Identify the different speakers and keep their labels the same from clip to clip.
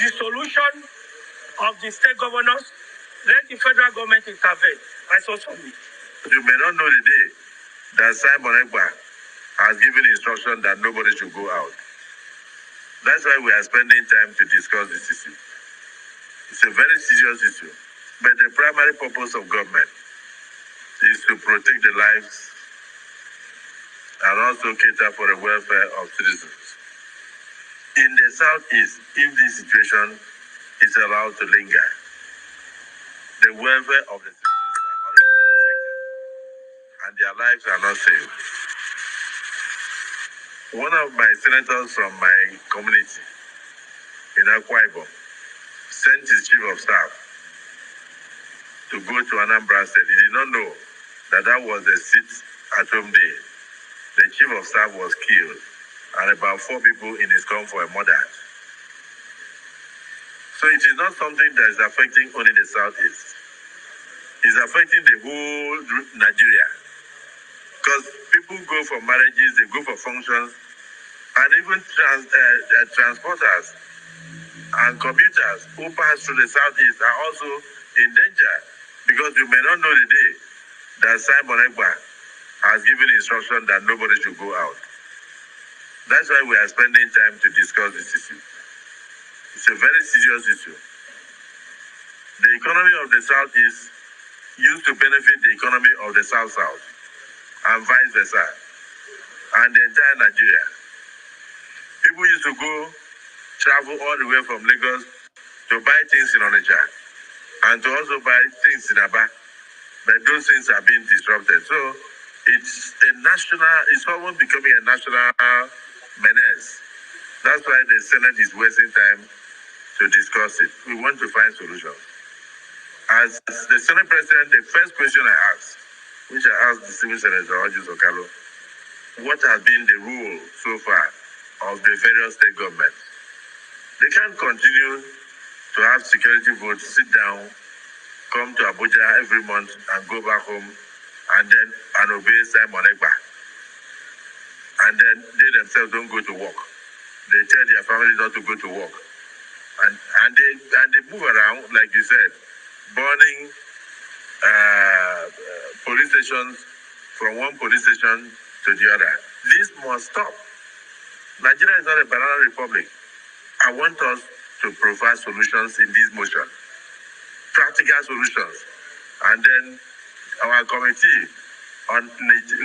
Speaker 1: dissolution of the state governors, let the federal government intervene. I saw something. You may not know the day that Simon Ekpa has given instruction that nobody should go out. That's why we are spending time to discuss this issue. It's a very serious issue. But the primary purpose of government is to protect the lives and also cater for the welfare of citizens. In the southeast, if this situation is allowed to linger, the welfare of the citizens are already affected and their lives are not safe. One of my senators from my community in Ekpa sent his chief of staff to go to Anambra State. He did not know that that was a sit-at-home day. The chief of staff was killed and about 4 people in his camp were murdered. So it is not something that is affecting only the southeast. It's affecting the whole Nigeria. Because people go for marriages, they go for functions, and even transporters and commuters who pass through the southeast are also in danger, because you may not know the day that Simon Ekpa has given instruction that nobody should go out. That's why we are spending time to discuss this issue. It's a very serious issue. The economy of the southeast used to benefit the economy of the south-south, and vice versa, and the entire Nigeria. People used to travel all the way from Lagos to buy things in Onitsha and to also buy things in Aba, but those things are being disrupted. So it's almost becoming a national menace. That's why the Senate is wasting time to discuss it. We want to find solutions. As the Senate President, the first question I asked, which I asked the Civil Senator, Ojus Okalo, what has been the rule so far of the various state governments? They can't continue to have security votes, sit down, come to Abuja every month and go back home and obey Simon Ekpa. And then they themselves don't go to work. They tell their families not to go to work. And they move around, like you said, burning police stations from one police station to the other. This must stop. Nigeria is not a banana republic. I want us to provide solutions in this motion, practical solutions. And then our committee on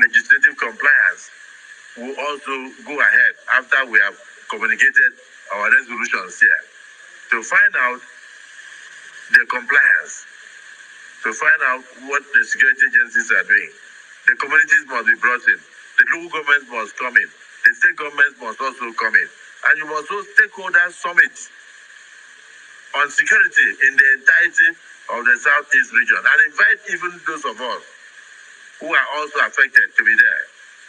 Speaker 1: legislative compliance will also go ahead after we have communicated our resolutions here to find out the compliance, to find out what the security agencies are doing. The communities must be brought in. The local governments must come in. The state governments must also come in. And you must also stakeholder summit on security in the entirety of the southeast region and invite even those of us who are also affected to be there.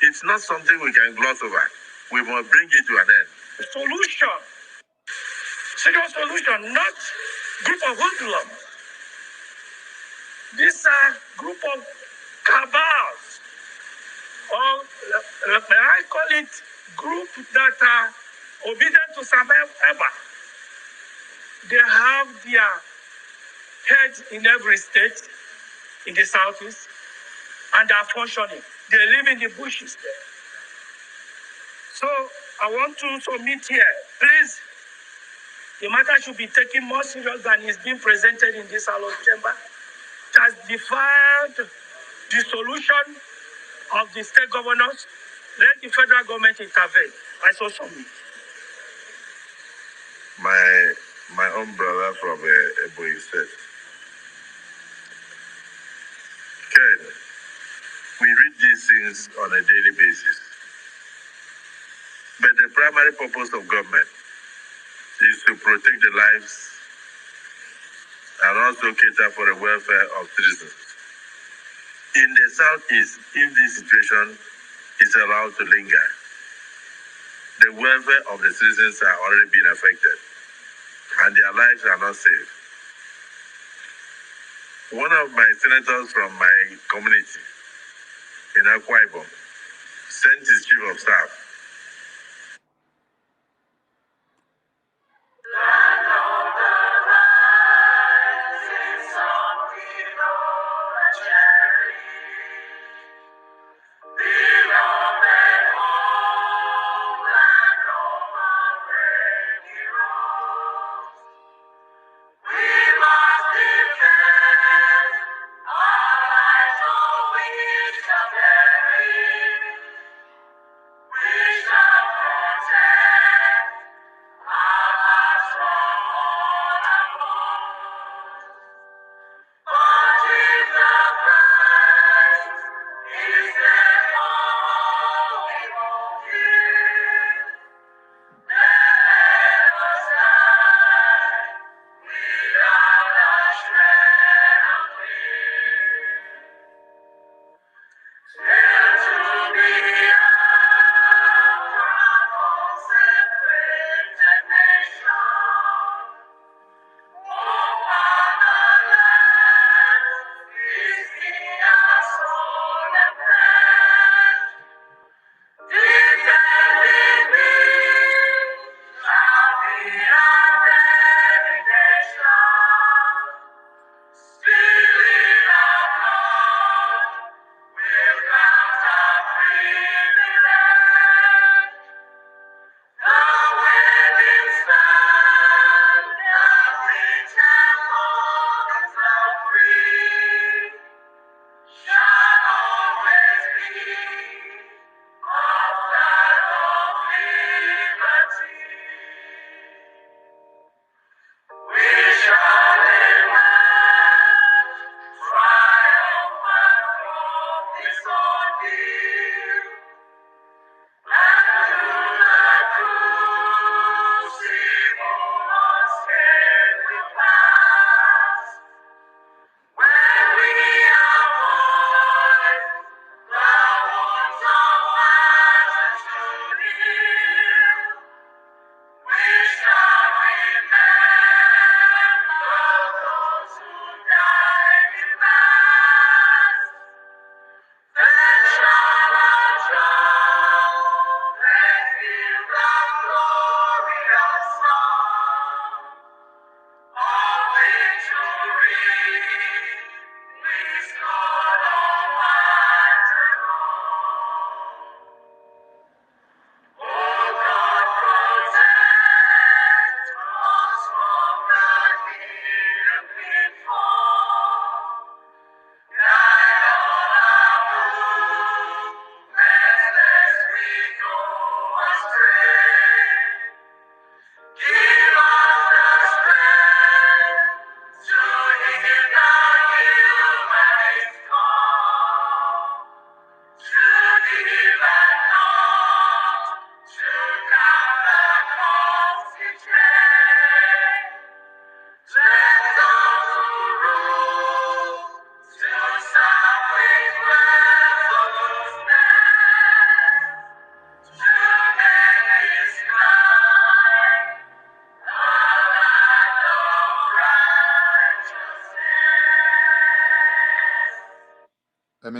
Speaker 1: It's not something we can gloss over. We must bring it to an end. Solution. Serious solution, not group of hoodlums. These are group of cabals, or may I call it group that are obedient to Sam Ekpa. They have their heads in every state in the southeast, and they are functioning. They live in the bushes there. So I want to submit here, please, the matter should be taken more serious than is being presented in this hallowed chamber. It has defied the solution of the state governors. Let the federal government intervene. I so submit. My own brother from Ebonyi State. Ken, we read these things on a daily basis. But the primary purpose of government is to protect the lives and also cater for the welfare of citizens. In the southeast, if this situation is allowed to linger, the welfare of the citizens are already being affected and their lives are not safe. One of my senators from my community in Ekpa sent his chief of staff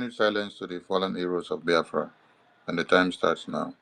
Speaker 2: 2-minute silence to the fallen heroes of Biafra, and the time starts now.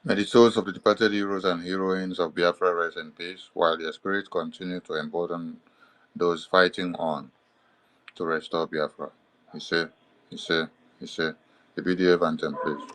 Speaker 2: May the souls of the departed heroes and heroines of Biafra rest in peace, while their spirits continue to embolden those fighting on to restore Biafra. He said, the BDF anthem, please.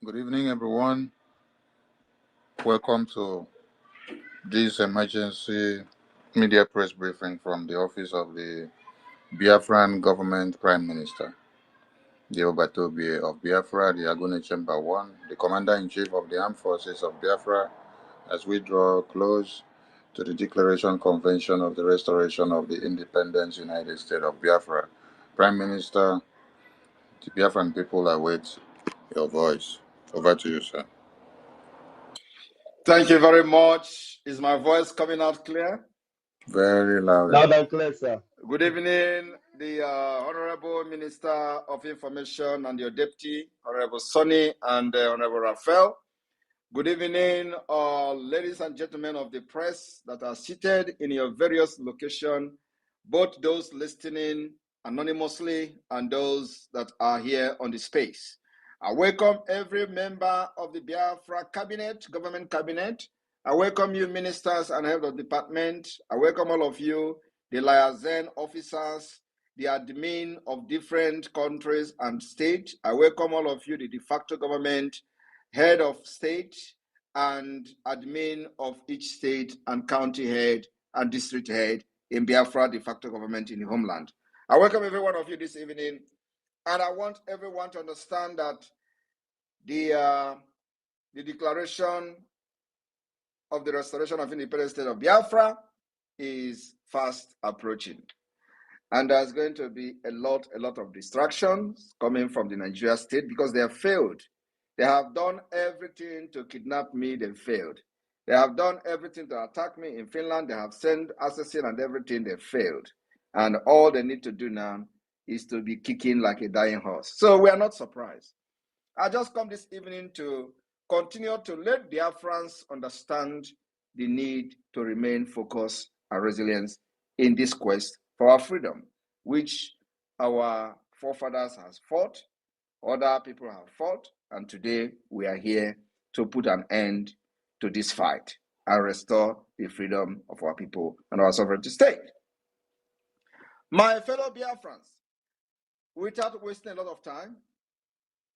Speaker 2: Good evening, everyone. Welcome to this emergency media press briefing from the office of the Biafran Government Prime Minister, the Obatobe of Biafra, the Agone Chamber 1, the Commander-in-Chief of the Armed Forces of Biafra, as we draw close to the Declaration Convention of the Restoration of the Independent United States of Biafra. Prime Minister, the Biafran people await your voice. Over to you, sir.
Speaker 3: Thank you very much. Is my voice coming out clear?
Speaker 2: Very loud.
Speaker 4: Loud and clear, sir.
Speaker 3: Good evening, the Honorable Minister of Information and your Deputy, Honorable Sonny and Honorable Raphael. Good evening, ladies and gentlemen of the press that are seated in your various locations, both those listening anonymously, and those that are here on the space. I welcome every member of the Biafra cabinet, government cabinet. I welcome you, ministers and head of department. I welcome all of you, the liaison officers, the admin of different countries and states. I welcome all of you, the de facto government, head of state, and admin of each state and county head and district head in Biafra de facto government in the homeland. I welcome every one of you this evening, and I want everyone to understand that the declaration of the restoration of independent state of Biafra is fast approaching. And there's going to be a lot of distractions coming from the Nigeria state because they have failed. They have done everything to kidnap me, they failed. They have done everything to attack me in Finland. They have sent assassins and everything, they failed. And all they need to do now is to be kicking like a dying horse. So we are not surprised. I just come this evening to continue to let Biafrans understand the need to remain focused and resilient in this quest for our freedom, which our forefathers has fought, other people have fought, and today we are here to put an end to this fight and restore the freedom of our people and our sovereignty state. My fellow Biafrans, without wasting a lot of time,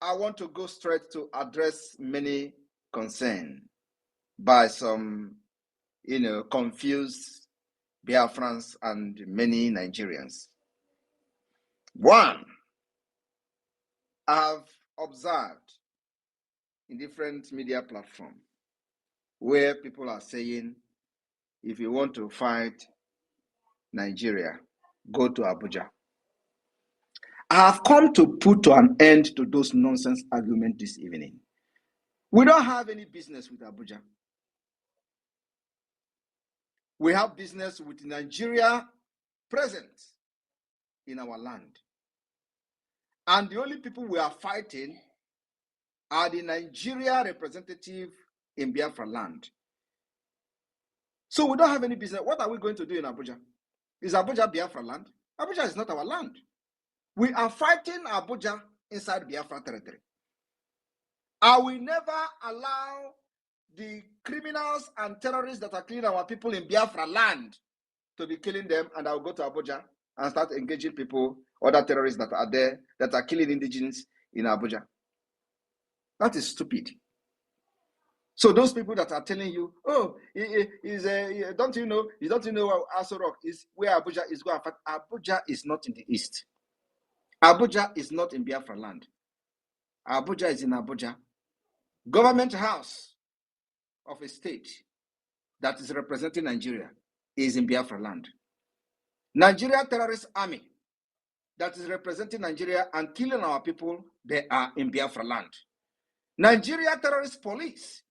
Speaker 3: I want to go straight to address many concerns by some, confused Biafrans and many Nigerians. One, I have observed in different media platforms where people are saying, if you want to fight Nigeria, go to Abuja. I have come to put an end to those nonsense arguments this evening. We don't have any business with Abuja. We have business with Nigeria present in our land. And the only people we are fighting are the Nigeria representative in Biafra land. So we don't have any business. What are we going to do in Abuja? Is Abuja Biafra land? Abuja is not our land. We are fighting Abuja inside Biafra territory. I will never allow the criminals and terrorists that are killing our people in Biafra land to be killing them, and I'll go to Abuja and start engaging people, other terrorists that are there, that are killing indigenous in Abuja. That is stupid. So those people that are telling you, oh, don't you know where Aso Rock is, where Abuja is going? Abuja is not in the east. Abuja is not in Biafra land. Abuja is in Abuja. Government house of a state that is representing Nigeria is in Biafra land. Nigeria terrorist army that is representing Nigeria and killing our people, they are in Biafra land. Nigeria terrorist police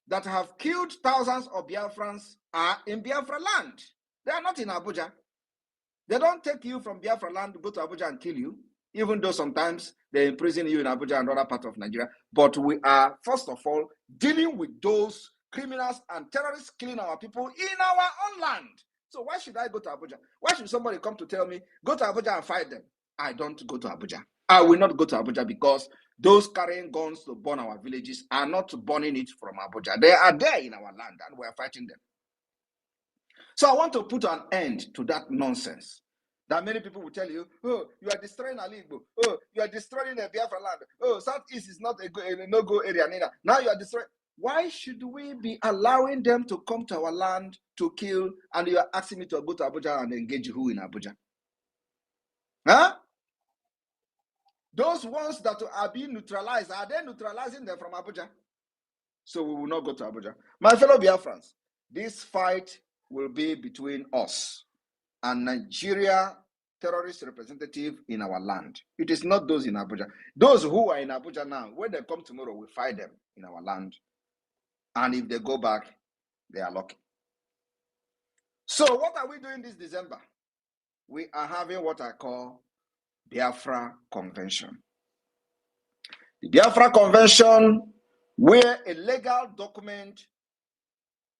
Speaker 3: that have killed thousands of Biafrans are in Biafra land. They are not in Abuja. They don't take you from Biafra land to go to Abuja and kill you, even though sometimes they imprison you in Abuja and other parts of Nigeria. But we are, first of all, dealing with those criminals and terrorists killing our people in our own land. So why should I go to Abuja? Why should somebody come to tell me, go to Abuja and fight them? I don't go to Abuja. I will not go to Abuja because those carrying guns to burn our villages are not burning it from Abuja. They are there in our land and we are fighting them. So I want to put an end to that nonsense that many people will tell you, oh, you are destroying Aligbo. Oh, you are destroying the Biafra land. Oh, Southeast is not a no-go area. Now you are destroying. Why should we be allowing them to come to our land to kill, and you are asking me to go to Abuja and engage who in Abuja? Huh? Those ones that are being neutralized, are they neutralizing them from Abuja? So we will not go to Abuja. My fellow Biafrans, this fight will be between us and Nigeria terrorist representative in our land. It is not those in Abuja. Those who are in Abuja now, when they come tomorrow, we fight them in our land. And if they go back, they are lucky. So what are we doing this December? We are having what I call Biafra Convention. The Biafra Convention, where a legal document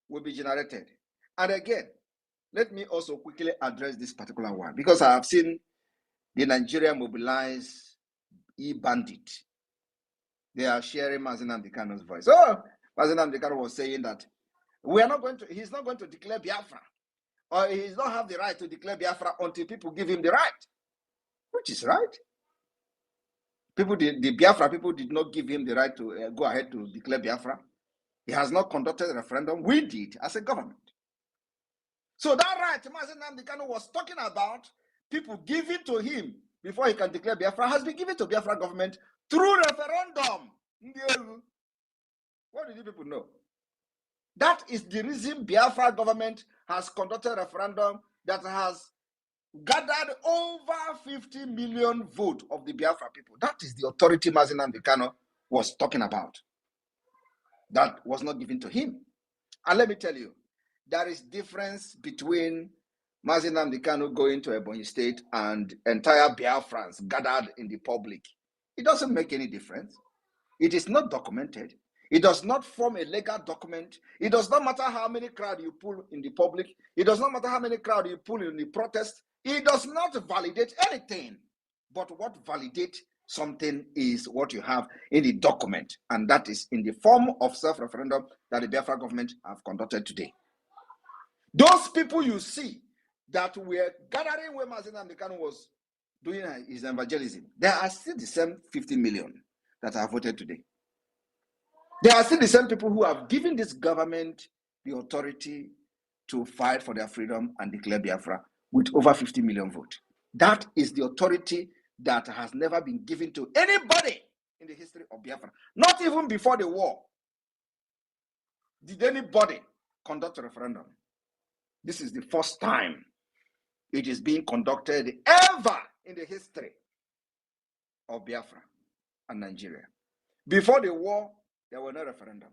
Speaker 3: will be generated. And again, let me also quickly address this particular one, because I have seen the Nigeria mobilized e-bandit. They are sharing Mazi Nnamdi Kanu's voice. Oh, Mazi Nnamdi Kanu was saying that he's not going to declare Biafra, or he does not have the right to declare Biafra until people give him the right, which is right. The Biafra people did not give him the right to go ahead to declare Biafra. He has not conducted a referendum. We did as a government. So that right Mazi Nnamdi Kanu was talking about, people give it to him before he can declare Biafra, has been given to Biafra government through referendum. What did you people know? That is the reason Biafra government has conducted a referendum that has gathered over 50 million votes of the Biafra people. That is the authority Mazi Nnamdi Kanu was talking about. That was not given to him. And let me tell you, there is difference between Mazi Nnamdi Kanu going to Ebonyi State and entire Biafrans gathered in the public. It doesn't make any difference. It is not documented. It does not form a legal document. It does not matter how many crowd you pull in the public. It does not matter how many crowd you pull in the protest. It does not validate anything. But what validates something is what you have in the document, and that is in the form of self-referendum that the Biafra government have conducted today. Those people you see that were gathering where Mazi Nnamdi Kanu was doing his evangelism, there are still the same 50 million that have voted today. There are still the same people who have given this government the authority to fight for their freedom and declare Biafra with over 50 million votes. That is the authority that has never been given to anybody in the history of Biafra. Not even before the war did anybody conduct a referendum. This is the first time it is being conducted ever in the history of Biafra and Nigeria. Before the war, there were no referendum.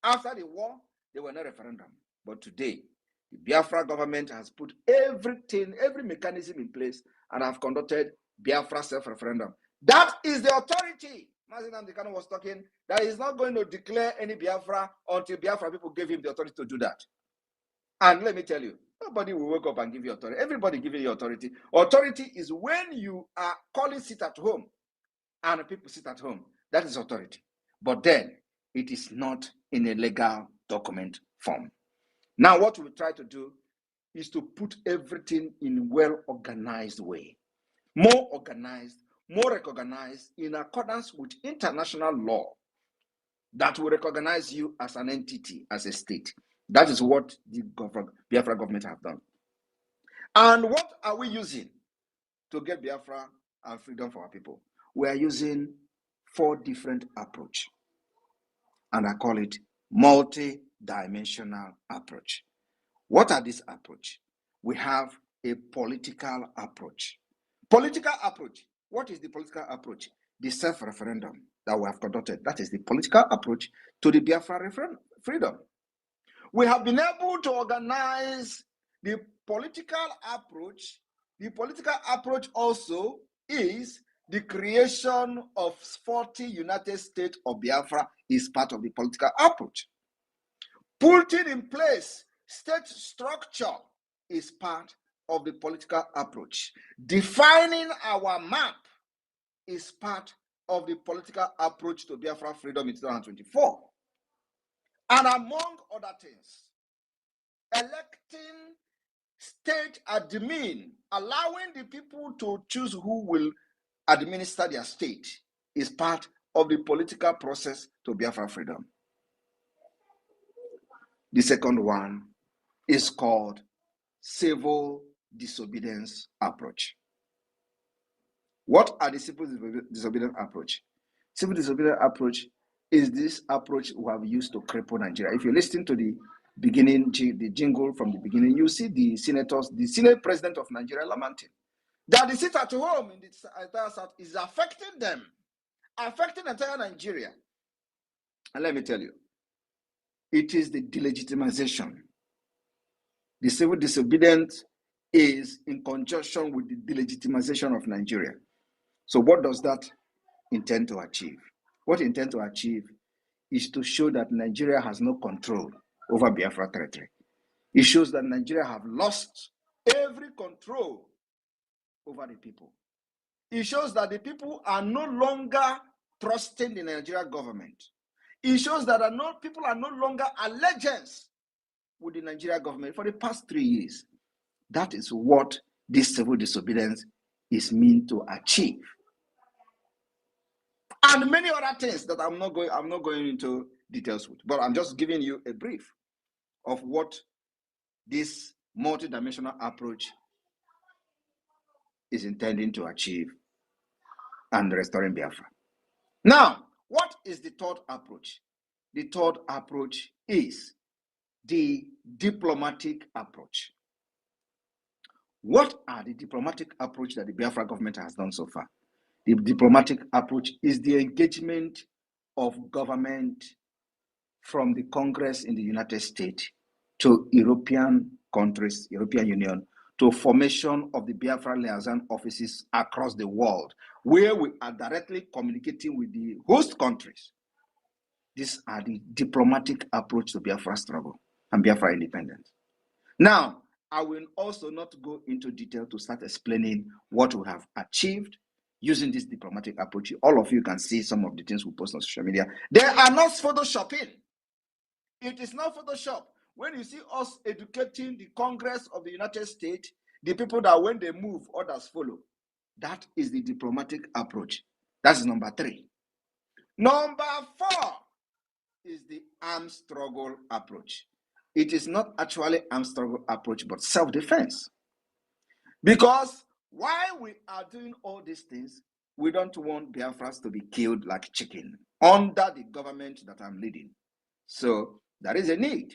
Speaker 3: After the war, there were no referendum. But today, the Biafra government has put everything, every mechanism in place and have conducted Biafra self-referendum. That is the authority. Mazi Nnamdi Kanu was talking that he's not going to declare any Biafra until Biafra people gave him the authority to do that. And let me tell you, nobody will wake up and give you authority. Everybody giving you authority. Authority is when you are calling sit at home and people sit at home. That is authority. But then it is not in a legal document form. Now, what we try to do is to put everything in a well-organized way. More organized, more recognized in accordance with international law that will recognize you as an entity, as a state. That is what the Biafra government have done. And what are we using to get Biafra and freedom for our people? We are using 4 different approaches. And I call it multi-dimensional approach. What are these approaches? We have a political approach. Political approach. What is the political approach? The self-referendum that we have conducted. That is the political approach to the Biafra freedom. We have been able to organize the political approach. The political approach also is the creation of 40 United States of Biafra is part of the political approach. Putting in place state structure is part of the political approach. Defining our map is part of the political approach to Biafra freedom in 2024. And among other things, electing state admin, allowing the people to choose who will administer their state is part of the political process to Biafra freedom. The second one is called civil disobedience approach. What are the civil disobedience approach? Civil disobedience approach is this approach we have used to cripple Nigeria. If you listen to the beginning, the jingle from the beginning, you see the senators, the Senate President of Nigeria lamenting that the sit at home in the entire South is affecting them, affecting entire Nigeria. And let me tell you, it is the delegitimization. The civil disobedience is in conjunction with the delegitimization of Nigeria. So what does that intend to achieve? What it intends to achieve is to show that Nigeria has no control over Biafra territory. It shows that Nigeria have lost every control over the people. It shows that the people are no longer trusting the Nigerian government. It shows that people are no longer allegiance with the Nigerian government for the past 3 years. That is what this civil disobedience is meant to achieve. And many other things that I'm not going into details with, but I'm just giving you a brief of what this multidimensional approach is intending to achieve and restoring Biafra. Now, what is the third approach? The third approach is the diplomatic approach. What are the diplomatic approach that the Biafra government has done so far? The diplomatic approach is the engagement of government from the Congress in the United States to European countries, European Union, to formation of the Biafra liaison offices across the world, where we are directly communicating with the host countries. These are the diplomatic approach to Biafra struggle and Biafra independence. Now, I will also not go into detail to start explaining what we have achieved using this diplomatic approach. All of you can see some of the things we post on social media. They are not photoshopping. It is not Photoshop. When you see us educating the Congress of the United States, the people that when they move, others follow. That is the diplomatic approach. That's number 3. Number 4 is the armed struggle approach. It is not actually armed struggle approach, but self-defense. Because while we are doing all these things, we don't want Biafras to be killed like chicken under the government that I'm leading. So there is a need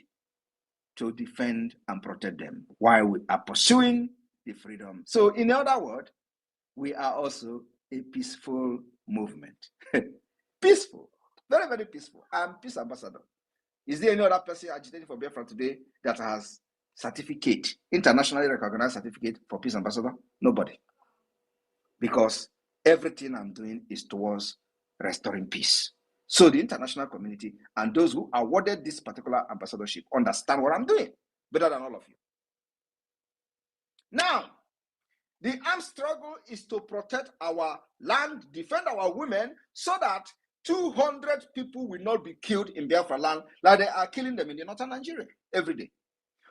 Speaker 3: to defend and protect them while we are pursuing the freedom. So in other words, we are also a peaceful movement. Peaceful, very, very peaceful. I'm peace ambassador. Is there any other person agitating for Biafra today that has certificate, internationally recognized certificate for peace ambassador? Nobody. Because everything I'm doing is towards restoring peace. So the international community and those who awarded this particular ambassadorship understand what I'm doing better than all of you. Now, the armed struggle is to protect our land, defend our women, so that 200 people will not be killed in Biafra land like they are killing them in the northern Nigeria every day.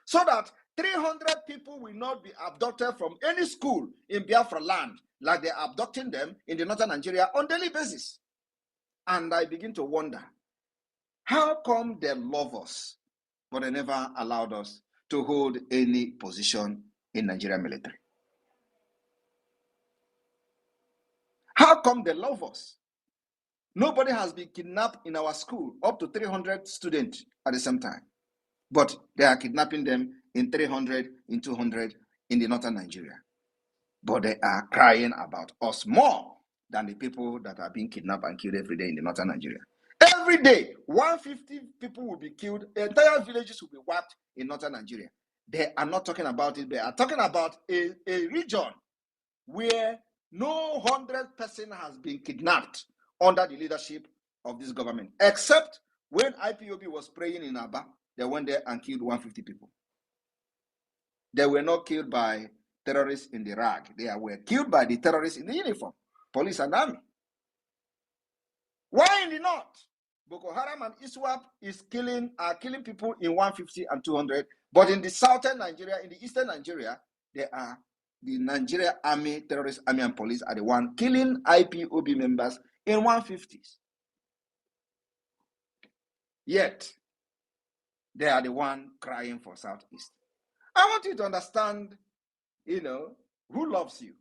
Speaker 3: So that 300 people will not be abducted from any school in Biafra land like they are abducting them in the northern Nigeria on a daily basis. And I begin to wonder, how come they love us, but they never allowed us to hold any position in Nigerian military? How come they love us? Nobody has been kidnapped in our school, up to 300 students at the same time. But they are kidnapping them in 300, in 200 in the northern Nigeria. But they are crying about us more than the people that are being kidnapped and killed every day in the northern Nigeria. Every day, 150 people will be killed. Entire villages will be wiped in northern Nigeria. They are not talking about it. They are talking about a region where no 100% has been kidnapped under the leadership of this government, except when IPOB was praying in Aba, they went there and killed 150 people. They were not killed by terrorists in the rag. They were killed by the terrorists in the uniform, police and army. Why in the north? Boko Haram and ISWAP are killing people in 150 and 200, but in the southern Nigeria, in the eastern Nigeria, there are the Nigeria army, terrorist army and police are the one killing IPOB members in 150s. Yet, they are the one crying for Southeast. I want you to understand, who loves you.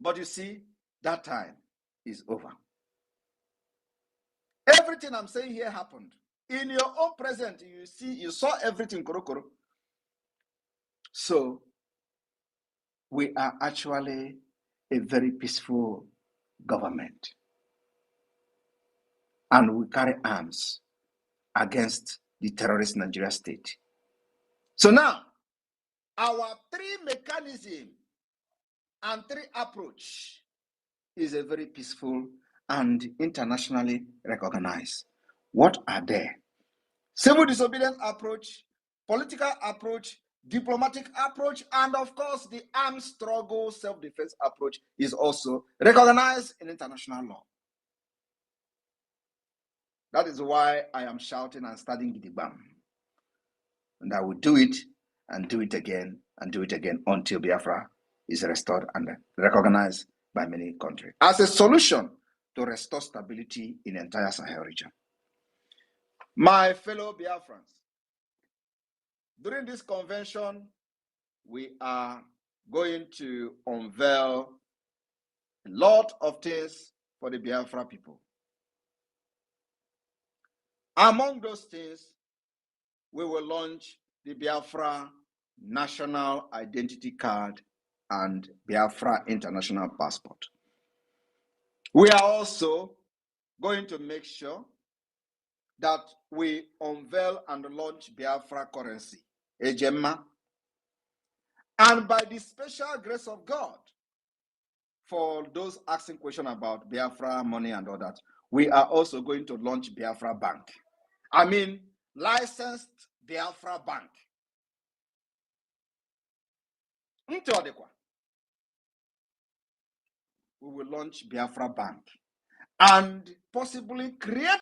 Speaker 3: But you see, that time is over. Everything I'm saying here happened. In your own present, you saw everything, Korokoro. So, we are actually a very peaceful government. And we carry arms against the terrorist Nigeria state. So now, our 3 mechanism and 3 approach is a very peaceful and internationally recognized. What are they? Civil disobedience approach, political approach, diplomatic approach, and of course, the armed struggle self-defense approach is also recognized in international law. That is why I am shouting and starting Gidigbam. And I will do it and do it again and do it again until Biafra is restored and recognized by many countries as a solution to restore stability in the entire Sahel region. My fellow Biafrans, during this convention, we are going to unveil a lot of things for the Biafra people. Among those things, we will launch the Biafra National Identity Card and Biafra International Passport. We are also going to make sure that we unveil and launch Biafra currency, Ejemma. And by the special grace of God, for those asking questions about Biafra money and all that, we are also going to launch Biafra Bank. I mean, licensed Biafra Bank. We will launch Biafra Bank and possibly create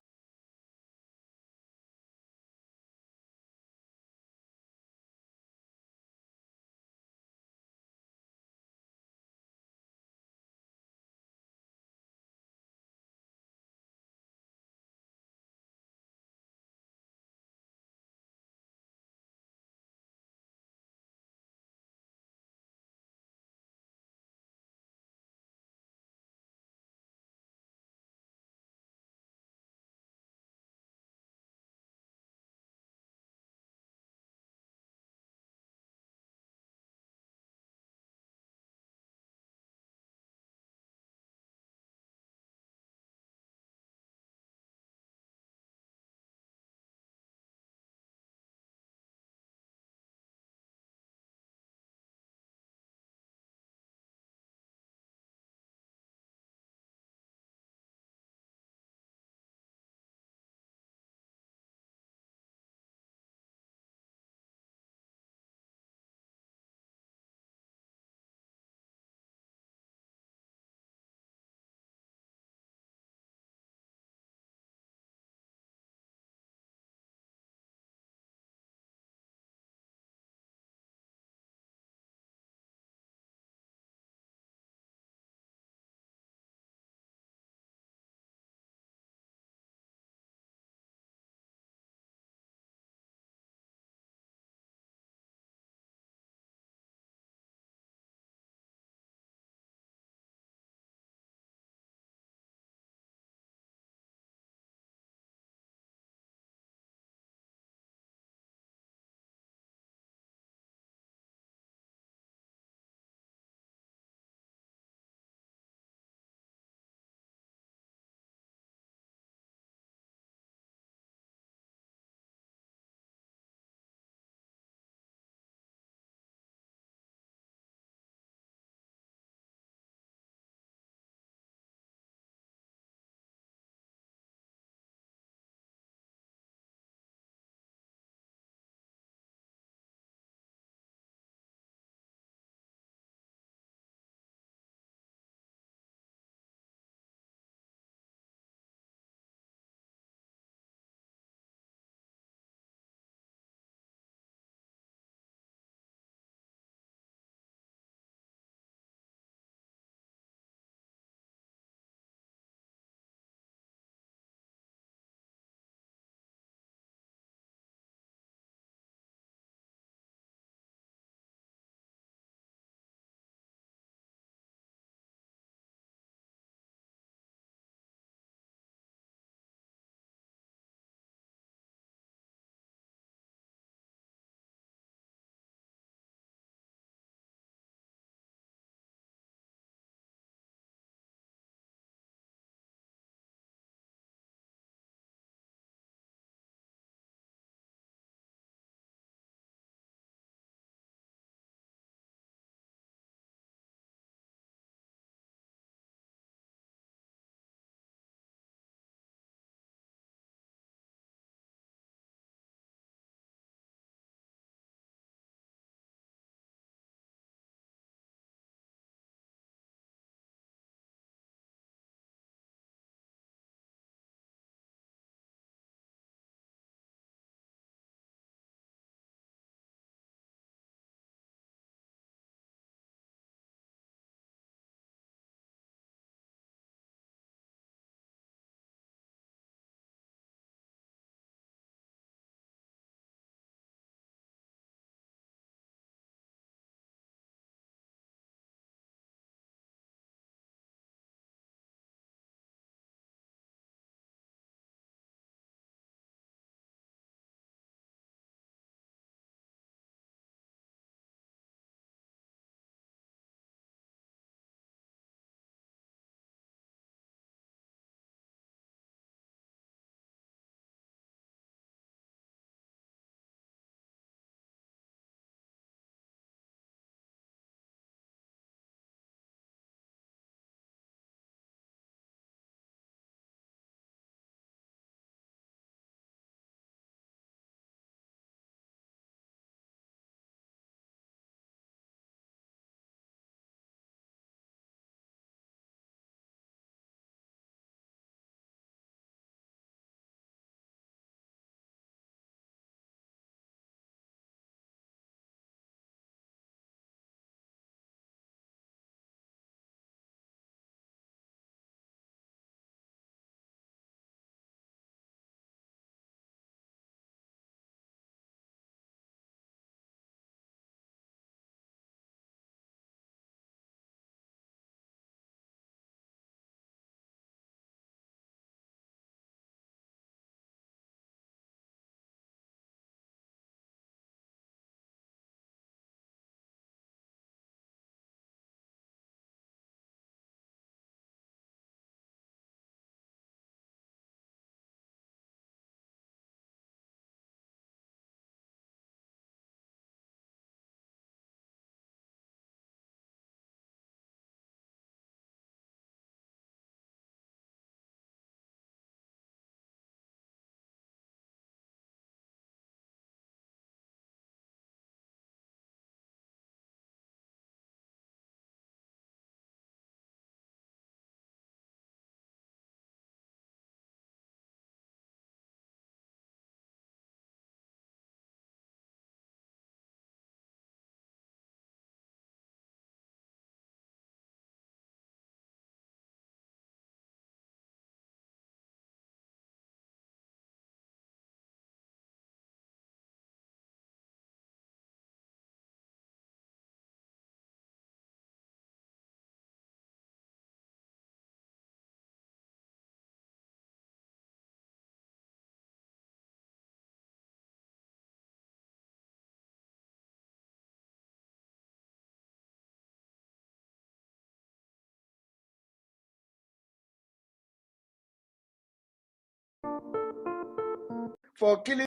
Speaker 3: for killing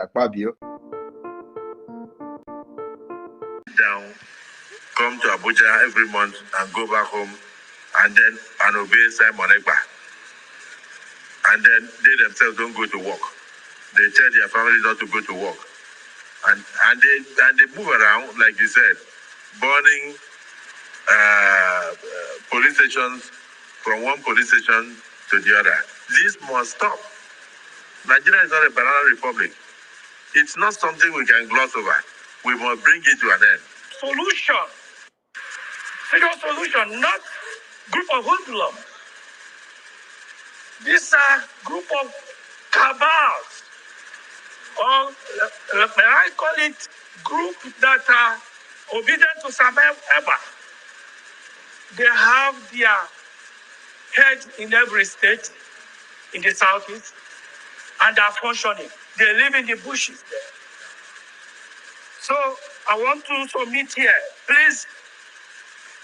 Speaker 3: Akpabio.
Speaker 1: Down, come to Abuja every month and go back home and obey Simon Ekpa. And then they themselves don't go to work. They tell their families not to go to work. And they move around, like you said, burning police stations from one police station to the other. This must stop. Nigeria is not a banana republic. It's not something we can gloss over. We must bring it to an end. Solution. Figure solution, not group of hoodlums. These are group of cabals, or may I call it group that are obedient to Sam Ekpa. They have their heads in every state in the southeast, and are functioning. They live in the bushes there. So I want to submit here, please,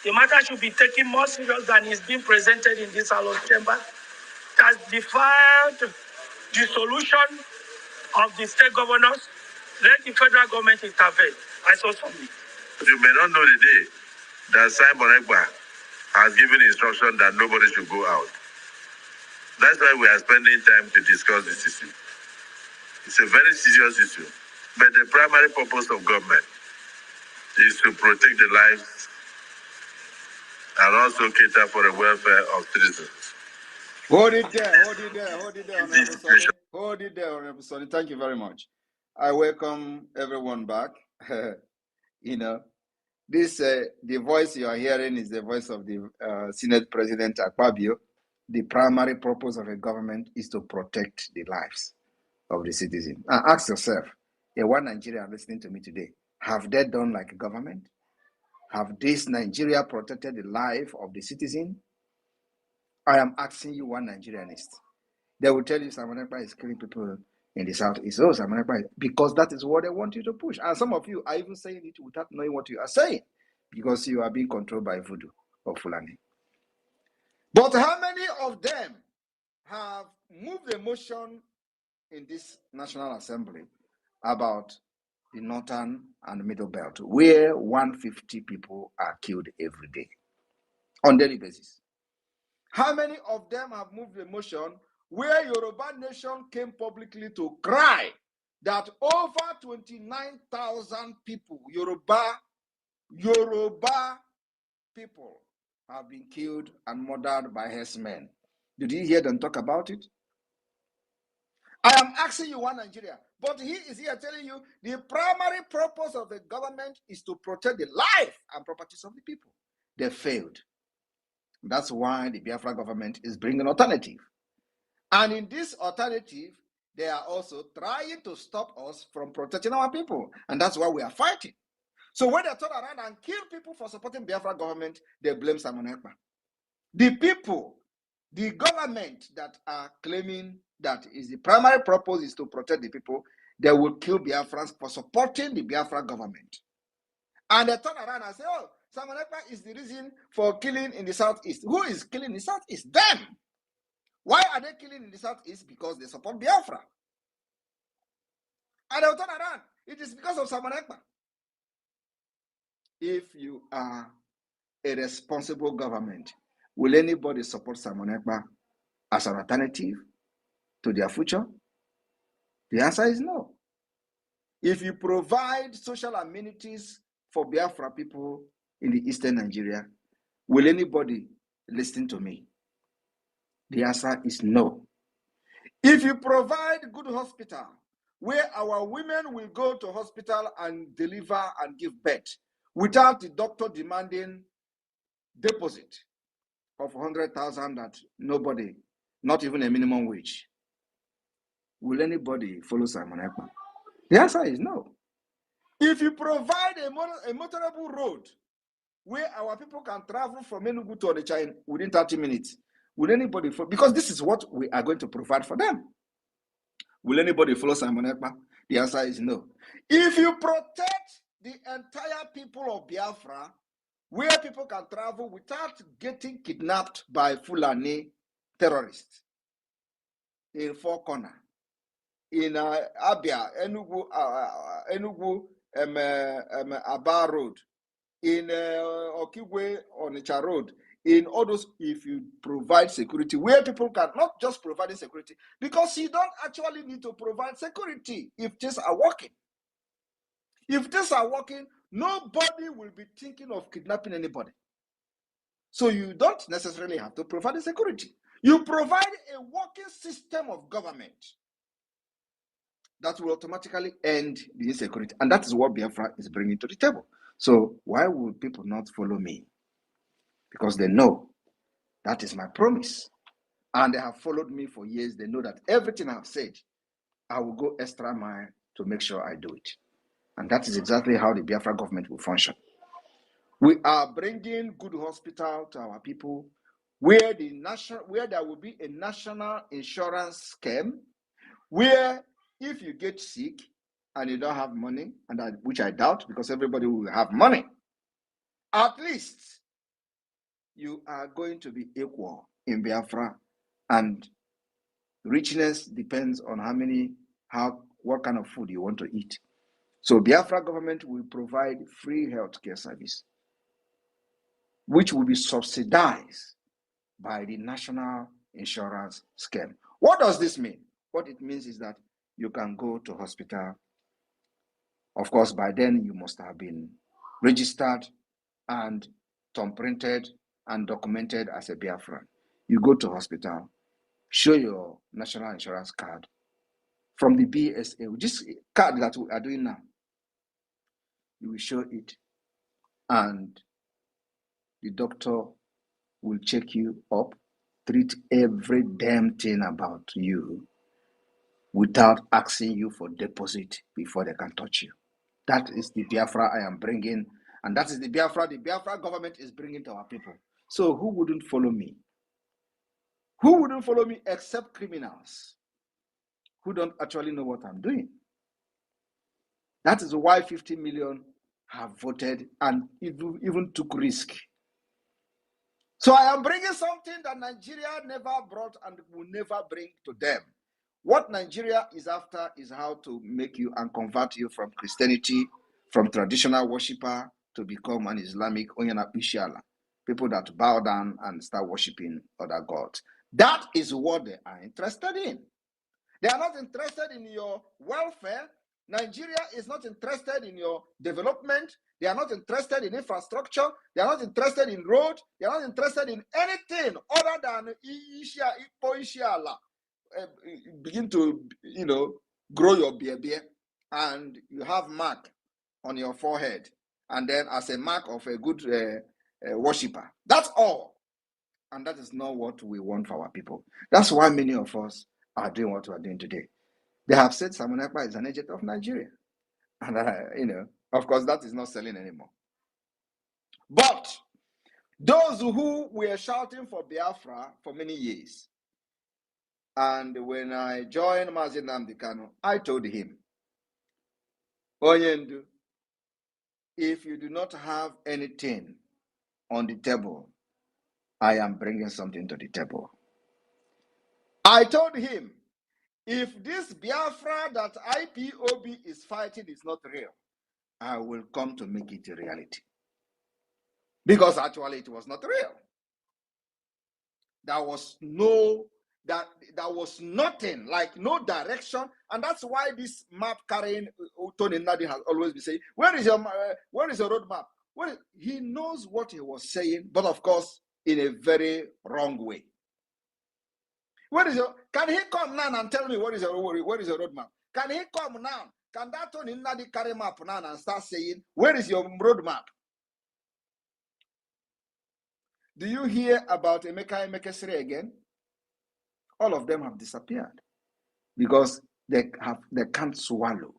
Speaker 1: the matter should be taken more serious than is being presented in this hallowed chamber. It has defied the solution of the state governors. Let the federal government intervene. I so submit. You may not know the day that Simon Ekpa has given instruction that nobody should go out. That's why we are spending time to discuss this issue. It's a very serious issue. But the primary purpose of government is to protect the lives and also cater for the welfare of citizens.
Speaker 3: Hold it there, Honorable Sonny. Hold it there, Honorable Sonny. Thank you very much. I welcome everyone back. This the voice you are hearing is the voice of the Senate President Akpabio. The primary purpose of a government is to protect the lives of the citizen. And ask yourself, one Nigeria listening to me today, have they done like a government? Have this Nigeria protected the life of the citizen? I am asking you, one Nigerianist. They will tell you Simon Ekpa is killing people in the southeast. Oh, Simon Ekpa, because that is what they want you to push. And some of you are even saying it without knowing what you are saying, because you are being controlled by voodoo or Fulani. But how many of them have moved a motion in this National Assembly about the northern and middle belt, where 150 people are killed every day on daily basis? How many of them have moved a motion where Yoruba Nation came publicly to cry that over 29,000 people, Yoruba people, have been killed and murdered by herdsmen? Did you hear them talk about it? I am asking you, one Nigeria, but he is here telling you the primary purpose of the government is to protect the life and properties of the people. They failed. That's why the Biafra government is bringing alternative. And in this alternative, they are also trying to stop us from protecting our people. And that's why we are fighting. So when they turn around and kill people for supporting Biafra government, they blame Simon Ekpa. The people, the government that are claiming that is the primary purpose is to protect the people, they will kill Biafrans for supporting the Biafra government. And they turn around and say, oh, Simon Ekpa is the reason for killing in the southeast. Who is killing in the southeast? Them. Why are they killing in the southeast? Because they support Biafra. And they'll turn around. It is because of Simon Ekpa. If you are a responsible government, will anybody support Simon Ekpa as an alternative to their future? The answer is no. If you provide social amenities for Biafra people in the eastern Nigeria, will anybody listen to me? The answer is no. If you provide good hospital where our women will go to hospital and deliver and give birth without the doctor demanding deposit of 100,000 that nobody, not even a minimum wage, will anybody follow Simon Ekpa? The answer is no. If you provide a motorable road where our people can travel from Enugu to Onitsha within 30 minutes, will anybody follow? Because this is what we are going to provide for them. Will anybody follow Simon Ekpa? The answer is no. If you protect the entire people of Biafra, where people can travel without getting kidnapped by Fulani terrorists in Four Corners, in Abia, Enugu, Aba Road, in Okigwe, Onitsha Road, in all those, if you provide security, where people can not just provide security, because you don't actually need to provide security if things are working. If things are working, nobody will be thinking of kidnapping anybody. So you don't necessarily have to provide the security. You provide a working system of government that will automatically end the insecurity. And that is what Biafra is bringing to the table. So why would people not follow me? Because they know that is my promise. And they have followed me for years. They know that everything I've said, I will go extra mile to make sure I do it. And that is exactly how the Biafra government will function. We are bringing good hospital to our people, where there will be a national insurance scheme, where if you get sick and you don't have money, which I doubt, because everybody will have money, at least you are going to be equal in Biafra, and richness depends on what kind of food you want to eat. So Biafra government will provide free healthcare service, which will be subsidized by the national insurance scheme. What does this mean? What it means is that you can go to hospital. Of course, by then you must have been registered and thumbprinted and documented as a Biafran. You go to hospital, show your national insurance card from the BSA, this card that we are doing now. You will show it, and the doctor will check you up, treat every damn thing about you without asking you for deposit before they can touch you. That is the Biafra I am bringing, and that is the Biafra government is bringing to our people. So who wouldn't follow me? Who wouldn't follow me except criminals who don't actually know what I'm doing? That is why 50 million have voted and even took risk. So I am bringing something that Nigeria never brought and will never bring to them. What Nigeria is after is how to make you and convert you from Christianity, from traditional worshiper, to become an Islamic Onyanapishala, people that bow down and start worshiping other gods. That is what they are interested in. They are not interested in your welfare. Nigeria is not interested in your development. They are not interested in infrastructure. They are not interested in road. They are not interested in anything other than begin to, grow your beer, and you have mark on your forehead, and then as a mark of a good worshiper. That's all. And that is not what we want for our people. That's why many of us are doing what we are doing today. They have said Simon Ekpa is an agent of Nigeria. And, of course, that is not selling anymore. But those who were shouting for Biafra for many years, and when I joined Mazi Nnamdi Kanu, I told him, Onyendu, if you do not have anything on the table, I am bringing something to the table. I told him, if this Biafra that IPOB is fighting is not real, I will come to make it a reality. Because actually it was not real. There was nothing, like no direction. And that's why this map carrying Tony Nadi has always been saying, where is your roadmap? He knows what he was saying, but of course, in a very wrong way. Can he come now and tell me what is your roadmap? Can he come now? Can that Tony Nadi carry map now and start saying, where is your roadmap? Do you hear about Emeka Emekesiri again? All of them have disappeared because they can't swallow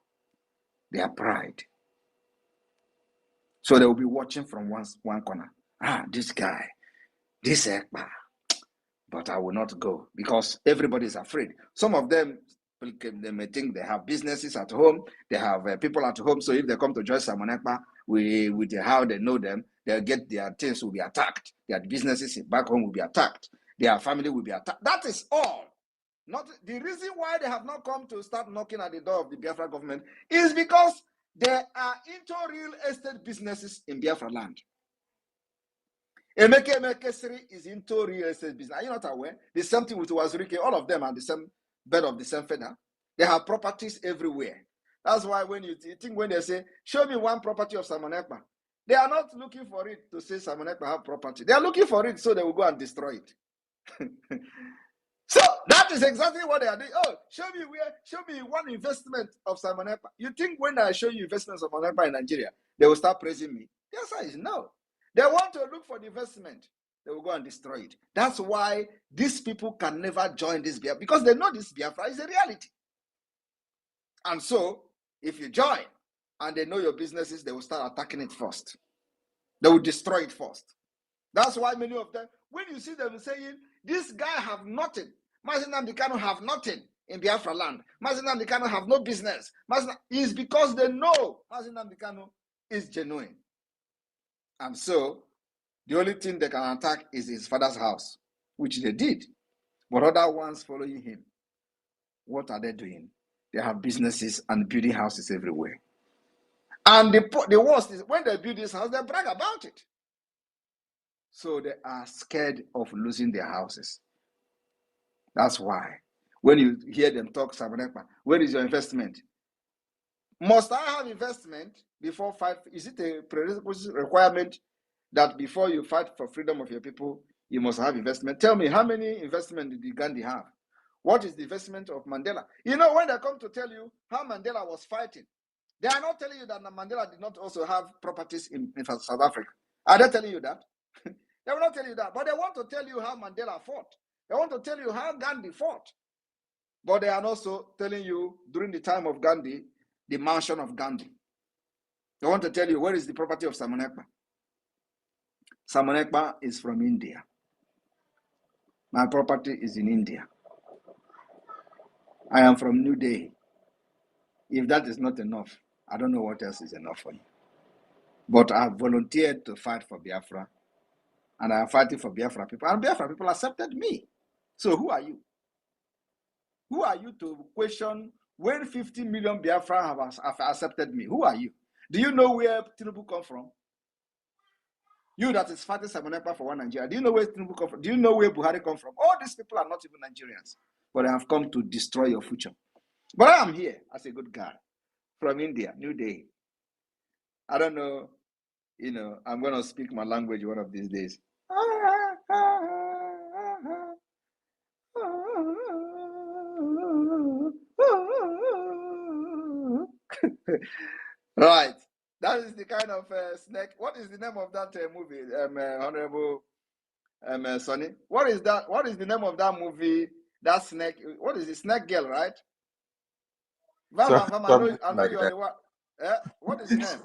Speaker 3: their pride. So they will be watching from one corner. This guy, this Ekpa. But I will not go because everybody is afraid. Some of them, they may think they have businesses at home. They have people at home. So if they come to join Simon Ekpa, with how they know them, they'll get their things will be attacked. Their businesses back home will be attacked. Their family will be attacked. That is all. The reason why they have not come to start knocking at the door of the Biafra government is because there are into real estate businesses in Biafra land. Emeke Siri is into real estate business. Are you not aware? The same thing with Wazirike. All of them are the same bed of the same feather. They have properties everywhere. That's why when you think when they say, show me one property of Simon Ekpa, they are not looking for it to say Simon Ekpa have property. They are looking for it so they will go and destroy it. So that is exactly what they are doing. Oh, show me one investment of Simon Ekpa. You think when I show you investments of Simon Ekpa in Nigeria, they will start praising me? The answer is no. They want to look for the investment. They will go and destroy it. That's why these people can never join this Biafra, because they know this Biafra is a reality. And so, if you join and they know your businesses, they will start attacking it first. They will destroy it first. That's why many of them, when you see them saying, this guy have nothing, Mazi Nnamdi Kanu have nothing in Biafra land, Mazi Nnamdi Kanu have no business, is because they know Mazi Nnamdi Kanu is genuine. And so, the only thing they can attack is his father's house, which they did. But other ones following him, what are they doing? They have businesses and building houses everywhere. And the worst is when they build this house, they brag about it. So they are scared of losing their houses. That's why when you hear them talk, Simon Ekpa, where is your investment? Must I have investment before fight? Is it a prerequisite requirement that before you fight for freedom of your people, you must have investment? Tell me, how many investment did Gandhi have? What is the investment of Mandela? You know, when they come to tell you how Mandela was fighting, they are not telling you that Mandela did not also have properties in South Africa. Are they telling you that? They will not tell you that. But they want to tell you how Mandela fought. They want to tell you how Gandhi fought. But they are also telling you, during the time of Gandhi, the mansion of Gandhi. They want to tell you, where is the property of Simon Ekpa? Simon Ekpa is from India. My property is in India. I am from New Delhi. If that is not enough, I don't know what else is enough for you. But I have volunteered to fight for Biafra, and I am fighting for Biafra people, and Biafra people accepted me. So who are you? Who are you to question when 50 million Biafra have accepted me? Who are you? Do you know where Tinubu come from? You that is fighting Simon Ekpa for one Nigeria. Do you know where Tinubu come from? Do you know where Buhari come from? All these people are not even Nigerians, but they have come to destroy your future. But I am here as a good guy from India, New Delhi. I don't know, I'm going to speak my language one of these days. Right. That is the kind of snake. What is the name of that movie, Honorable Sonny? What is that? What is the name of that movie? That snake. What is it? Snake Girl, right?
Speaker 2: Something
Speaker 3: I know
Speaker 2: like
Speaker 3: you are
Speaker 2: that.
Speaker 3: the one. What is the name?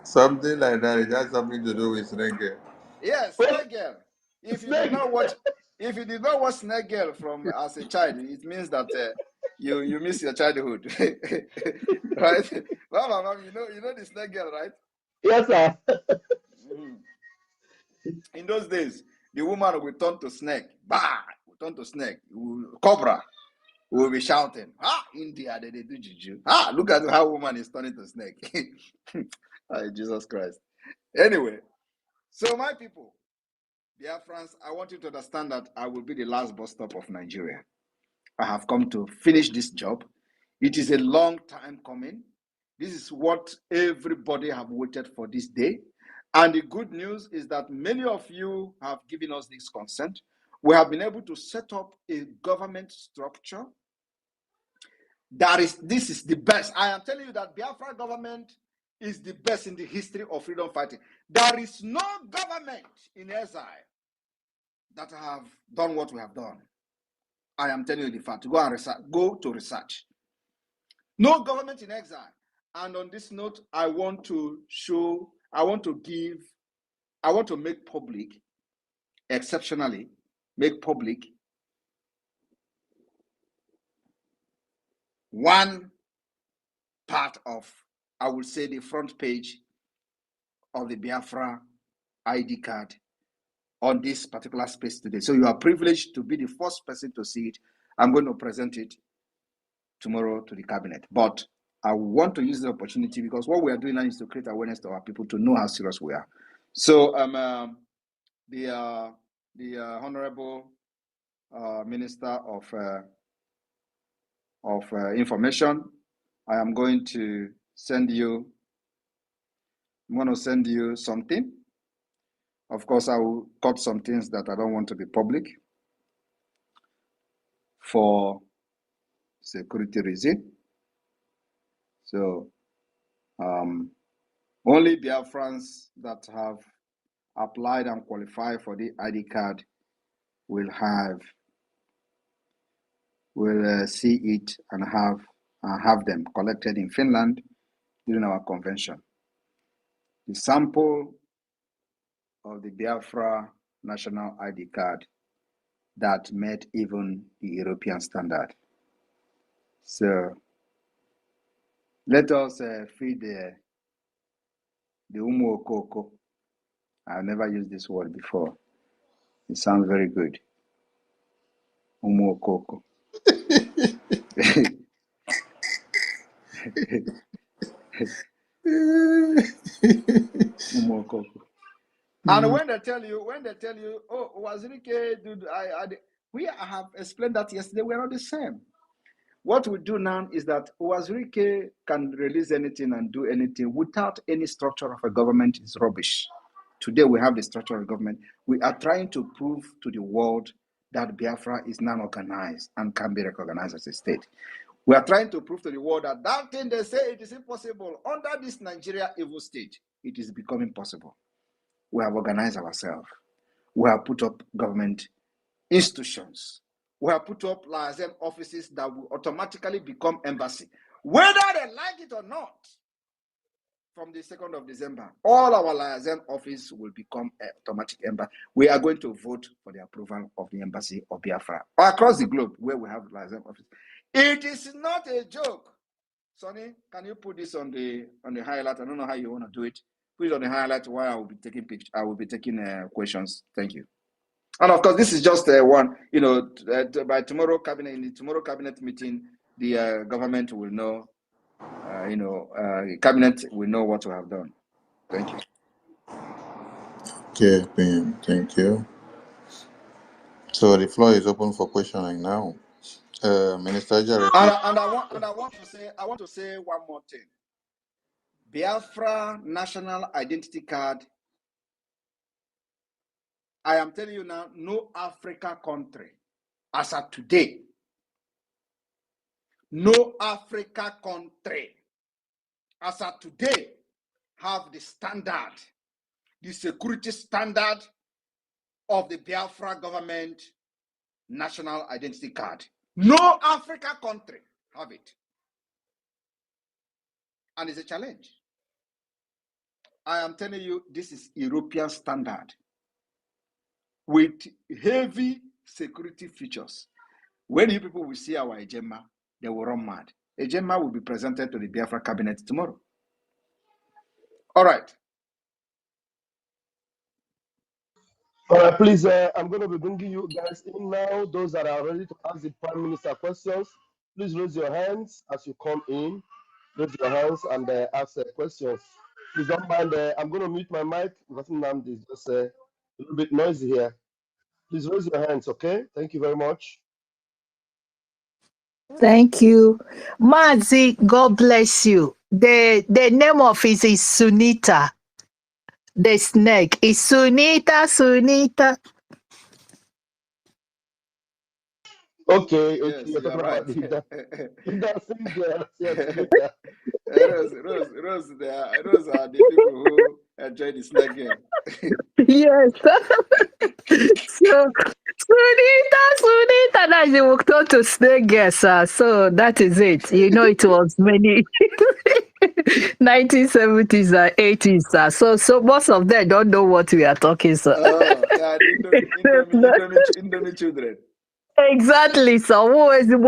Speaker 2: Something like that. It has something to do with reggae.
Speaker 3: Yes, Snake Girl. If you did not watch Snake Girl from as a child, it means that you miss your childhood, right? Mama, you know the Snake Girl, right?
Speaker 4: Yes, sir.
Speaker 3: Mm-hmm. In those days, the woman will turn to snake. Bah! Will turn to snake. Cobra. We will be shouting. Ah, India, they do juju. Ah, look at how woman is turning to snake. Jesus Christ. Anyway, so my people, Biafrans, I want you to understand that I will be the last bus stop of Nigeria. I have come to finish this job. It is a long time coming. This is what everybody have waited for this day. And the good news is that many of you have given us this consent. We have been able to set up a government structure. This is the best. I am telling you that Biafra government is the best in the history of freedom fighting. There is no government in exile that have done what we have done. I am telling you the fact. Go and research. Go to research. No government in exile. And on this note, I want to make public, exceptionally, make public one part of, I would say, the front page of the Biafra ID card on this particular space today. So you are privileged to be the first person to see it. I'm going to present it tomorrow to the cabinet. But I want to use the opportunity because what we are doing now is to create awareness to our people to know how serious we are. So the Honorable Minister of Information, I am going to send you. I'm going to send you something. Of course, I will cut some things that I don't want to be public for security reason. So only Biafrans that have applied and qualified for the ID card will see it and have them collected in Finland during our convention. The sample of the Biafra national ID card that met even the European standard. So let us feed the Umu Okoko. I've never used this word before. It sounds very good. Umu Okoko. Umu Okoko. And when they tell you, oh, Wazirike, dude, we have explained that yesterday, we're not the same. What we do now is that Wazirike can release anything and do anything without any structure of a government is rubbish. Today we have the structure of government. We are trying to prove to the world that Biafra is non-organized and can be recognized as a state. We are trying to prove to the world that that thing they say it is impossible. Under this Nigeria evil state, it is becoming possible. We have organized ourselves. We have put up government institutions. We have put up liaison offices that will automatically become embassy. Whether they like it or not, from the 2nd of December, all our liaison office will become automatic embassy. We are going to vote for the approval of the embassy of Biafra across the globe where we have liaison office. It is not a joke. Sonny, can you put this on the highlight? I don't know how you want to do it. Put it on the highlight while I will be taking pictures. I will be taking questions. Thank you. And of course, this is just one. By tomorrow cabinet, in the tomorrow cabinet meeting, the government will know. Cabinet will know what we have done. Thank you.
Speaker 2: Okay, thank you. So the floor is open for questioning now. Minister Jarrett.
Speaker 3: And I want to say one more thing. Biafra national identity card. I am telling you now, no African country, as of today, no African country, as of today, have the standard, the security standard of the Biafra government national identity card. No African country have it. And it's a challenge. I am telling you, this is European standard with heavy security features. When you people will see our Ejema, they will run mad. Ejema will be presented to the Biafra cabinet tomorrow. All right.
Speaker 4: All right, please, I'm going to be bringing you guys in now. Those that are ready to ask the Prime Minister questions, please raise your hands as you come in. Raise your hands and ask questions. Please don't mind, I'm going to mute my mic because it's just a little bit noisy here. Please raise your hands, okay? Thank you very much.
Speaker 5: Thank you. Mazi, God bless you. The name of it is Sunita. The snake is Sunita.
Speaker 4: Okay,
Speaker 3: Yes,
Speaker 4: you're talking
Speaker 3: right.
Speaker 4: about the Sunita.
Speaker 3: Rose are the people who enjoy the snake game.
Speaker 5: Yes. So Sunita, that's the Wokto to snake, yes, sir. So that is it. You know, it was many 1970s and 80s, sir. So most of them don't know what we are talking, sir.
Speaker 3: Oh, yeah, Indomie children.
Speaker 5: Exactly. So who is for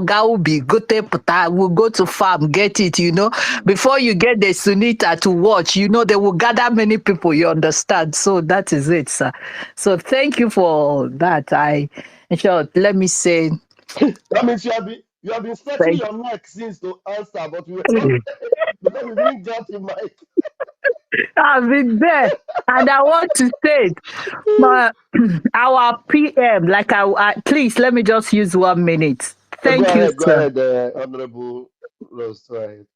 Speaker 5: Gaubi, gote puta, we'll go to farm, get it, Before you get the Sunita to watch, they will gather many people, you understand. So that is it, sir. So thank you for that. In short, let me say
Speaker 4: That means you have been stretching
Speaker 5: thank
Speaker 4: your neck since to answer, but we were not because you didn't get the mic.
Speaker 5: I've been there. And I want to say it. My, our PM, please let me just use 1 minute.
Speaker 4: Go
Speaker 5: Thank you,
Speaker 4: ahead,
Speaker 5: sir.
Speaker 4: Honorable Rose. Go ahead.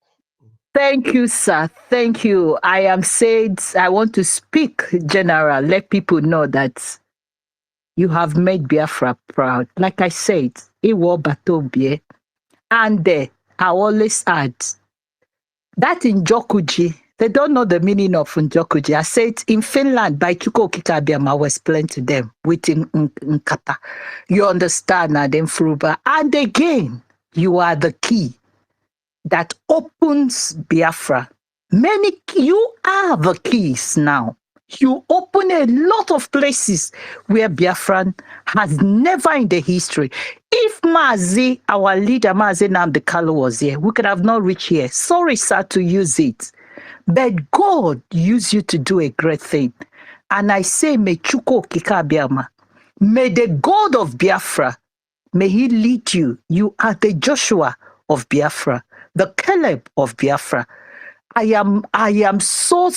Speaker 5: Thank you, sir. Thank you. I am said, I want to speak general, let people know that you have made Biafra proud. Like I said, Iwo Batobie. And I always add that in Jokuji, they don't know the meaning of Njokuji. I said in Finland, by Chuko Kikabiam, I will explain to them with Nkata. You understand, and then Fruba. And again, you are the key that opens Biafra. You are the keys now. You open a lot of places where Biafran has never in the history. If Mazi, our leader, Mazi Namdekalo was here, we could have not reached here. Sorry, sir, to use it. But God used you to do a great thing. And I say, may Chuko Kikabiama, may the God of Biafra, may he lead you. You are the Joshua of Biafra, the Caleb of Biafra. I am so,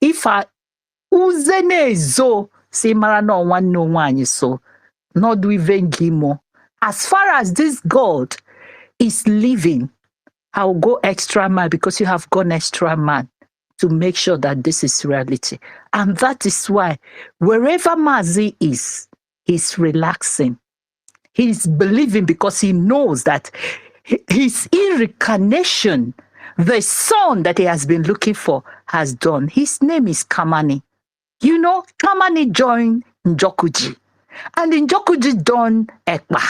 Speaker 5: if I uzene zo, say mara no one no one so, not do even gimo. As far as this God is living, I'll go extra mile because you have gone extra mile to make sure that this is reality. And that is why wherever Mazi is, he's relaxing. He's believing because he knows that his reincarnation, the son that he has been looking for, has done. His name is Kamani. Kamani joined Njokuji. And Njokuji joined Ekpa.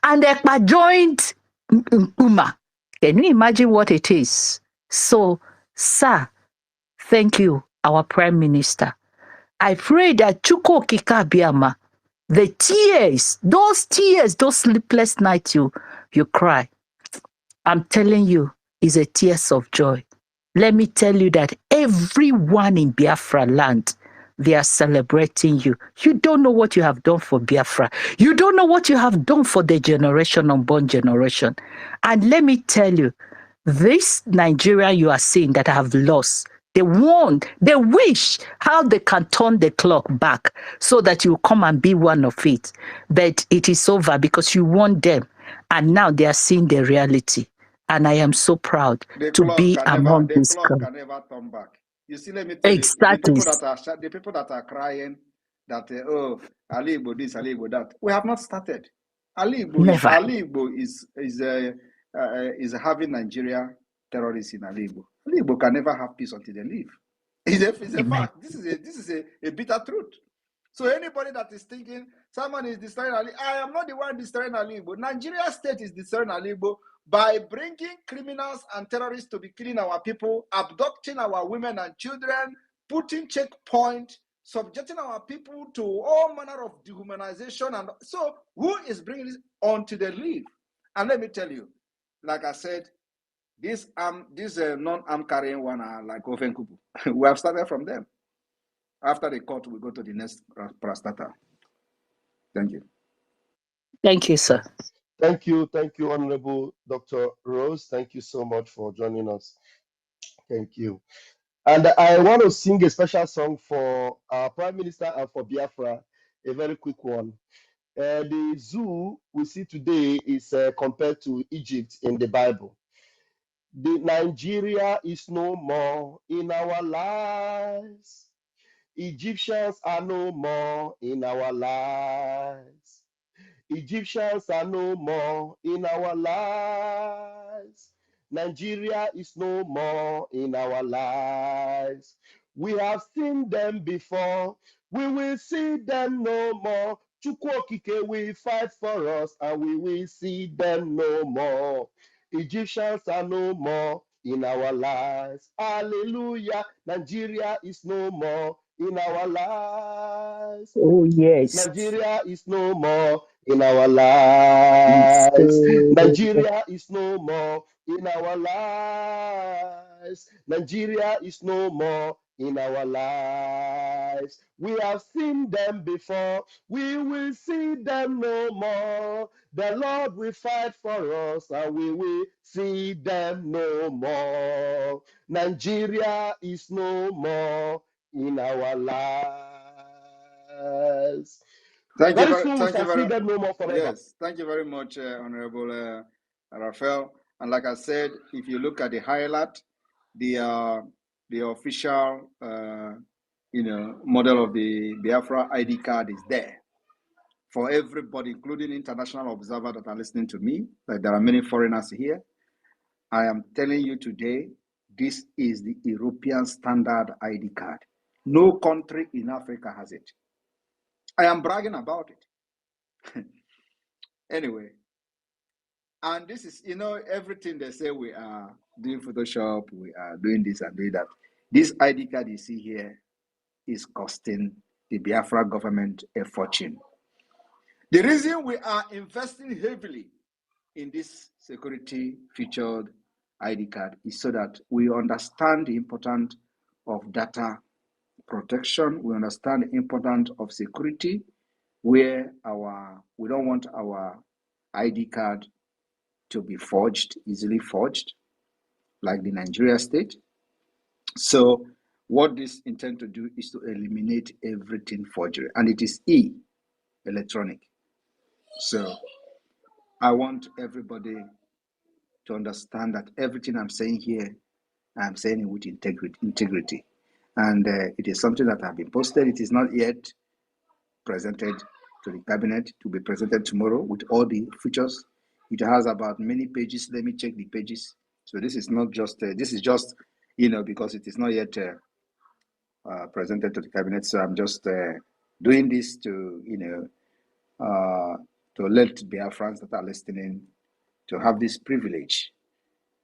Speaker 5: And Ekpa joined Nkuma. Can you imagine what it is? So, sir, thank you, our Prime Minister. I pray that Chuko Kikabiama, the tears, those sleepless nights you cry, I'm telling you, is a tears of joy. Let me tell you that everyone in Biafra land, they are celebrating you. You don't know what you have done for Biafra. You don't know what you have done for the generation, unborn generation. And let me tell you, this Nigeria you are seeing that have lost, they want, they wish how they can turn the clock back so that you come and be one of it. But it is over because you want them. And now they are seeing the reality. And I am so proud to be among this
Speaker 3: can never turn back. You see, let me tell you,
Speaker 5: exactly.
Speaker 3: the people that are crying that oh, Ali Igbo this, Ali Igbo that. We have not started. Ali Igbo is having Nigeria terrorists in Ali Igbo. Ali Igbo can never have peace until they leave. It's a fact. This is a bitter truth. So anybody that is thinking someone is destroying Ali, I am not the one destroying Ali Igbo. Nigeria state is destroying Ali Igbo by bringing criminals and terrorists to be killing our people, abducting our women and children, putting checkpoint, subjecting our people to all manner of dehumanization. And so who is bringing this on to the leave? And let me tell you, like I said, this non-arm carrying one are like Ofenkupu. We have started from them. After the court, we go to the next prostata. Thank you.
Speaker 5: Thank you, sir.
Speaker 4: Thank you, Honorable Dr. Rose. Thank you so much for joining us. Thank you. And I want to sing a special song for our Prime Minister and for Biafra, a very quick one. The zoo we see today is compared to Egypt in the Bible. The Nigeria is no more in our lives. Egyptians are no more in our lives. Egyptians are no more in our lives. Nigeria is no more in our lives. We have seen them before. We will see them no more. Chukwokike will fight for us and we will see them no more. Egyptians are no more in our lives. Hallelujah. Nigeria is no more in our lives.
Speaker 5: Oh, yes.
Speaker 4: Nigeria is no more in our
Speaker 5: It's
Speaker 4: lives.
Speaker 5: so...
Speaker 4: Nigeria is no more in our lives. Nigeria is no more in our lives. We have seen them before. We will see them no more. The Lord will fight for us and we will see them no more. Nigeria is no more in our lives.
Speaker 3: Thank you
Speaker 4: Very
Speaker 3: very,
Speaker 4: soon we
Speaker 3: thank you
Speaker 4: shall see
Speaker 3: very,
Speaker 4: them no more forever.
Speaker 3: yes, thank you very much, Honorable Raphael. And like I said, if you look at the highlight, the official, model of the Biafra ID card is there for everybody, including international observers that are listening to me. Like there are many foreigners here. I am telling you today, this is the European standard ID card. No country in Africa has it. I am bragging about it. Anyway, and this is, everything they say we are doing Photoshop, we are doing this and doing that. This ID card you see here is costing the Biafra government a fortune. The reason we are investing heavily in this security featured ID card is so that we understand the importance of data protection. We understand the importance of security, where we don't want our ID card to be forged, easily forged, like the Nigeria state. So what this intend to do is to eliminate everything forgery, and it is electronic. So I want everybody to understand that everything I'm saying here, I'm saying it with integrity. And it is something that have been posted. It is not yet presented to the cabinet, to be presented tomorrow with all the features. It has about many pages. Let me check the pages. So this is not just, this is just, because it is not yet presented to the cabinet. So I'm just doing this to, to let Biafrans that are listening to have this privilege,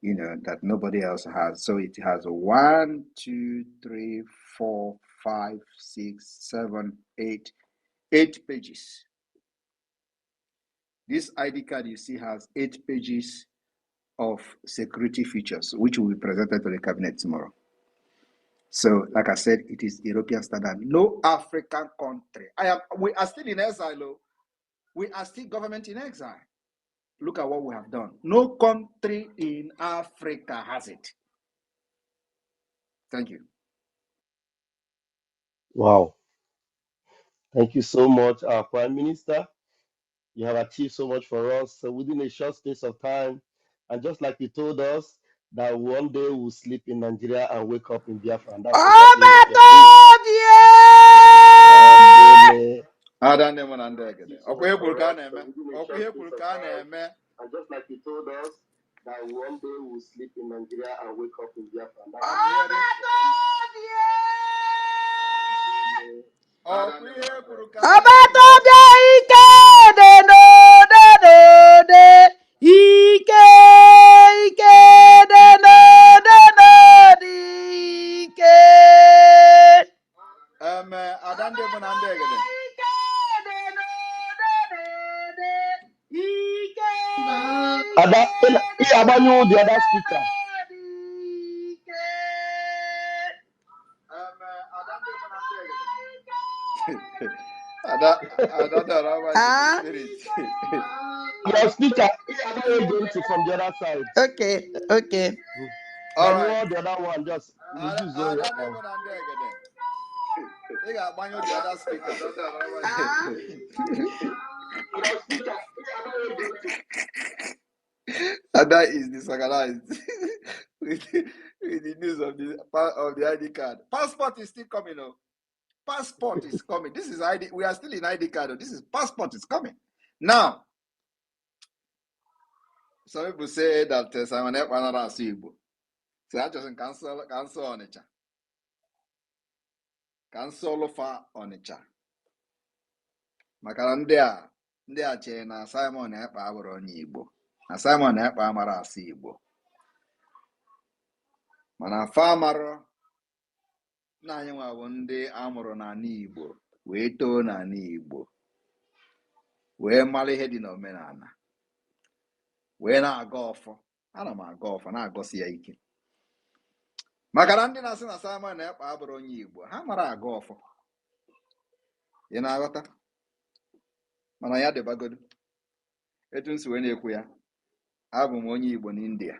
Speaker 3: that nobody else has. So it has 1, 2, 3, 4, 5, 6, 7, 8 pages. This ID card you see has 8 pages of security features, which will be presented to the cabinet tomorrow. So, like I said, it is European standard. No African country. We are still in exile. We are still government in exile. Look at what we have done. No country in Africa has it. Thank you.
Speaker 4: Wow. Thank you so much, our Prime Minister. You have achieved so much for us within a short space of time. And just like you told us, that one day we'll sleep in Nigeria and wake up in Biafra. And that's
Speaker 5: Oh,
Speaker 4: exactly what
Speaker 5: my
Speaker 4: you're doing.
Speaker 5: God, yeah!
Speaker 4: Thank you so much for us within a short space of time. And just like you told us, that one day we'll sleep in Nigeria and wake up in Biafra. And that's
Speaker 5: Oh,
Speaker 4: exactly
Speaker 5: my
Speaker 4: what you're doing.
Speaker 5: God, yeah! Ọbátọ́jọ́ ike denodede ike ike denodede ike.
Speaker 3: Adande Monandegede.
Speaker 4: Ada, Abanu, the other speaker.
Speaker 5: Ah,
Speaker 3: Spirit.
Speaker 4: Your speaker, Abanu from the other side.
Speaker 5: okay, okay.
Speaker 3: All right.
Speaker 4: The other one, just reduce your
Speaker 3: They got one of the other speaker.
Speaker 5: Ah,
Speaker 3: And that is disorganized with the news of the ID card. Passport is still coming, though. Passport is coming. This is ID. We are still in ID card. Though. This is passport is coming. Now, some people say that Simon Ekpa not Igbo. So I just cancel Onitsha. Cancel for Onitsha. Maka ndị a chere na Simon Ekpa abụrụ onye Igbo. Na Simon Ekpa amara asụ Igbo. Mana fa amarọ na anyị nwa bụ ndị amụrụ n'ala Igbo wee too n'ala Igbo wee mara ihe dị n'omenala wee na-aga ọfọ. Ana m aga ọfọ na-agọsi ya ike maka na ndị na-asị na Simon Ekpa abụrụ onye Igbo ha mara aga ọfọ. Ị na-aghọta? Mana ya dịbagodu etu m si wee na-ekwu ya, abụ m onye Igbo n'India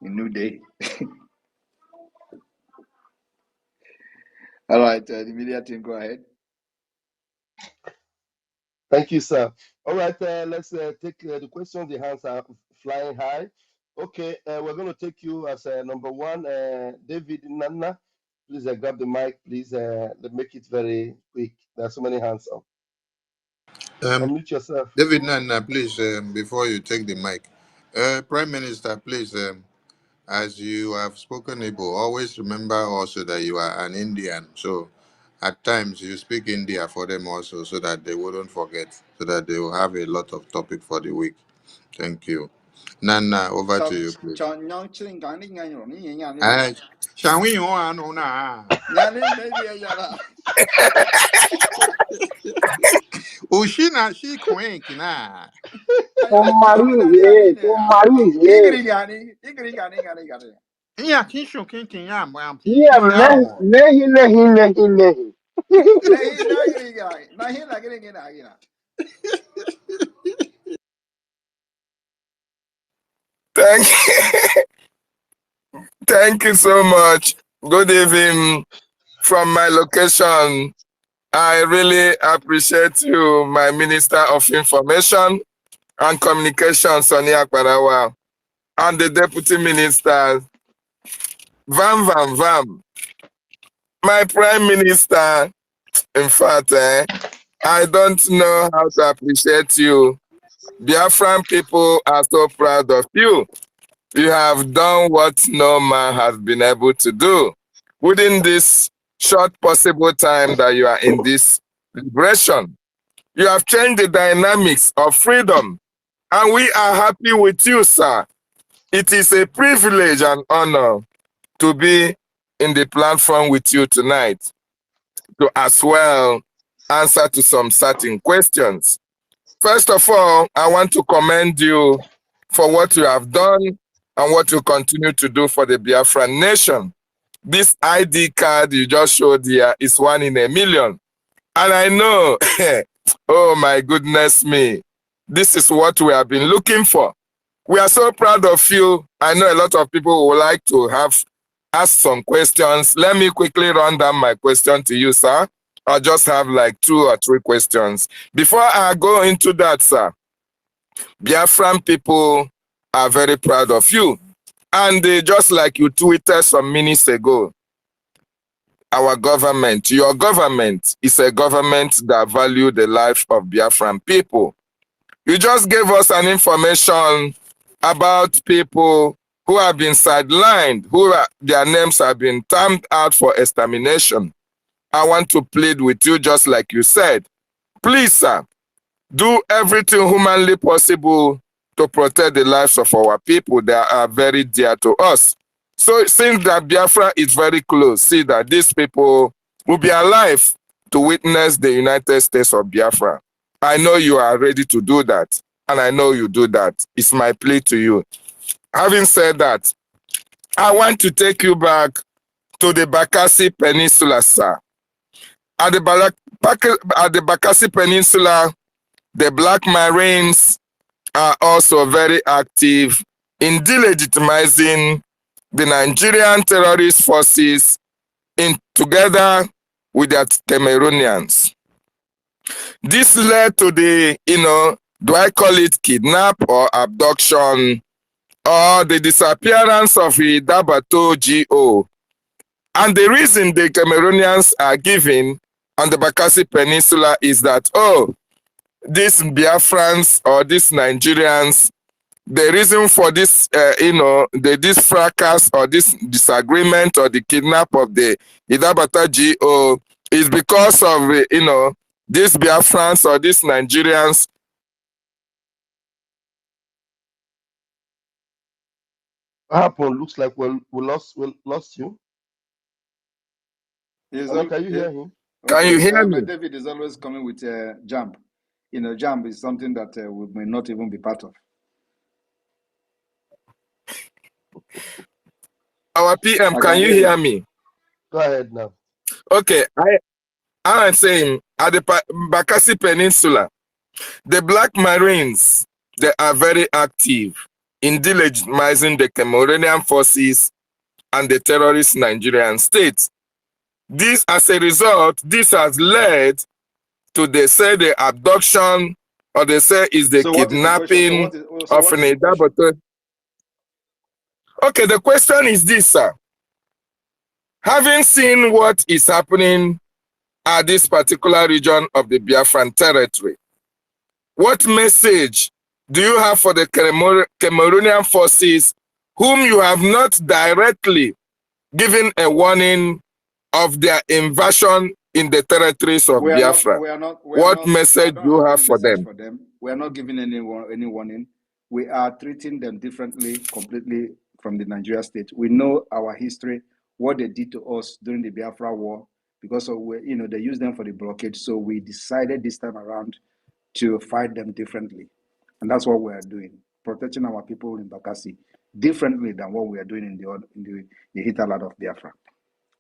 Speaker 3: in New Delhi. All right, the media team, go ahead.
Speaker 4: Thank you, sir. All right, let's take the questions. The hands are flying high. Okay, we're going to take you as number one, David Nana. Please grab the mic, please. Let's make it very quick. There are so many hands up. Unmute yourself.
Speaker 2: David Nana, please, before you take the mic, Prime Minister, please, as you have spoken Igbo, always remember also that you are an Indian. So at times you speak India for them also so that they wouldn't forget, so that they will have a lot of topic for the week. Thank you. Nana, over to you, please. Ushina she quenk na. Yeah, kisho kinkin yam.
Speaker 6: Yeah, nehi.
Speaker 7: Thank you so much. Good evening from my location. I really appreciate you, my Minister of Information and Communications, Sonia Akbarawa, and the Deputy Minister, Vam. My Prime Minister, in fact, I don't know how to appreciate you. Biafran people are so proud of you. You have done what no man has been able to do within this short possible time that you are in this liberation. You have changed the dynamics of freedom, and we are happy with you, sir. It is a privilege and honor to be in the platform with you tonight to as well answer to some certain questions. First of all, I want to commend you for what you have done and what you continue to do for the Biafran nation. This ID card you just showed here is 1 in a million. And I know, oh my goodness me, this is what we have been looking for. We are so proud of you. I know a lot of people would like to ask some questions. Let me quickly run down my question to you, sir. I'll just have like 2 or 3 questions. Before I go into that, sir, Biafran people are very proud of you. And just like you tweeted some minutes ago, our government, your government, is a government that values the life of Biafran people. You just gave us an information about people who have been sidelined, their names have been termed out for extermination. I want to plead with you, just like you said. Please, sir, do everything humanly possible to protect the lives of our people that are very dear to us. So since that Biafra is very close, see that these people will be alive to witness the United States of Biafra. I know you are ready to do that, and I know you do that. It's my plea to you. Having said that, I want to take you back to the Bakassi Peninsula, sir. At the Bakassi Peninsula, the Black Marines are also very active in delegitimizing the Nigerian terrorist forces together with the Cameroonians. This led to the, do I call it kidnap or abduction or the disappearance of the BRGIE. And the reason the Cameroonians are giving on the Bakassi Peninsula is that, these Biafrans or these Nigerians, the reason for this, this fracas or this disagreement or the kidnap of the BRGIE is because of, these Biafrans or these Nigerians.
Speaker 4: What happened? Looks like we lost you. Can you hear him?
Speaker 7: Can you hear me?
Speaker 3: David is always coming with jump. Jump is something that we may not even be part of.
Speaker 7: Our PM, can you hear me?
Speaker 4: Go ahead now.
Speaker 7: Okay, I'm saying at the Bakassi Peninsula, the Black Marines, they are very active in delegitimizing the Cameroonian forces and the terrorist Nigerian state. This, as a result, this has led to, they say, the abduction, or they say is the kidnapping of an Idaboto. Okay, the question is this, sir. Having seen what is happening at this particular region of the Biafran territory, what message do you have for the Cameroonian forces whom you have not directly given a warning of their invasion in the territories of Biafra? What message do you have for them?
Speaker 3: We are not giving any warning. We are treating them differently, completely from the Nigeria state. We know our history, what they did to us during the Biafra war, because of, they used them for the blockade. So we decided this time around to fight them differently. And that's what we are doing, protecting our people in Bakassi differently than what we are doing in the hinterland of Biafra.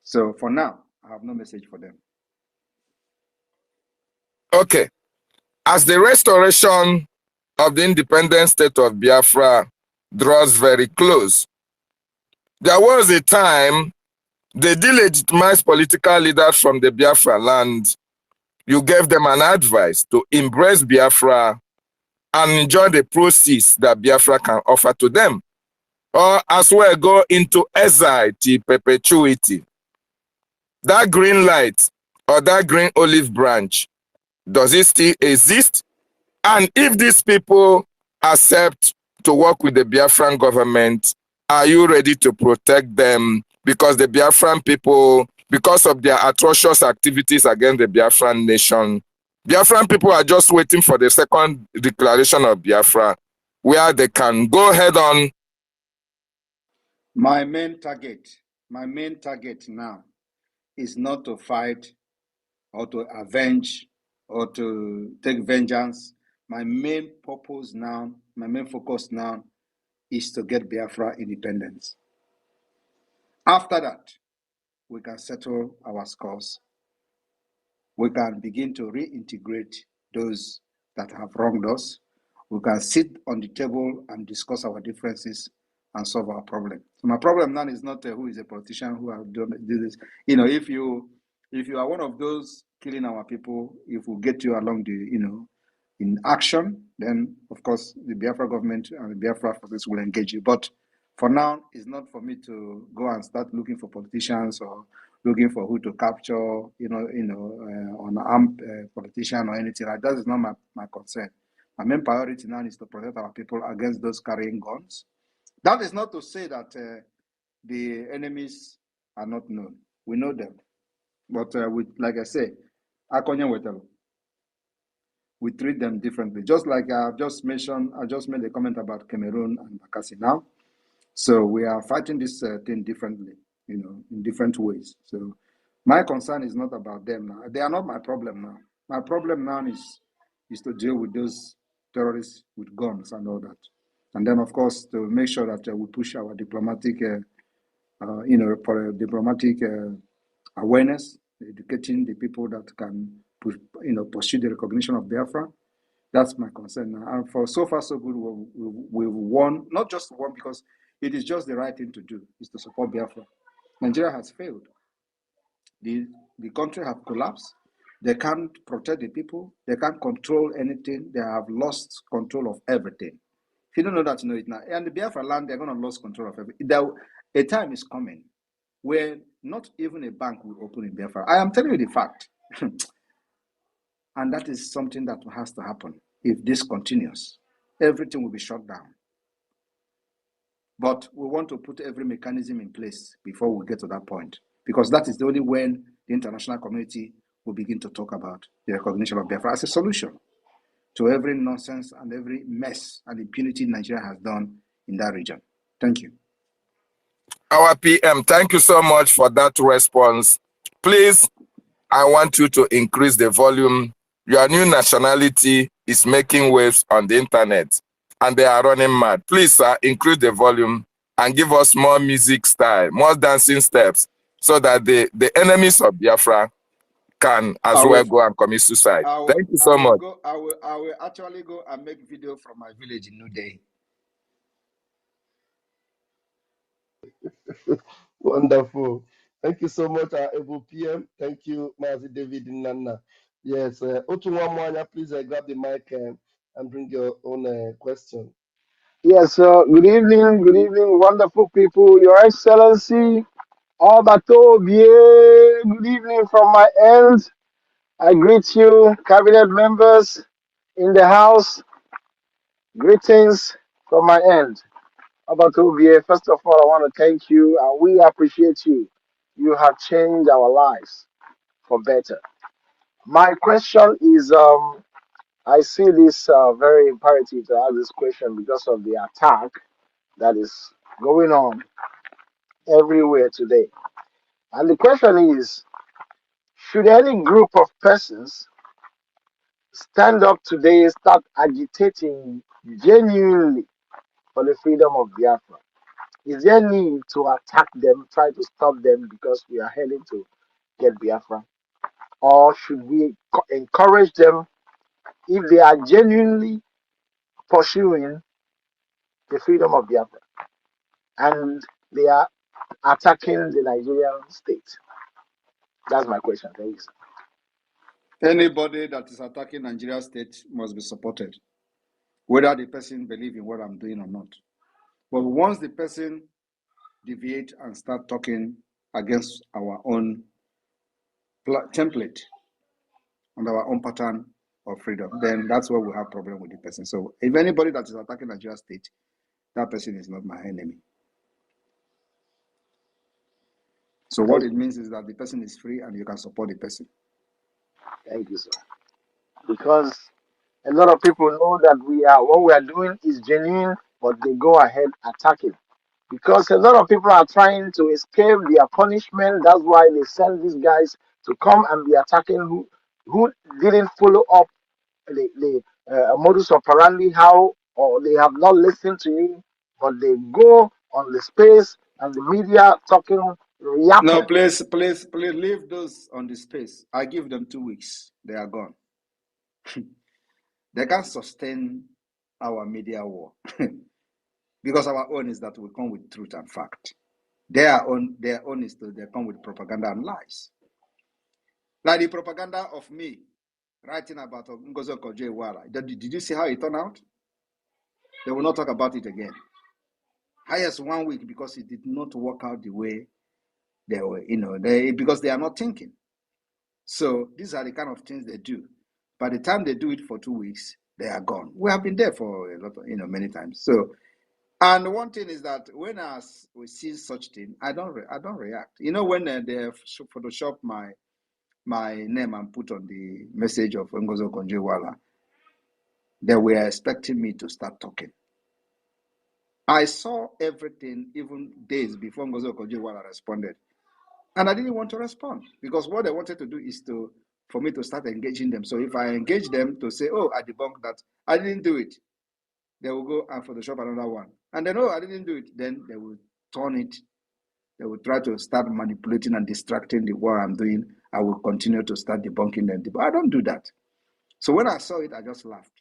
Speaker 3: So for now, I have no message for them.
Speaker 7: Okay. As the restoration of the independent state of Biafra draws very close, there was a time they delegitimized political leaders from the Biafra land. You gave them an advice to embrace Biafra and enjoy the proceeds that Biafra can offer to them, or as well go into exile to perpetuity. That green light or that green olive branch, does it still exist? And if these people accept to work with the Biafran government, are you ready to protect them? Because the Biafran people, because of their atrocious activities against the Biafran nation, Biafran people are just waiting for the second declaration of Biafra, where they can go head on.
Speaker 3: My main target now is not to fight or to avenge or to take vengeance. My main purpose now, my main focus now is to get Biafra independence. After that, we can settle our scores. We can begin to reintegrate those that have wronged us. We can sit on the table and discuss our differences and solve our problem. So my problem now is not who is a politician who have done this. If you are one of those killing our people, if we get you along the in action, then of course the Biafra government and the Biafra forces will engage you. But for now, it's not for me to go and start looking for politicians or looking for who to capture, on armed politician or anything like that. Is not my concern. My main priority now is to protect our people against those carrying guns. That is not to say that the enemies are not known. We know them. But like I say, we treat them differently. Just like I just made a comment about Cameroon and Bakassi now. So we are fighting this thing differently, in different ways. So my concern is not about them now. They are not my problem now. My problem now is to deal with those terrorists with guns and all that. And then, of course, to make sure that we push our diplomatic, for diplomatic awareness, educating the people that can, pursue the recognition of Biafra. That's my concern now. And for so far, so good, we've won, not just won because it is just the right thing to do, is to support Biafra. Nigeria has failed. The country have collapsed. They can't protect the people. They can't control anything. They have lost control of everything. If you don't know that, you know it now. And the Biafra land, they're going to lose control of everything. A time is coming where not even a bank will open in Biafra. I am telling you the fact. And that is something that has to happen. If this continues, everything will be shut down. But we want to put every mechanism in place before we get to that point, because that is the only when the international community will begin to talk about the recognition of Biafra as a solution to every nonsense and every mess and impunity Nigeria has done in that region. Thank you.
Speaker 7: Our PM, thank you so much for that response. Please, I want you to increase the volume. Your new nationality is making waves on the internet and they are running mad. Please, sir, increase the volume and give us more music style, more dancing steps, so that the enemies of Biafra can as well go and commit suicide. Thank you so much.
Speaker 3: I will actually go and make video from my village in New Day.
Speaker 4: Wonderful. Thank you so much, Evo PM. Thank you, Mazi David Nana. Yes, Otunwamwanya, please grab the mic and bring your own question.
Speaker 6: Yes, good evening, wonderful people. Your Excellency, Obatobie, good evening from my end. I greet you, cabinet members in the house. Greetings from my end. Obatobie, first of all, I want to thank you and we appreciate you. You have changed our lives for better. My question is I see this very imperative to ask this question because of the attack that is going on everywhere today. And the question is, should any group of persons stand up today, start agitating genuinely for the freedom of Biafra? Is there need to attack them, try to stop them because we are heading to get Biafra? Or should we encourage them if they are genuinely pursuing the freedom of Biafra and they are attacking the Nigerian state? That's my question. Thank you, sir.
Speaker 3: Anybody that is attacking Nigeria state must be supported, whether the person believes in what I'm doing or not. But once the person deviate and start talking against our own template and our own pattern of freedom, then that's where we have problem with the person. So if anybody that is attacking Nigeria state, that person is not my enemy. So what it means is that the person is free and you can support the person.
Speaker 6: Thank you, sir. Because a lot of people know that what we are doing is genuine, but they go ahead attacking. Because a lot of people are trying to escape their punishment. That's why they send these guys to come and be attacking who didn't follow up the modus operandi, how, or they have not listened to you, but they go on the space and the media talking, yapping.
Speaker 3: No, please leave those on the space. I give them 2 weeks. They are gone. They can't sustain our media war. Because our own is that we come with truth and fact. Their own is that they come with propaganda and lies. Like the propaganda of me writing about Ngozi Okonjo-Iweala. Did you see how it turned out? They will not talk about it again. Highest 1 week because it did not work out the way they were, because they are not thinking. So these are the kind of things they do. By the time they do it for 2 weeks, they are gone. We have been there for a lot of, many times. So, and one thing is that when we see such thing, I don't react. When they Photoshop my name and put on the message of Ngozi Okonjo-Iweala, they were expecting me to start talking. I saw everything even days before Ngozi Okonjo-Iweala responded. And I didn't want to respond because what they wanted to do is for me to start engaging them. So if I engage them to say, oh, I debunked that, I didn't do it, they will go and Photoshop another one. And then, oh, I didn't do it. Then they will turn it. They will try to start manipulating and distracting the what I'm doing. I will continue to start debunking them. I don't do that. So when I saw it, I just laughed.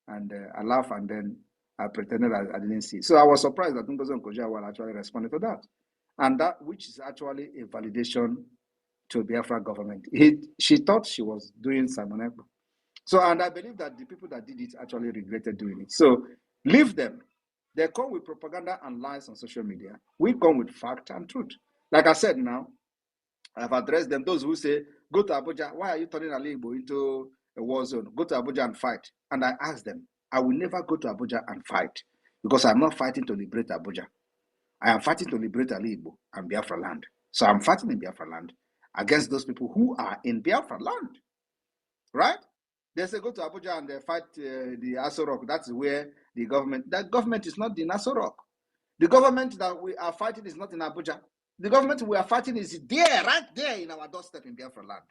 Speaker 3: And I laughed and then I pretended I didn't see it. So I was surprised that Ngozi Okonjo-Iweala actually responded to that. And that, which is actually a validation to Biafra government. She thought she was doing Simon Ekpa. So, and I believe that the people that did it actually regretted doing it. So, leave them. They come with propaganda and lies on social media. We come with fact and truth. Like I said now, I've addressed them. Those who say, go to Abuja, why are you turning Ali Igbo into a war zone? Go to Abuja and fight. And I asked them, I will never go to Abuja and fight because I'm not fighting to liberate Abuja. I am fighting to liberate Ali Igbo and Biafra land. So I'm fighting in Biafra land against those people who are in Biafra land, right? They say go to Abuja and they fight the Aso Rock. That's where that government is not in Aso Rock. The government that we are fighting is not in Abuja.
Speaker 8: The government we are fighting is there, right there in our doorstep in Biafra land.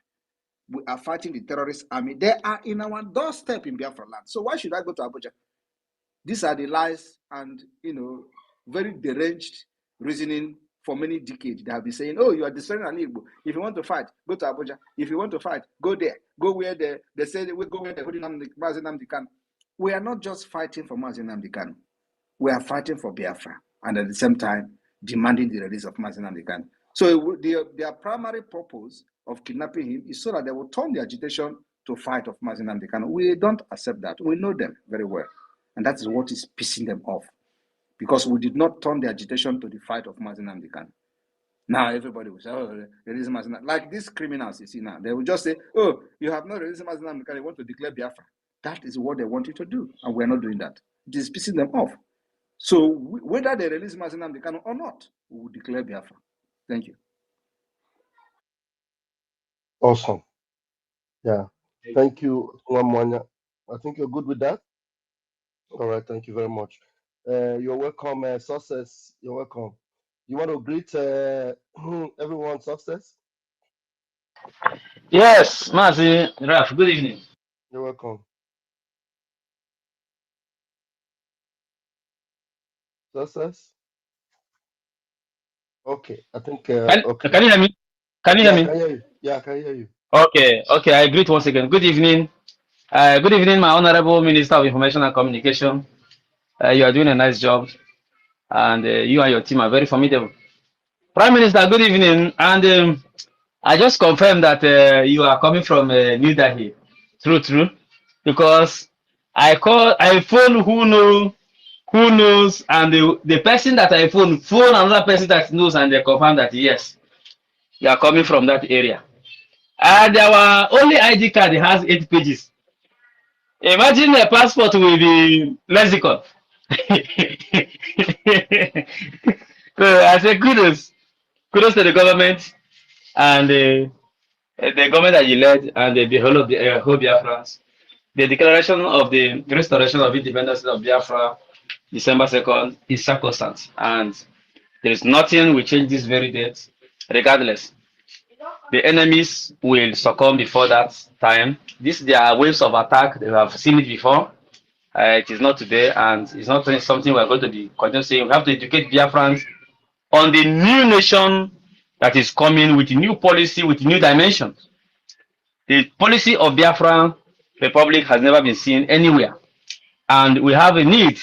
Speaker 8: We are fighting the terrorist army. They are in our doorstep in Biafra land. So why should I go to Abuja? These are the lies and, very deranged reasoning for many decades. They have been saying, oh, you are destroying an Igbo. If you want to fight, go to Abuja. If you want to fight, go there. Go where they say we go where they're holding Mazi Nnamdi Kanu. We are not just fighting for Mazi Nnamdi Kanu. We are fighting for Biafra, and at the same time demanding the release of Mazi Nnamdi Kanu. So their primary purpose of kidnapping him is so that they will turn the agitation to fight of Mazi Nnamdi Kanu. We don't accept that. We know them very well. And that is what is pissing them off. Because we did not turn the agitation to the fight of Mazi Nnamdi Kanu. Now everybody will say, oh, release Mazi Nnamdi Kanu. Like these criminals you see now, they will just say, oh, you have not released Mazi Nnamdi Kanu, you want to declare Biafra. That is what they want you to do. And we're not doing that. It is pissing them off. So whether they release Mazi Nnamdi Kanu or not, we will declare Biafra. Thank you.
Speaker 4: Awesome. Yeah. Thank you, Mwanya. I think you're good with that. All right. Thank you very much. You're welcome, Success. You're welcome. You want to greet everyone, Success?
Speaker 9: Yes, Mazi Raf, good evening.
Speaker 4: You're welcome. Success? Okay. I think, okay.
Speaker 9: Can you hear me? Can you
Speaker 4: Yeah, I
Speaker 9: hear
Speaker 4: can
Speaker 9: me?
Speaker 4: hear you. Yeah, I can hear you.
Speaker 9: Okay, I greet once again. Good evening. Good evening, my Honorable Minister of Information and Communication. You are doing a nice job, and you and your team are very formidable. Prime Minister, good evening. And I just confirmed that you are coming from New Delhi. True. Because I phone who knows, and the person that I phone another person that knows, and they confirm that yes, you are coming from that area. And our only ID card has 8 pages. Imagine a passport will be lexicon. So I say kudos to the government and the government that you led and the whole of the whole Biafrans. The declaration of the restoration of independence of Biafra, December 2nd, is sacrosanct, and there is nothing will change this very date, regardless. The enemies will succumb before that time. These they are waves of attack. They have seen it before. It is not today, and it's not something we're going to be continuing. We have to educate Biafrans on the new nation that is coming with new policy, with new dimensions. The policy of Biafran Republic has never been seen anywhere, and we have a need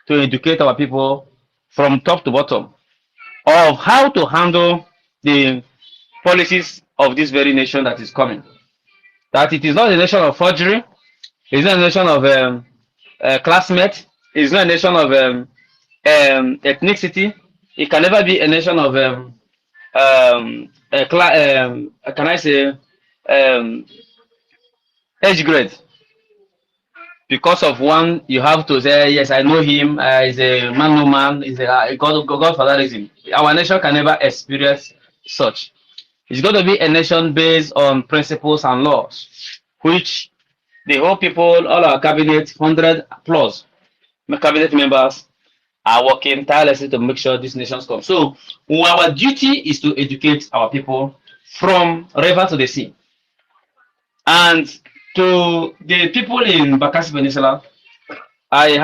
Speaker 9: to educate our people from top to bottom of how to handle the policies of this very nation that is coming. That it is not a nation of forgery, it's not a nation of classmates, it's not a nation of ethnicity. It can never be a nation of can I say age grade. Because of one, you have to say, yes, I know him, he's a man, no man, he's a godfatherism. Our nation can never experience such. It's going to be a nation based on principles and laws, which the whole people, all our cabinet, 100 plus cabinet members are working tirelessly to make sure these nations come. So our duty is to educate our people from river to the sea. And to the people in Bakassi Peninsula, I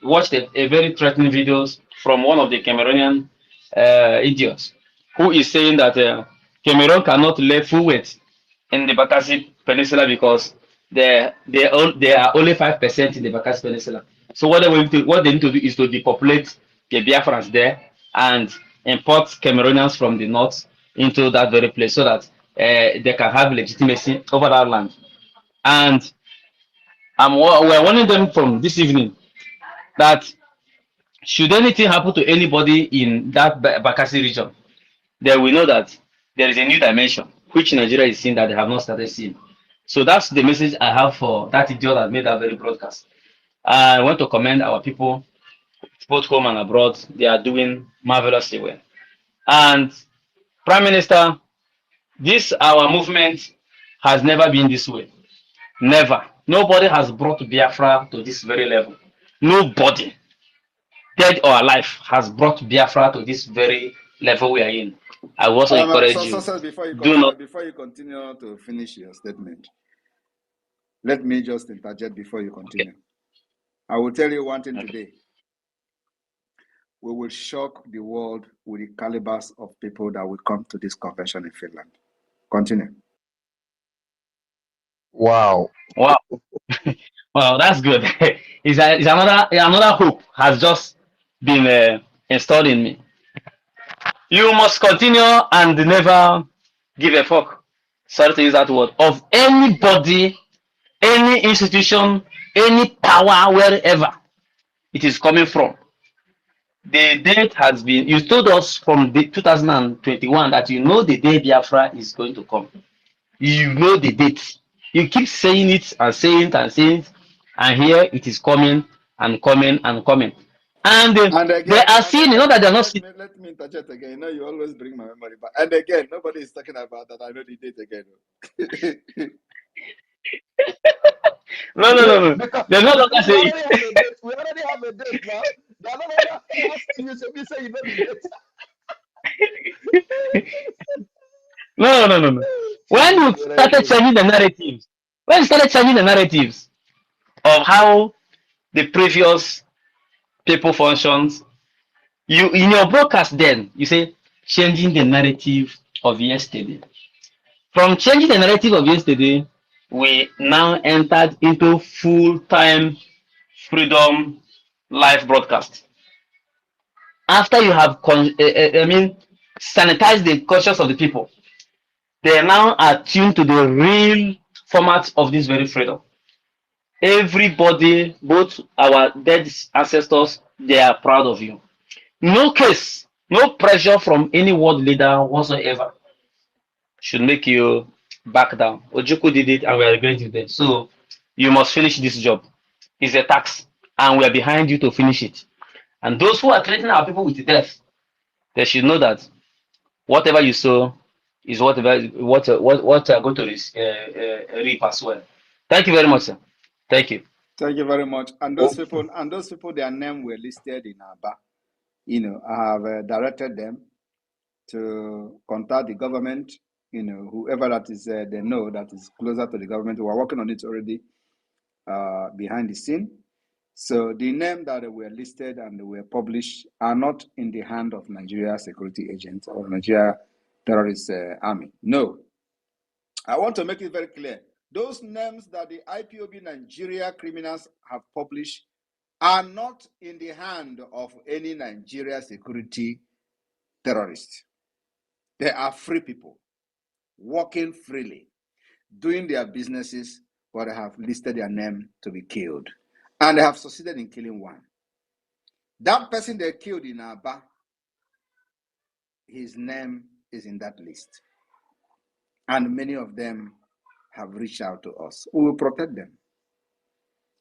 Speaker 9: watched a very threatening videos from one of the Cameroonian idiots who is saying that Cameroon cannot lay full weight in the Bakassi Peninsula because they are only 5% in the Bakassi Peninsula. So what they need to do is to depopulate the Biafrans there and import Cameroonians from the north into that very place so that they can have legitimacy over that land. And we're warning them from this evening that should anything happen to anybody in that Bakassi region, they will know that there is a new dimension which Nigeria is seeing that they have not started seeing. So that's the message I have for that idiot that made that very broadcast. I want to commend our people, both home and abroad. They are doing marvelously well. And Prime Minister, this our movement has never been this way. Never. Nobody has brought Biafra to this very level. Nobody, dead or alive, has brought Biafra to this very level we are in. I will also encourage you.
Speaker 8: Before you
Speaker 9: Do not.
Speaker 8: continue to finish your statement, let me just interject before you continue.
Speaker 9: Okay.
Speaker 8: I will tell you one thing today. We will shock the world with the calibers of people that will come to this convention in Finland. Continue.
Speaker 4: Wow.
Speaker 9: Wow. Well, that's good. It's another hope has just been installed in me. You must continue and never give a fuck. Sorry to use that word. Of anybody, any institution, any power, wherever it is coming from. The date has been, you told us from the 2021 that you know the day Biafra is going to come. You know the date. You keep saying it and saying it and saying it, and here it is coming and coming and coming. And they are seeing, you know that they're not seeing.
Speaker 8: Let me interject again. You know, you always bring my memory back. And again, nobody is talking about that. I know the date again.
Speaker 9: No.
Speaker 4: Because
Speaker 9: They're no longer
Speaker 4: we
Speaker 9: saying
Speaker 4: already have a date. We already have a date now. They are no longer asking you, so we say you know the date.
Speaker 9: no. When you
Speaker 4: Very
Speaker 9: started
Speaker 4: good.
Speaker 9: changing the narratives, of how the previous people functions, you in your broadcast then you say changing the narrative of yesterday. From changing the narrative of yesterday, we now entered into full-time freedom live broadcast. After you have, sanitized the conscience of the people, they are now attuned to the real format of this very freedom. Everybody, both our dead ancestors, they are proud of you. No case, no pressure from any world leader whatsoever should make you back down. Ojuku did it and we are going to it. So you must finish this job. It's a tax and we are behind you to finish it. And those who are threatening our people with death, they should know that whatever you sow is what are going to reap as well. Thank you very much, sir. Thank you.
Speaker 8: Thank you very much. And those people, their name were listed in Aba. You know, I have directed them to contact the government. You know, whoever that is, they know that is closer to the government. We are working on it already behind the scene. So the name that were listed and were published are not in the hand of Nigeria security agents or Nigeria terrorist army. No. I want to make it very clear. Those names that the IPOB Nigeria criminals have published are not in the hand of any Nigeria security terrorist. They are free people, working freely, doing their businesses, but they have listed their name to be killed. And they have succeeded in killing one. That person they killed in Aba, his name is in that list. And many of them have reached out to us. We will protect them,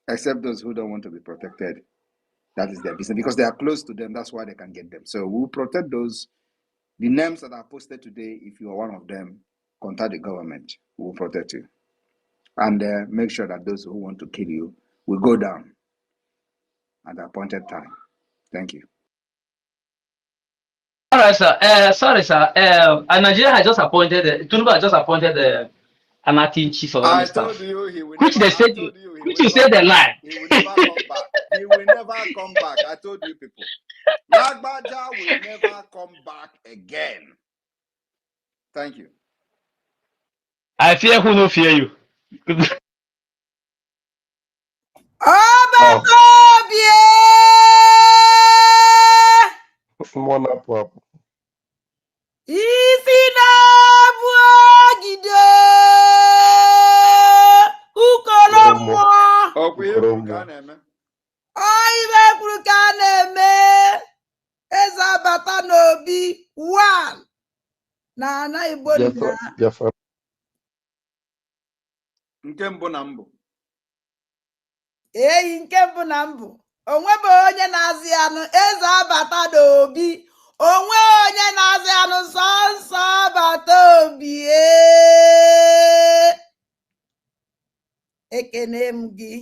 Speaker 8: except those who don't want to be protected. That is their business because they are close to them. That's why they can get them. So we will protect those. The names that are posted today, if you are one of them, contact the government. We will protect you. And make sure that those who want to kill you will go down at the appointed time. Thank you.
Speaker 9: All right, sir. Sorry, sir. Nigeria has just appointed, Tinubu has just appointed an acting chief of army
Speaker 8: I
Speaker 9: staff,
Speaker 8: told you he will
Speaker 9: which
Speaker 8: never.
Speaker 9: they
Speaker 8: I
Speaker 9: said,
Speaker 8: told you he
Speaker 9: which
Speaker 8: will
Speaker 9: you
Speaker 8: never
Speaker 9: said they
Speaker 8: come back.
Speaker 9: lie.
Speaker 8: He will never come back. He will never come back. I told you people. Lagbaja will never come back again. Thank you.
Speaker 9: I fear who no fear you.
Speaker 4: Wow.
Speaker 10: Ọbakobie!
Speaker 4: One up.
Speaker 10: Isi na-abụ ogide! Ukoro
Speaker 4: Ukoromo.
Speaker 10: mmụọ!
Speaker 8: Ọkwa ihe kwuru ka a
Speaker 4: Ukoromo.
Speaker 8: na-eme.
Speaker 10: Ibe kwuru ka a na-eme eze abata n'obi 1 na ana Igbo nna.
Speaker 4: Biafra.
Speaker 8: Nke mbụ na mbụ.
Speaker 10: Eyi nke mbụ na mbụ onwebe onye na-azị anụ eze abata n'obi onwe onye na-azị anụ sọnsọ abata obi ekene m gị.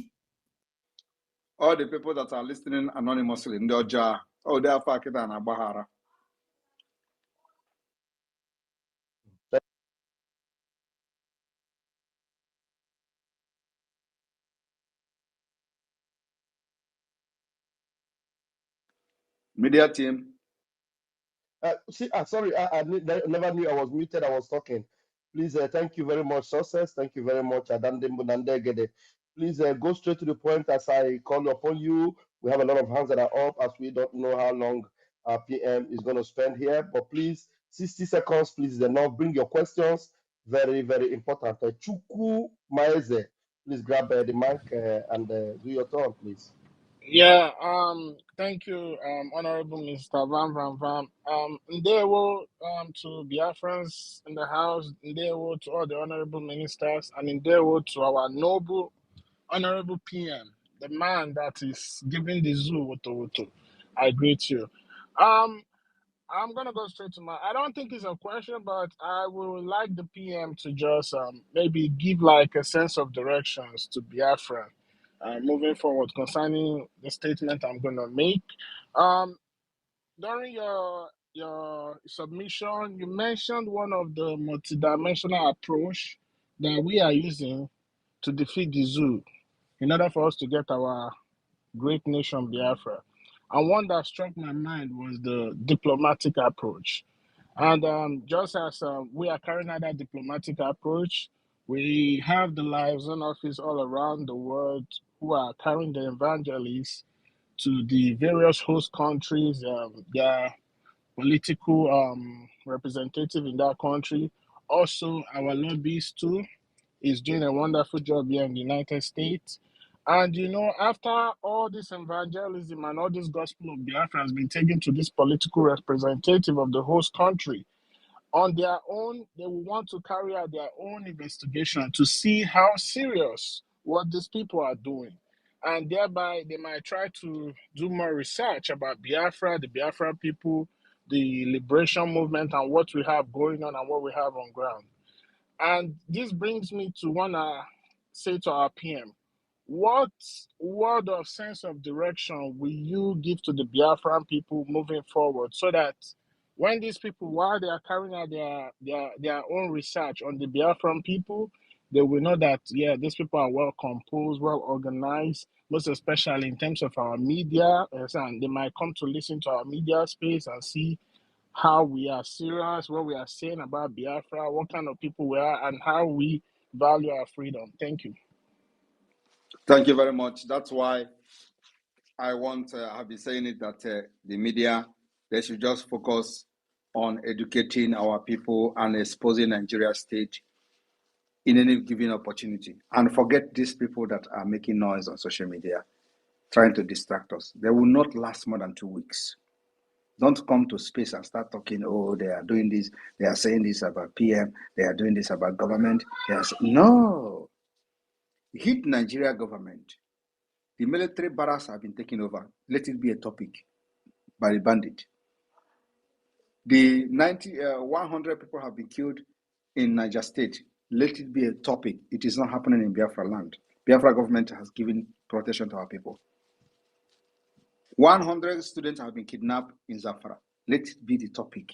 Speaker 8: All the people that are listening anonymously, ndị ọjọọ, oh, they are fucking and agbaghara.
Speaker 3: Media team.
Speaker 4: Sorry, never knew I was muted. I was talking. Please, thank you very much, Success. Thank you very much, Adandembu Nandegede. Please go straight to the point as I call upon you. We have a lot of hands that are up as we don't know how long our PM is going to spend here. But please, 60 seconds, please, is enough. Bring your questions. Very, very important. Chuku Maeze, please grab the mic and do your turn, please.
Speaker 11: Yeah, thank you, Honorable Mr. Van Van Van. Ndewo, to Biafrans in the house, Ndewo to all the honorable ministers, and Ndewo to our noble Honorable PM, the man that is giving the zoo woto. I greet you. I'm gonna go straight to I don't think it's a question, but I would like the PM to just maybe give like a sense of directions to Biafra moving forward concerning the statement I'm gonna make. During your submission, you mentioned one of the multidimensional approach that we are using to defeat the zoo in order for us to get our great nation Biafra. And one that struck my mind was the diplomatic approach. And just as we are carrying out that diplomatic approach, we have the liaison office all around the world who are carrying the evangelists to the various host countries, their political representative in that country. Also, our lobbyists too is doing a wonderful job here in the United States. And after all this evangelism and all this gospel of Biafra has been taken to this political representative of the host country, on their own, they will want to carry out their own investigation to see how serious what these people are doing. And thereby, they might try to do more research about Biafra, the Biafra people, the liberation movement, and what we have going on and what we have on ground. And this brings me to want to say to our PM, what word of sense of direction will you give to the Biafran people moving forward so that when these people, while they are carrying out their own research on the Biafran people, they will know that, yeah, these people are well composed, well organized, most especially in terms of our media, and they might come to listen to our media space and see how we are serious, what we are saying about Biafra, what kind of people we are, and how we value our freedom. Thank you.
Speaker 3: Thank you very much. That's why I've been saying it that the media, they should just focus on educating our people and exposing Nigeria state in any given opportunity. And forget these people that are making noise on social media, trying to distract us. They will not last more than 2 weeks. Don't come to space and start talking, oh, they are doing this, they are saying this about PM, they are doing this about government. Yes. No. Hit Nigeria government. The military barracks have been taken over. Let it be a topic by the bandit. The 100 people have been killed in Niger State. Let it be a topic. It is not happening in Biafra land. Biafra government has given protection to our people. 100 students have been kidnapped in Zafara. Let it be the topic.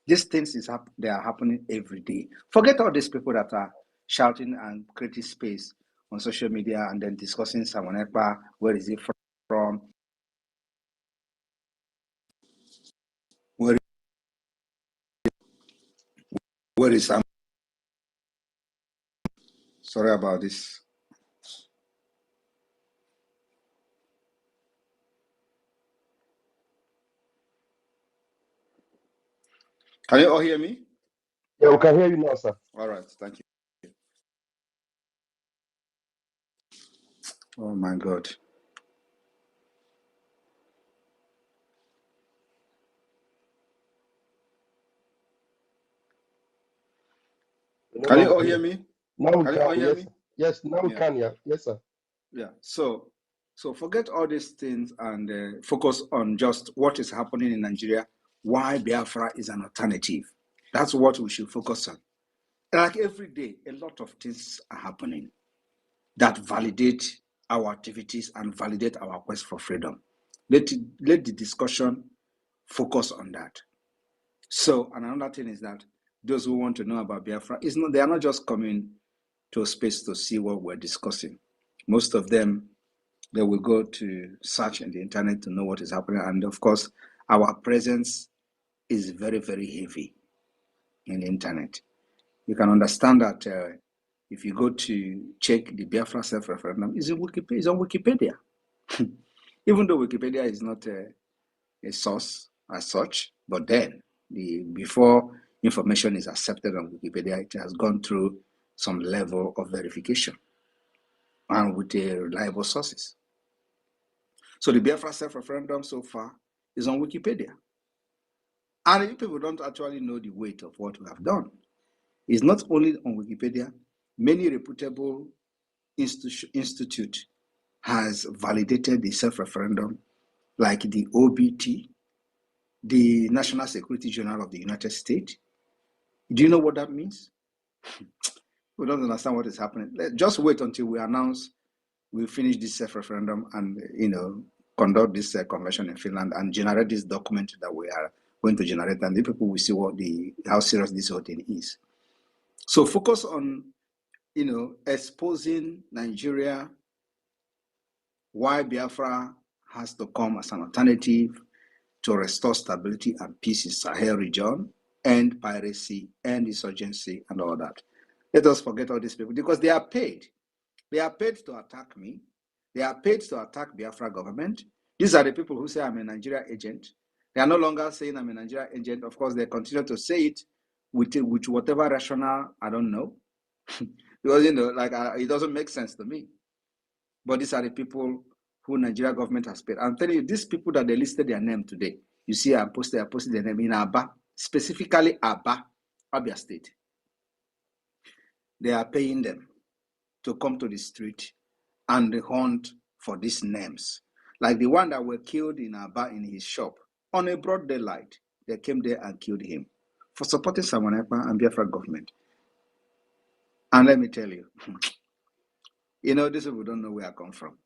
Speaker 3: These things they are happening every day. Forget all these people that are shouting and creating space on social media and then discussing Simon Ekpa, where is he from? Where is Simon? Sorry about this. Can you all hear me?
Speaker 4: Yeah, we can hear you now, sir.
Speaker 3: All right, thank you. Oh my God. Can you all hear me?
Speaker 4: Now we
Speaker 3: Can you all
Speaker 4: can,
Speaker 3: hear me?
Speaker 4: Yes, now we can, yeah. Yes, sir.
Speaker 3: Yeah, so forget all these things and focus on just what is happening in Nigeria, why Biafra is an alternative. That's what we should focus on. Like every day, a lot of things are happening that validate our activities and validate our quest for freedom. Let the discussion focus on that. So, and another thing is that those who want to know about Biafra, they are not just coming to a space to see what we're discussing. Most of them, they will go to search in the internet to know what is happening. And of course,
Speaker 8: our presence is very, very heavy in the internet. You can understand that if you go to check the Biafra self-referendum, it's on Wikipedia. Even though Wikipedia is not a source as such, but then before information is accepted on Wikipedia, it has gone through some level of verification and with reliable sources. So the Biafra self-referendum so far is on Wikipedia. And if people don't actually know the weight of what we have done, it's not only on Wikipedia, many reputable institute has validated the self-referendum, like the OBT, the National Security Journal of the United States. Do you know what that means? We don't understand what is happening. Just wait until we finish this self-referendum and conduct this convention in Finland and generate this document that we are going to generate, and the people will see how serious this whole thing is. So focus on exposing Nigeria, why Biafra has to come as an alternative to restore stability and peace in Sahel region, end piracy, end insurgency, and all that. Let us forget all these people because they are paid. They are paid to attack me. They are paid to attack Biafra government. These are the people who say I'm a Nigeria agent. They are no longer saying I'm a Nigeria agent. Of course, they continue to say it with whatever rationale, I don't know. Because, it doesn't make sense to me. But these are the people who Nigeria government has paid. I'm telling you, these people that they listed their name today, you see I posted their name in Aba, specifically Aba, Abia State. They are paying them to come to the street and hunt for these names. Like the one that were killed in Aba in his shop on a broad daylight. They came there and killed him for supporting Simon Ekpa and Biafra government. And let me tell you, these people don't know where I come from.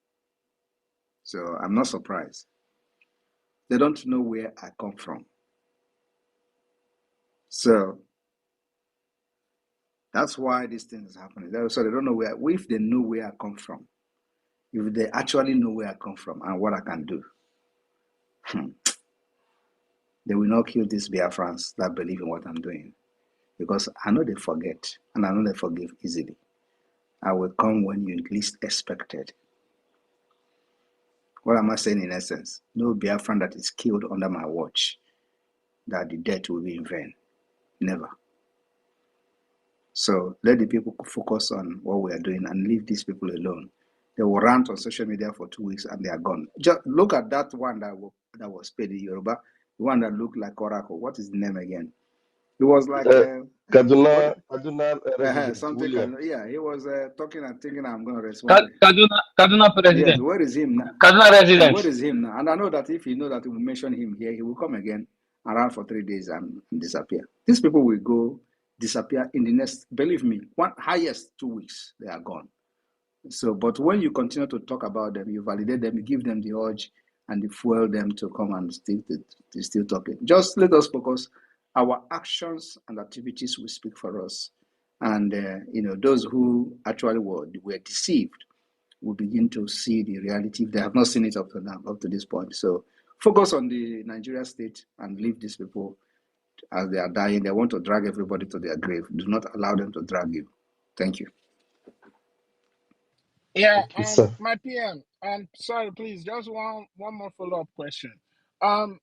Speaker 8: So I'm not surprised. They don't know where I come from. So that's why this thing is happening. So they don't know if they know where I come from, if they actually know where I come from and what I can do, they will not kill these Biafrans that believe in what I'm doing. Because I know they forget and I know they forgive easily. I will come when you least expected. What am I saying in essence? No Biafran that is killed under my watch, that the death will be in vain. Never. So let the people focus on what we are doing and leave these people alone. They will rant on social media for 2 weeks and they are gone. Just look at that one that was paid in Yoruba, the one that looked like Oracle. What is the name again? It was like
Speaker 4: Kaduna resident
Speaker 8: something.
Speaker 4: William.
Speaker 8: He was talking and thinking I'm going to respond.
Speaker 9: Kaduna
Speaker 8: Yes,
Speaker 9: president.
Speaker 8: where is him now?
Speaker 9: Kaduna resident.
Speaker 8: Where is him now? And I know that if he know that we mention him here, he will come again around for 3 days and disappear. These people will go disappear in the next, believe me, highest 2 weeks, they are gone. So, but when you continue to talk about them, you validate them, you give them the urge and you fuel them to come and still talking. Just let us focus. Our actions and activities will speak for us. And, those who actually were deceived will begin to see the reality if they have not seen it up to now, up to this point. So focus on the Nigeria state and leave these people as they are dying. They want to drag everybody to their grave. Do not allow them to drag you. Thank you.
Speaker 11: Yeah,
Speaker 4: Okay, sir.
Speaker 11: my PM. Sorry, please, just one more follow-up question.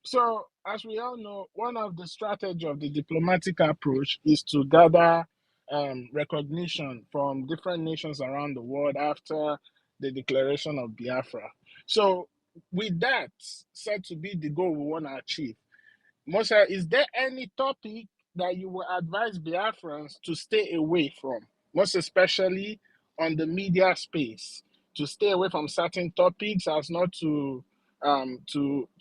Speaker 11: So as we all know, one of the strategy of the diplomatic approach is to gather recognition from different nations around the world after the declaration of Biafra. So with that said to be the goal we want to achieve, Moshe, is there any topic that you will advise Biafrans to stay away from, most especially on the media space, to stay away from certain topics as not to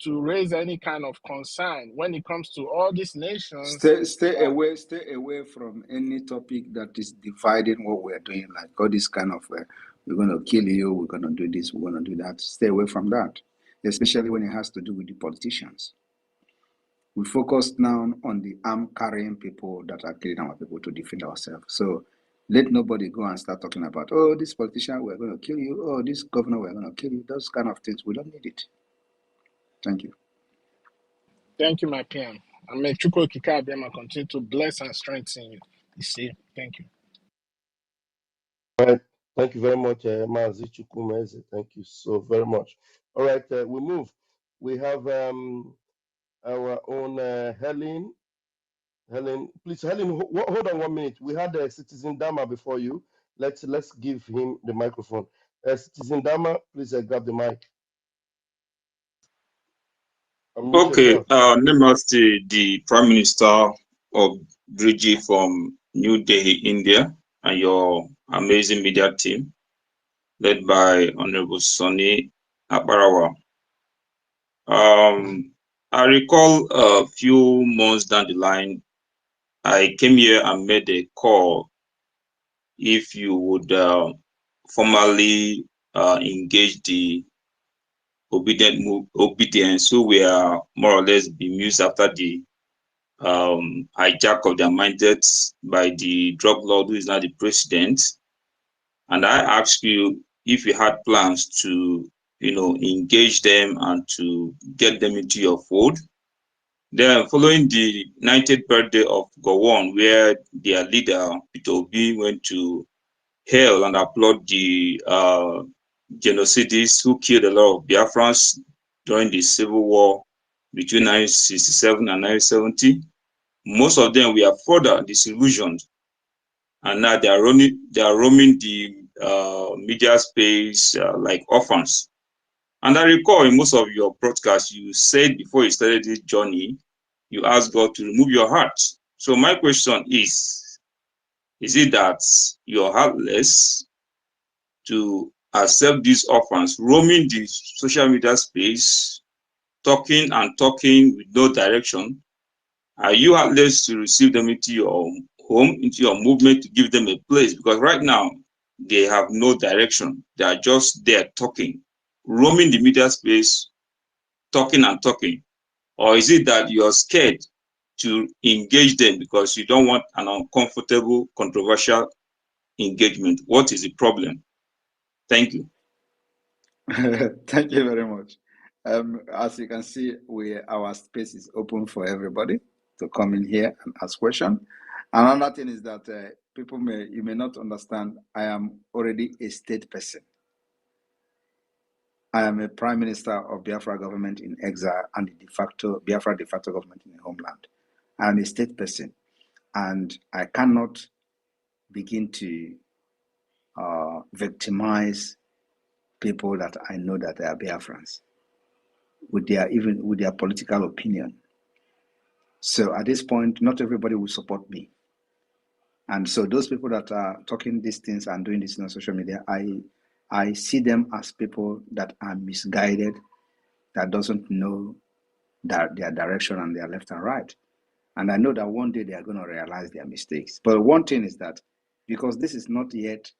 Speaker 11: raise any kind of concern when it comes to all these nations?
Speaker 8: Stay away from any topic that is dividing what we're doing, like all this kind of we're going to kill you, we're going to do this, we're going to do that. Stay away from that, especially when it has to do with the politicians. We focus now on the arm-carrying people that are killing our people to defend ourselves. So let nobody go and start talking about, oh, this politician, we're going to kill you. Oh, this governor, we're going to kill you. Those kind of things, we don't need it. Thank you.
Speaker 11: Thank you, my PM. I may Chukwu Okike Abiyama continue to bless and strengthen you. You see, thank you.
Speaker 4: All right. Thank you very much, Mazi Chukwumeze. Thank you so very much. All right, we move. We have our own Helen. Helen, please, Helen, hold on 1 minute. We had Citizen Dama before you. Let's give him the microphone. Citizen Dama, please grab the mic. Unmute
Speaker 12: Okay,
Speaker 4: yourself.
Speaker 12: Namaste, the Prime Minister of BRGIE from New Delhi, India, and your amazing media team, led by Honorable Sonny Abarawa. I recall a few months down the line, I came here and made a call if you would formally engage the obedience, so we are more or less bemused after the hijack of their mindsets by the drug lord who is now the president. And I asked you if you had plans to, engage them and to get them into your fold. Then, following the 90th birthday of Gowon, where their leader, Peter Obi, went to hail and applaud the genocidists who killed a lot of Biafrans during the civil war between 1967 and 1970. Most of them were further disillusioned, and now they are roaming the media space like orphans. And I recall in most of your broadcasts, you said before you started this journey, you asked God to remove your heart. So my question is it that you're heartless to accept these orphans roaming the social media space, talking and talking with no direction? Are you heartless to receive them into your home, into your movement, to give them a place? Because right now, they have no direction. They are just there talking, roaming the media space, talking and talking. Or is it that you're scared to engage them because you don't want an uncomfortable, controversial engagement? What is the problem? Thank you.
Speaker 8: Thank you very much. As you can see, our space is open for everybody to come in here and ask questions. Another thing is that you may not understand. I am already a state person. I am a prime minister of Biafra government in exile and the Biafra de facto government in the homeland. I am a state person, and I cannot begin to victimize people that I know that they are Biafrans with their political opinion. So at this point, not everybody will support me. And so those people that are talking these things and doing this on social media, I see them as people that are misguided, that doesn't know their direction and their left and right. And I know that one day they are going to realize their mistakes. But one thing is that because this is not yet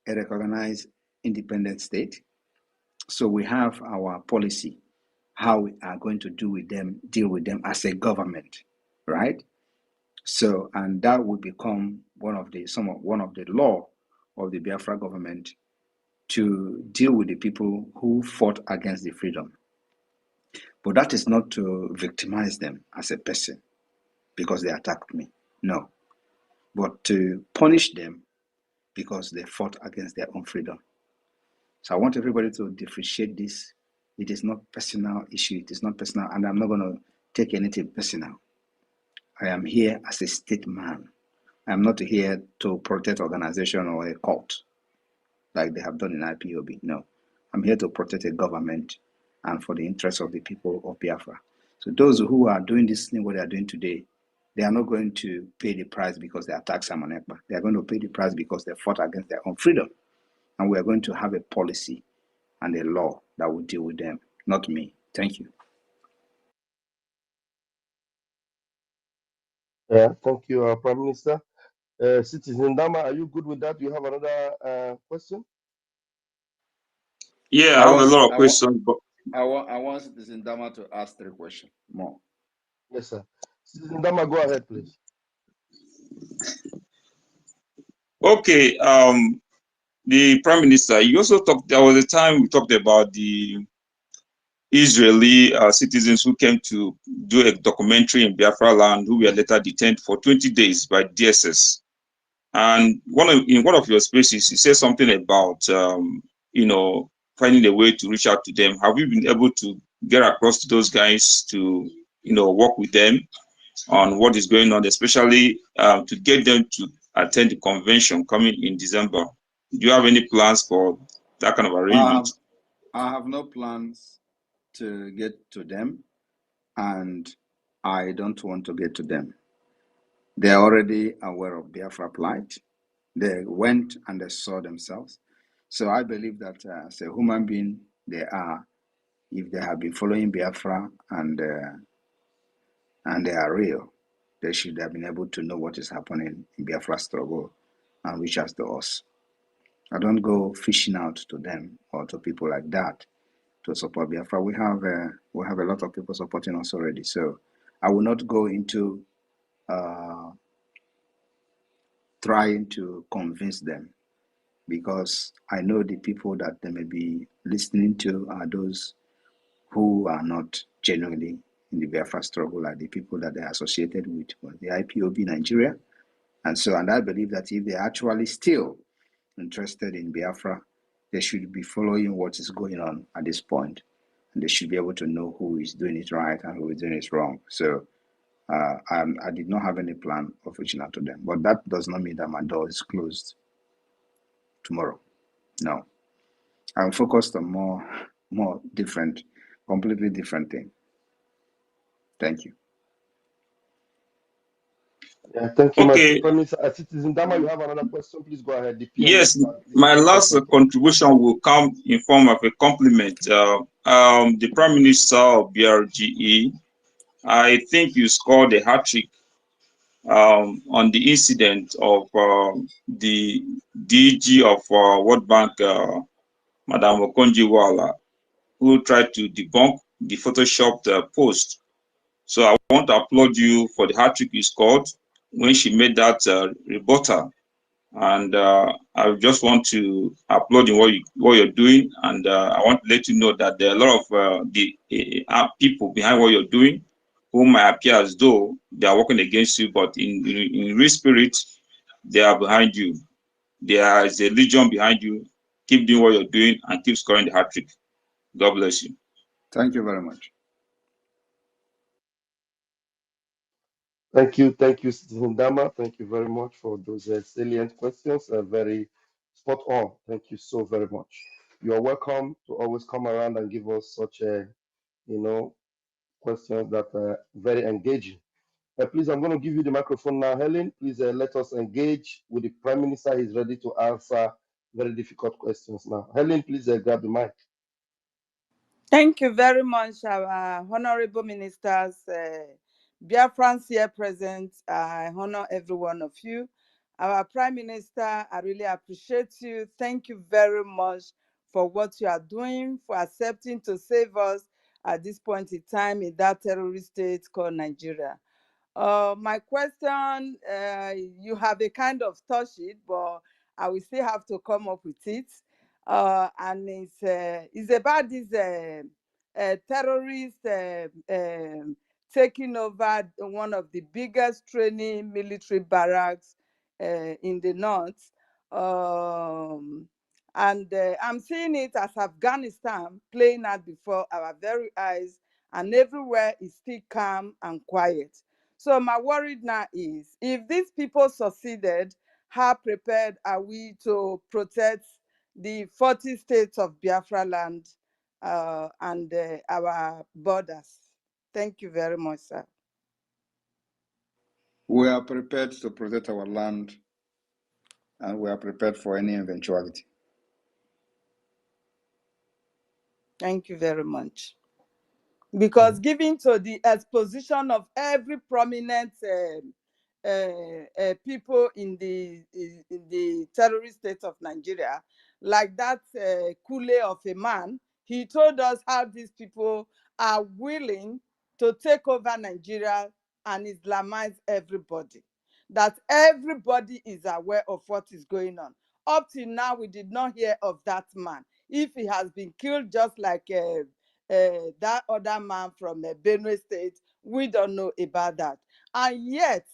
Speaker 8: a recognized independent state, so we have our policy, how we are going to deal with them as a government, right? So, and that will become one of the law of the Biafra government to deal with the people who fought against the freedom. But that is not to victimize them as a person because they attacked me. No. But to punish them because they fought against their own freedom. So I want everybody to differentiate this. It is not personal issue. It is not personal, and I'm not going to take anything personal. I am here as a state man. I'm not here to protect organization or a cult like they have done in IPOB. No, I'm here to protect a government and for the interests of the people of Biafra. So those who are doing this thing, what they are doing today, they are not going to pay the price because they attack Simon Ekpa. They are going to pay the price because they fought against their own freedom. And we are going to have a policy and a law that will deal with them, not me. Thank you.
Speaker 4: Yeah, thank you, Prime Minister. Citizen Dama, are you good with that? Do you have another question?
Speaker 12: Yeah, I have a lot of questions, but
Speaker 8: I want Citizen Dama to ask 3 questions more.
Speaker 4: Yes, sir. Citizen Dama, go ahead, please.
Speaker 12: okay. The Prime Minister, you also talked. There was a time we talked about the Israeli citizens who came to do a documentary in Biafra land, who were later detained for 20 days by DSS. And in one of your spaces, you said something about, finding a way to reach out to them. Have you been able to get across to those guys to, work with them on what is going on, especially to get them to attend the convention coming in December? Do you have any plans for that kind of arrangement?
Speaker 8: I have no plans to get to them, and I don't want to get to them. They are already aware of Biafra plight. They went and they saw themselves. So I believe that as a human being, they are, if they have been following Biafra and they are real, they should have been able to know what is happening in Biafra struggle and reach out to us. I don't go fishing out to them or to people like that to support Biafra. We have a lot of people supporting us already. So I will not go into trying to convince them, because I know the people that they may be listening to are those who are not genuinely in the Biafra struggle, like the people that they are associated with the IPOB Nigeria. And I believe that if they're actually still interested in Biafra, they should be following what is going on at this point, and they should be able to know who is doing it right and who is doing it wrong. So I did not have any plan of reaching out to them, but that does not mean that my door is closed tomorrow. No, I'm focused on more different, completely different thing. Thank you.
Speaker 4: Yeah, thank you, my
Speaker 12: Okay.
Speaker 4: Prime Minister. Citizen Dama, you have another question? Please go ahead. The PM
Speaker 12: Yes,
Speaker 4: Minister, please
Speaker 12: my
Speaker 4: go ahead.
Speaker 12: last contribution will come in form of a compliment. The Prime Minister of BRGE, I think you scored a hat trick on the incident of the DG of World Bank, Madam Okonji-Iweala, who tried to debunk the photoshopped post. So I want to applaud you for the hat trick you scored when she made that rebuttal. And I just want to applaud you what you're doing, and I want to let you know that there are a lot of the people behind what you're doing who might appear as though they are working against you, but in real spirit, they are behind you. There is a legion behind you. Keep doing what you're doing and keep scoring the hat trick. God bless you.
Speaker 8: Thank you very much.
Speaker 4: Thank you, Citizen Dama. Thank you very much for those salient questions. Very spot on. Thank you so very much. You are welcome to always come around and give us such questions that are very engaging. Please, I'm going to give you the microphone now, Helen. Please let us engage with the Prime Minister. He's ready to answer very difficult questions now. Helen, please grab the mic.
Speaker 10: Thank you very much, our honorable ministers, Biafrans here present. I honor every one of you. Our Prime Minister, I really appreciate you. Thank you very much for what you are doing, for accepting to save us at this point in time in that terrorist state called Nigeria. My question, you have a kind of touched it, but I will still have to come up with it. And it's about this terrorist taking over one of the biggest training military barracks in the north. And I'm seeing it as Afghanistan playing out before our very eyes, and everywhere is still calm and quiet. So my worry now is, if these people succeeded, how prepared are we to protect the 40 states of Biafra land and our borders? Thank you very much, sir.
Speaker 8: We are prepared to protect our land, and we are prepared for any eventuality.
Speaker 10: Thank you very much. Because given to the exposition of every prominent people in the terrorist state of Nigeria, like that Kule of a man, he told us how these people are willing to take over Nigeria and Islamize everybody. That everybody is aware of what is going on. Up till now, we did not hear of that man. If he has been killed just like that other man from Benue State. We don't know about that. And yet,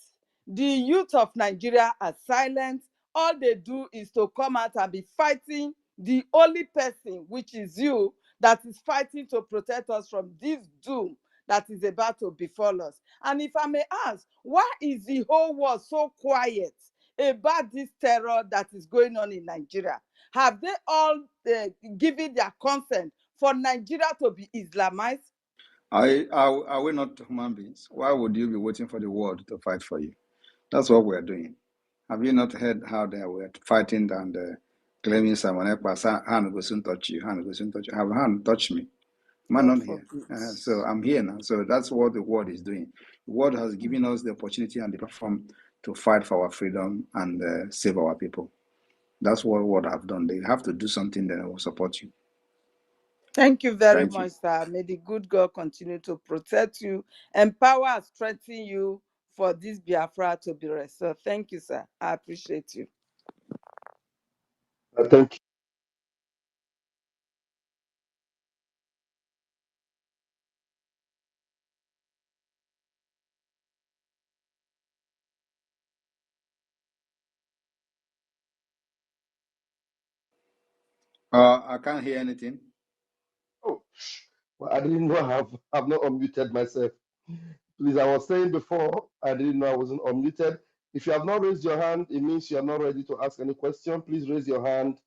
Speaker 10: the youth of Nigeria are silent. All they do is to come out and be fighting the only person, which is you, that is fighting to protect us from this doom that is about to befall us. And if I may ask, why is the whole world so quiet about this terror that is going on in Nigeria? Have they all given their consent for Nigeria to be Islamized?
Speaker 8: Are we not human beings? Why would you be waiting for the world to fight for you? That's what we're doing. Have you not heard how they were fighting and claiming someone else hand will soon touch you, hand will soon touch you. Have hand touch me? Am I
Speaker 10: God
Speaker 8: not here?
Speaker 10: forbid.
Speaker 8: So I'm here now. So that's what the world is doing. The world has given us the opportunity and the platform to fight for our freedom and save our people. That's what world have done. They have to do something that will support you.
Speaker 10: Thank you very
Speaker 8: Thank you.
Speaker 10: much, sir. May the good God continue to protect you, empower and strengthen you for this Biafra to be restored. Thank you, sir. I appreciate you.
Speaker 4: Thank you.
Speaker 8: I can't hear anything.
Speaker 4: Oh, well, I didn't know I've not unmuted myself. Please, I was saying before, I didn't know I wasn't unmuted. If you have not raised your hand, it means you are not ready to ask any question. Please raise your hand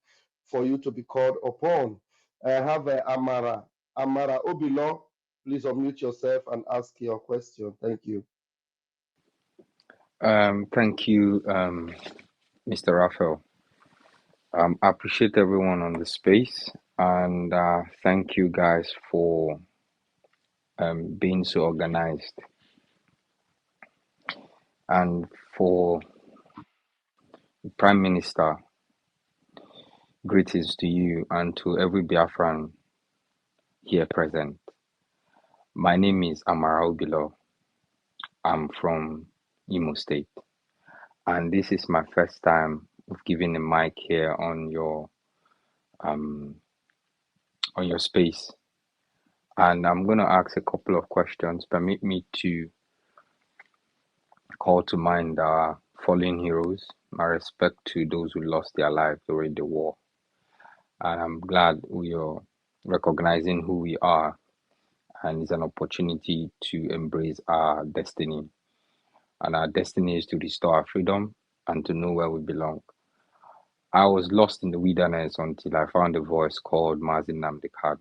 Speaker 4: for you to be called upon. I have Amara. Amara Obilo, please unmute yourself and ask your question. Thank you.
Speaker 13: Thank you, Mr. Raphael. I appreciate everyone on the space, and thank you guys for being so organized. And for the Prime Minister, greetings to you and to every Biafran here present. My name is Amara Obilo. I'm from Imo State, and this is my first time of giving a mic here on your space. And I'm going to ask a couple of questions. Permit me to call to mind our fallen heroes, my respect to those who lost their lives during the war. And I'm glad we are recognizing who we are, and it's an opportunity to embrace our destiny. And our destiny is to restore our freedom and to know where we belong. I was lost in the wilderness until I found a voice called Mazin Namdekad.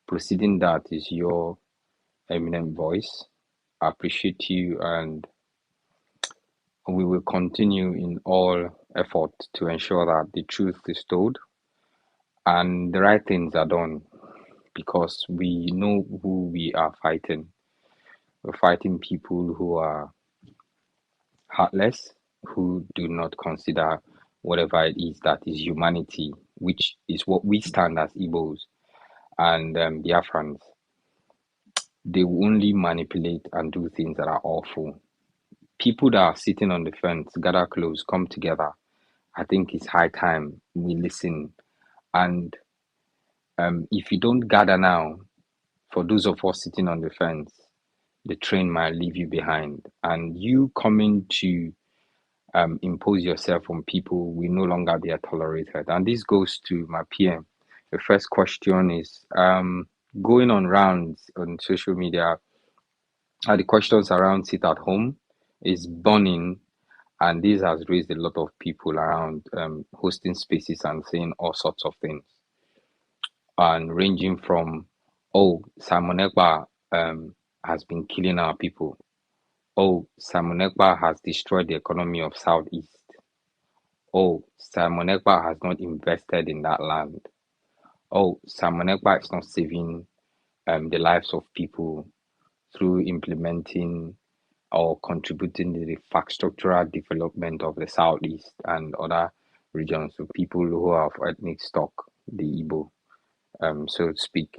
Speaker 13: Preceding that is your eminent voice. I appreciate you, and we will continue in all effort to ensure that the truth is told and the right things are done, because we know who we are fighting. We're fighting people who are heartless, who do not consider whatever it is that is humanity, which is what we stand as Igbos and Biafrans. They will only manipulate and do things that are awful. People that are sitting on the fence, gather close, come together. I think it's high time we listen. And if you don't gather now, for those of us sitting on the fence, the train might leave you behind. And you coming to impose yourself on people will no longer be tolerated. And this goes to my PM. The first question is going on rounds on social media. The questions around sit at home is burning, and this has raised a lot of people around hosting spaces and saying all sorts of things, and ranging from, oh, Simon Ekpa has been killing our people. Oh, Simon Ekpa has destroyed the economy of Southeast. Oh, Simon Ekpa has not invested in that land. Oh, Simon Ekpa is not saving the lives of people through implementing or contributing to the infrastructural development of the Southeast and other regions of people who are of ethnic stock, the Igbo, so to speak.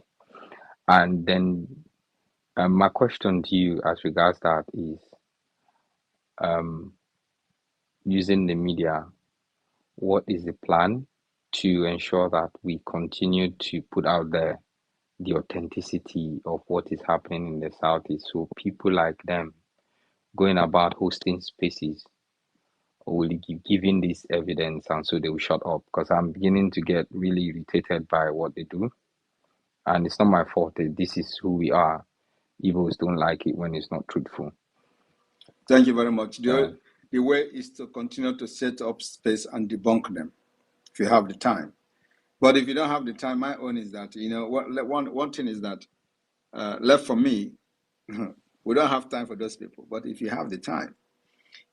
Speaker 13: And then my question to you as regards that is, using the media, what is the plan to ensure that we continue to put out there the authenticity of what is happening in the Southeast. So people like them going about hosting spaces will be giving this evidence, and so they will shut up, because I'm beginning to get really irritated by what they do. And it's not my fault. This is who we are. Igbos don't like it when it's not truthful.
Speaker 3: Thank you very much. The way is to continue to set up space and debunk them if you have the time. But if you don't have the time, my own is that, one thing is that left for me, we don't have time for those people. But if you have the time,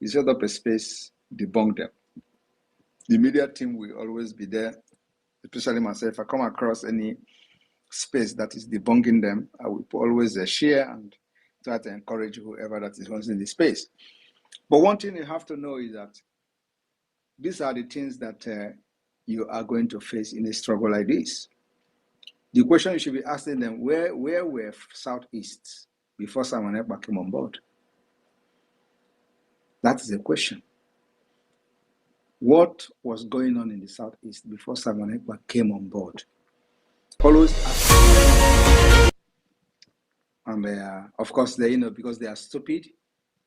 Speaker 3: you set up a space, debunk them. The media team will always be there, especially myself. If I come across any space that is debunking them, I will always share and try to encourage whoever that is hosting the space. But one thing you have to know is that these are the things that you are going to face in a struggle like this. The question you should be asking them, where were Southeast before Simon Ekpa came on board? That is the question. What was going on in the Southeast before Simon Ekpa came on board? Always ask. And of course, because they are stupid,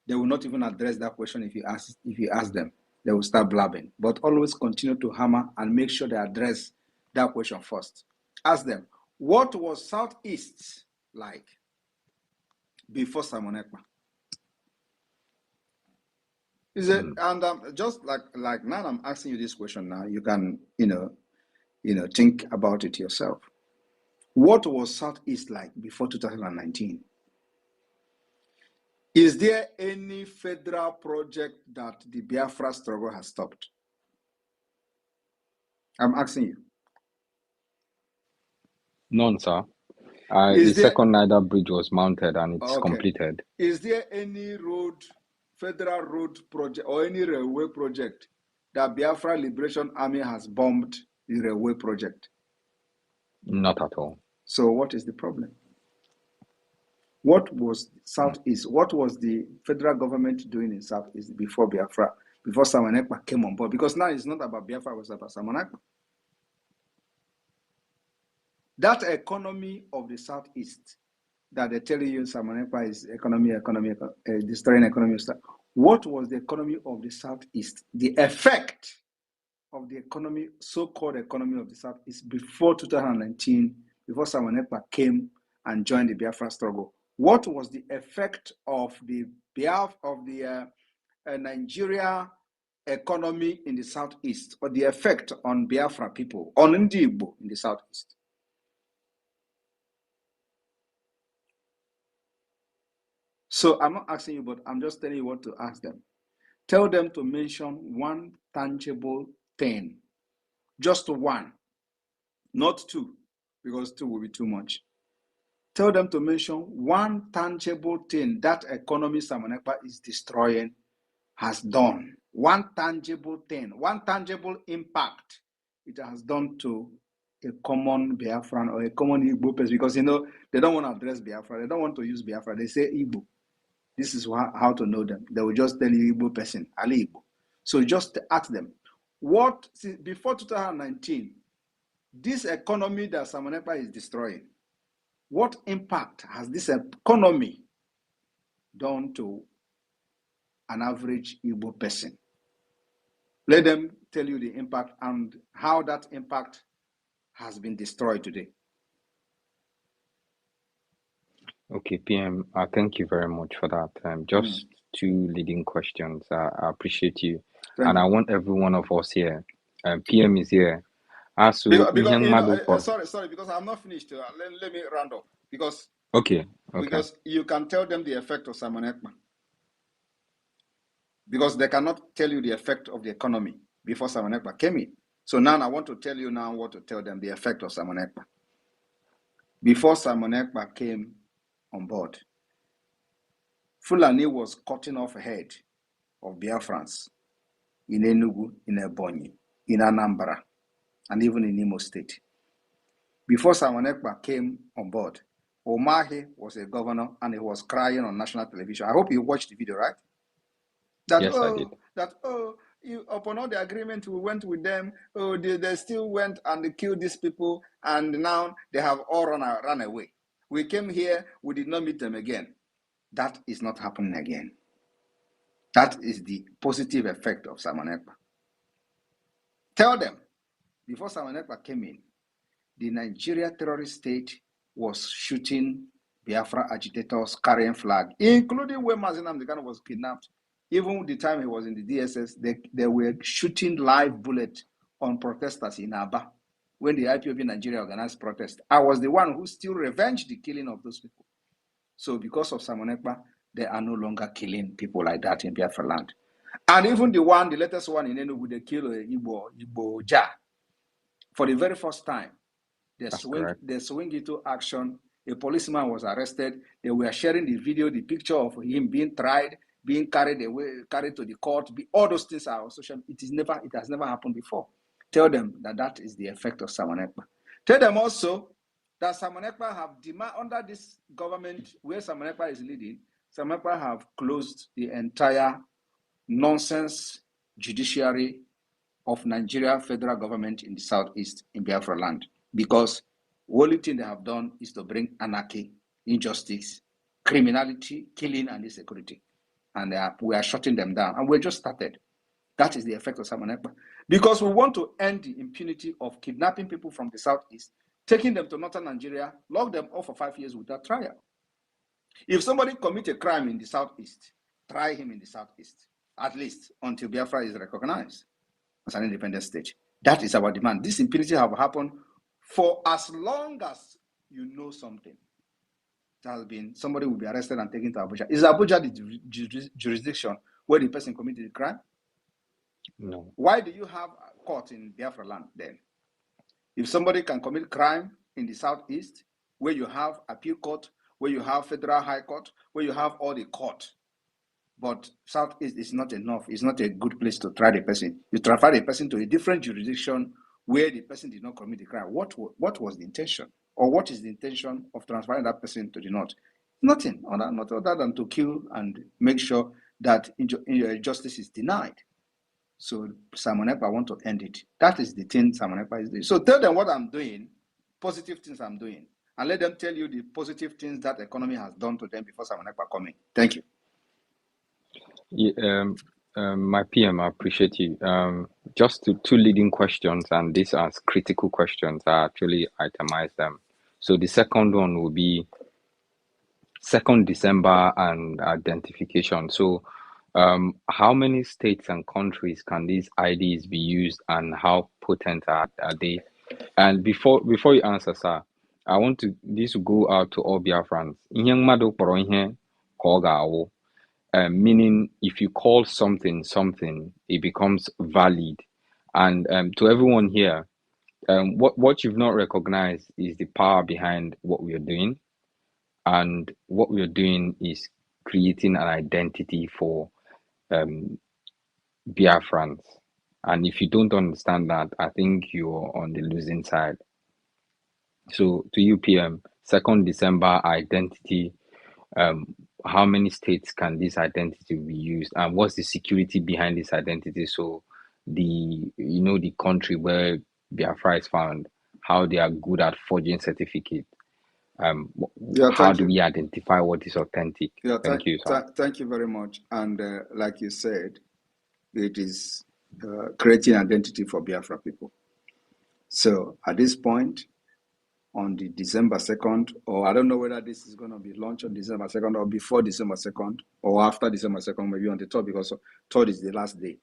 Speaker 3: they will not even address that question if you ask them. They will start blabbing. But always continue to hammer and make sure they address that question first. Ask them, what was Southeast like before Simon Ekpa? And just like now I'm asking you this question now, you can think about it yourself. What was Southeast like before 2019? Is there any federal project that the Biafra struggle has stopped? I'm asking you.
Speaker 13: None, sir. The second Niger Bridge was mounted and it's completed.
Speaker 3: Is there any federal road project or any railway project that Biafra Liberation Army has bombed the railway project?
Speaker 13: Not at all.
Speaker 3: So what is the problem? What was Southeast? What was the federal government doing in Southeast before Biafra, before Simon Ekpa came on board? Because now it's not about Biafra, it's about Simon Ekpa. That economy of the Southeast that they tell you Simon Ekpa is destroying economy stuff. What was the economy of the Southeast? The effect of the economy, so-called economy of the Southeast before 2019, before Simon Ekpa came and joined the Biafra struggle. What was the effect of the Nigeria economy in the Southeast, or the effect on Biafra people, on Ndi Igbo in the Southeast? So I'm not asking you, but I'm just telling you what to ask them. Tell them to mention one tangible thing. Just one, not two, because two will be too much. Tell them to mention one tangible thing that economy Simon Ekpa is destroying has done. One tangible thing, one tangible impact it has done to a common Biafran or a common Igbo person, because they don't want to address Biafra. They don't want to use Biafra. They say Igbo. This is how to know them. They will just tell you Igbo person, Ali Igbo. So just ask them, before 2019, this economy that Simon Ekpa is destroying, what impact has this economy done to an average Igbo person? Let them tell you the impact and how that impact has been destroyed today.
Speaker 13: Okay, PM, thank you very much for that. Just two leading questions. I appreciate you.
Speaker 3: Thank you.
Speaker 13: I want every one of us here. PM is here.
Speaker 3: Sorry, because I'm not finished. Let me round up. Because you can tell them the effect of Simon Ekpa. Because they cannot tell you the effect of the economy before Simon Ekpa came in. So now I want to tell you now what to tell them, the effect of Simon Ekpa. Before Simon Ekpa came on board, Fulani was cutting off a head of Biafrans in Enugu, in Ebonyi, in Anambra, and even in Imo State. Before Simon Ekpa came on board, Omahe was a governor and he was crying on national television. I hope you watched the video, right?
Speaker 13: Yes, I did.
Speaker 8: Upon all the agreement, we went with them. Oh, they still went and they killed these people, and now they have all run away. We came here, we did not meet them again. That is not happening again. That is the positive effect of Simon Ekpa. Tell them, before Simon Ekpa came in, the Nigeria terrorist state was shooting Biafra agitators carrying flag, including when Mazi Nnamdi Kanu was kidnapped. Even the time he was in the DSS, they were shooting live bullets on protesters in Aba when the IPOB Nigeria organized protest. I was the one who still revenged the killing of those people. So because of Simon Ekpa, they are no longer killing people like that in Biafra land. And even the latest one in Enugu, they killed Igbo Ja. For the very first time, they swing into action. A policeman was arrested. They were sharing the video, the picture of him being tried, being carried to the court. All those things are on social. It has never happened before. Tell them that is the effect of Simon Ekpa. Tell them also that Simon Ekpa have demand under this government where Simon Ekpa is leading. Simon Ekpa have closed the entire nonsense judiciary of Nigeria federal government in the southeast in Biafra land, because the only thing they have done is to bring anarchy, injustice, criminality, killing, and insecurity. And we are shutting them down. And we just started. That is the effect of Simon Ekpa. Because we want to end the impunity of kidnapping people from the southeast, taking them to northern Nigeria, lock them up for 5 years without trial. If somebody commits a crime in the southeast, try him in the southeast, at least until Biafra is recognized as an independent state. That is our demand. This impunity have happened for as long as you know something. It has been, somebody will be arrested and taken to Abuja. Is Abuja the jurisdiction where the person committed the crime?
Speaker 13: No.
Speaker 8: Why do you have a court in Biafra land then? If somebody can commit crime in the southeast, where you have appeal court, where you have federal high court, where you have all the court, but southeast is not enough. It's not a good place to try the person. You transfer the person to a different jurisdiction where the person did not commit the crime. What was the intention? Or what is the intention of transferring that person to the north? Nothing, not other than to kill and make sure that justice is denied. So Simon Ekpa want to end it. That is the thing Simon Ekpa is doing. So tell them what I'm doing, positive things I'm doing, and let them tell you the positive things that economy has done to them before Simon Ekpa come in. Thank you.
Speaker 13: Yeah, my PM, I appreciate you. Just two leading questions, and these are critical questions. I actually itemized them. So the second one will be 2nd December and identification. So how many states and countries can these IDs be used, and how potent are they? And before you answer, sir, I want this to go out to all Biafrans. Meaning, if you call something, it becomes valid. And to everyone here, what you've not recognized is the power behind what we are doing. And what we are doing is creating an identity for Biafrans. And if you don't understand that, I think you're on the losing side. So to you, PM, 2nd December identity, how many states can this identity be used, and what's the security behind this identity? So the country where Biafra is found, how they are good at forging certificate. How do we identify what is authentic? Thank you, sir.
Speaker 8: Thank you very much. And like you said, it is creating identity for Biafra people. So at this point, on the December 2nd, or I don't know whether this is going to be launched on December 2nd or before December 2nd or after December 2nd, maybe on the 3rd, because 3rd is the last day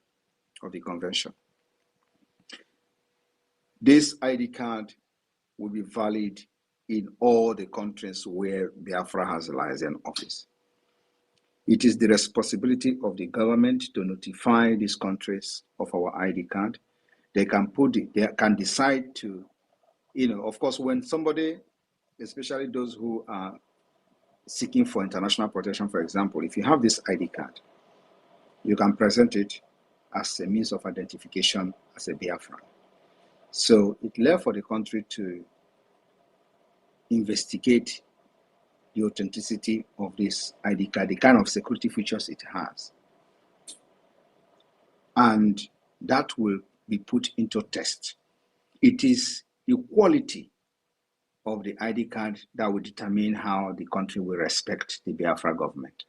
Speaker 8: of the convention. This ID card will be valid in all the countries where Biafra has a liaison office. It is the responsibility of the government to notify these countries of our ID card. They can decide to, of course, when somebody, especially those who are seeking for international protection, for example, if you have this ID card, you can present it as a means of identification as a Biafran. So it left for the country to investigate the authenticity of this ID card, the kind of security features it has. and that will be put into test. It is the quality of the ID card that will determine how the country will respect the Biafra government.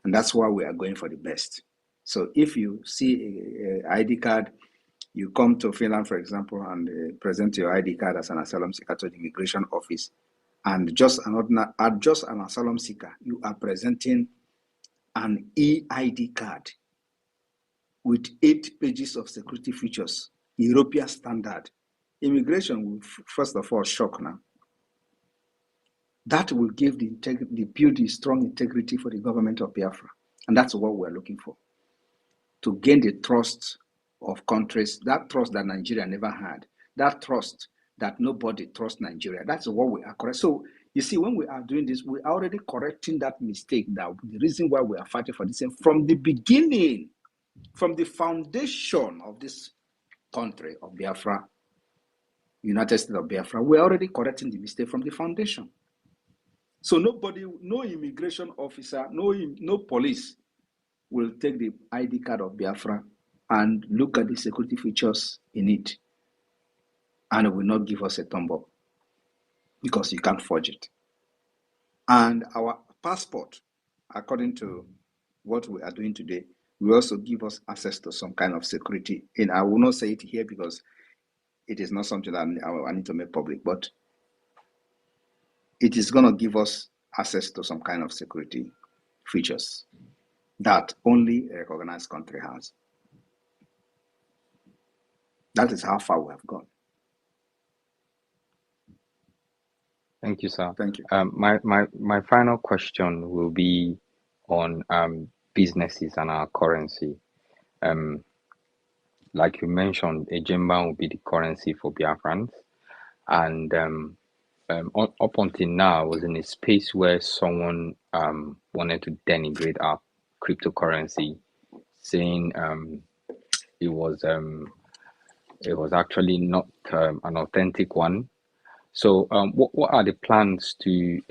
Speaker 8: And that's why we are going for the best. So if you see an ID card, you come to Finland, for example, and present your ID card as an asylum seeker to the immigration office, and just an asylum seeker, you are presenting an EID card with 8 pages of security features, European standard. Immigration will first of all shock now. That will give build the strong integrity for the government of Biafra. And that's what we're looking for. To gain the trust of countries, that trust that Nigeria never had, that trust that nobody trusts Nigeria. That's what we are correct. So you see, when we are doing this, we are already correcting that mistake. Now, the reason why we are fighting for this, from the beginning, from the foundation of this country of Biafra, United States of Biafra, we're already correcting the mistake from the foundation. So nobody, no immigration officer, no police will take the ID card of Biafra and look at the security features in it, and it will not give us a thumb up because you can't forge it. And our passport, according to what we are doing today, will also give us access to some kind of security. And I will not say it here because it is not something that I need to make public, but it is going to give us access to some kind of security features that only a recognized country has. That is how far we have gone.
Speaker 13: Thank you, sir.
Speaker 8: Thank you.
Speaker 13: My final question will be on businesses and our currency. Like you mentioned, Ejimba will be the currency for Biafrans, and up until now, I was in a space where someone wanted to denigrate our cryptocurrency, saying it was actually not an authentic one. So what are the plans to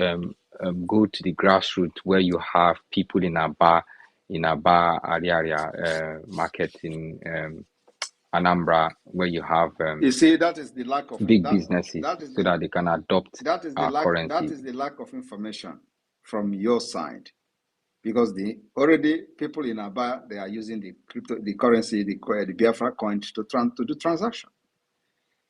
Speaker 13: go to the grassroots where you have people in Aba area market in Anambra, where you have
Speaker 8: You see, that is the lack of
Speaker 13: big businesses, so that they can adopt our currency?
Speaker 8: That is the lack of information from your side, because already people in Aba, they are using the currency, the Biafra coin to do transaction.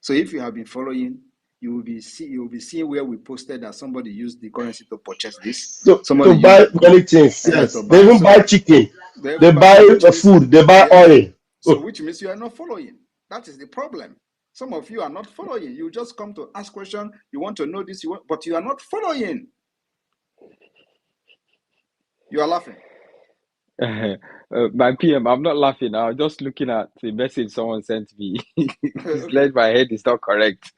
Speaker 8: So if you have been following, you will be seeing where we posted that somebody used the currency to purchase this.
Speaker 4: To buy many things, yes. They even buy chicken. They buy food. They buy oil.
Speaker 8: So which means you are not following. That is the problem. Some of you are not following. You just come to ask questions. You want to know this, but you are not following. You are laughing.
Speaker 13: My PM, I'm not laughing. I'm just looking at the message someone sent me. It's like my head is not correct.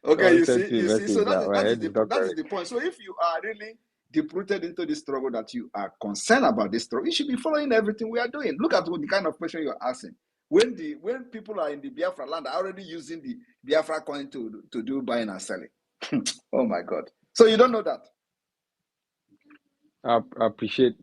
Speaker 8: Okay, you see. So that is the point. So if you are really deep-rooted into this struggle, that you are concerned about this struggle, you should be following everything we are doing. Look at the kind of question you're asking. When people are in the Biafra land, are already using the Biafra coin to do buying and selling. Oh my God! So you don't know that.
Speaker 13: I appreciate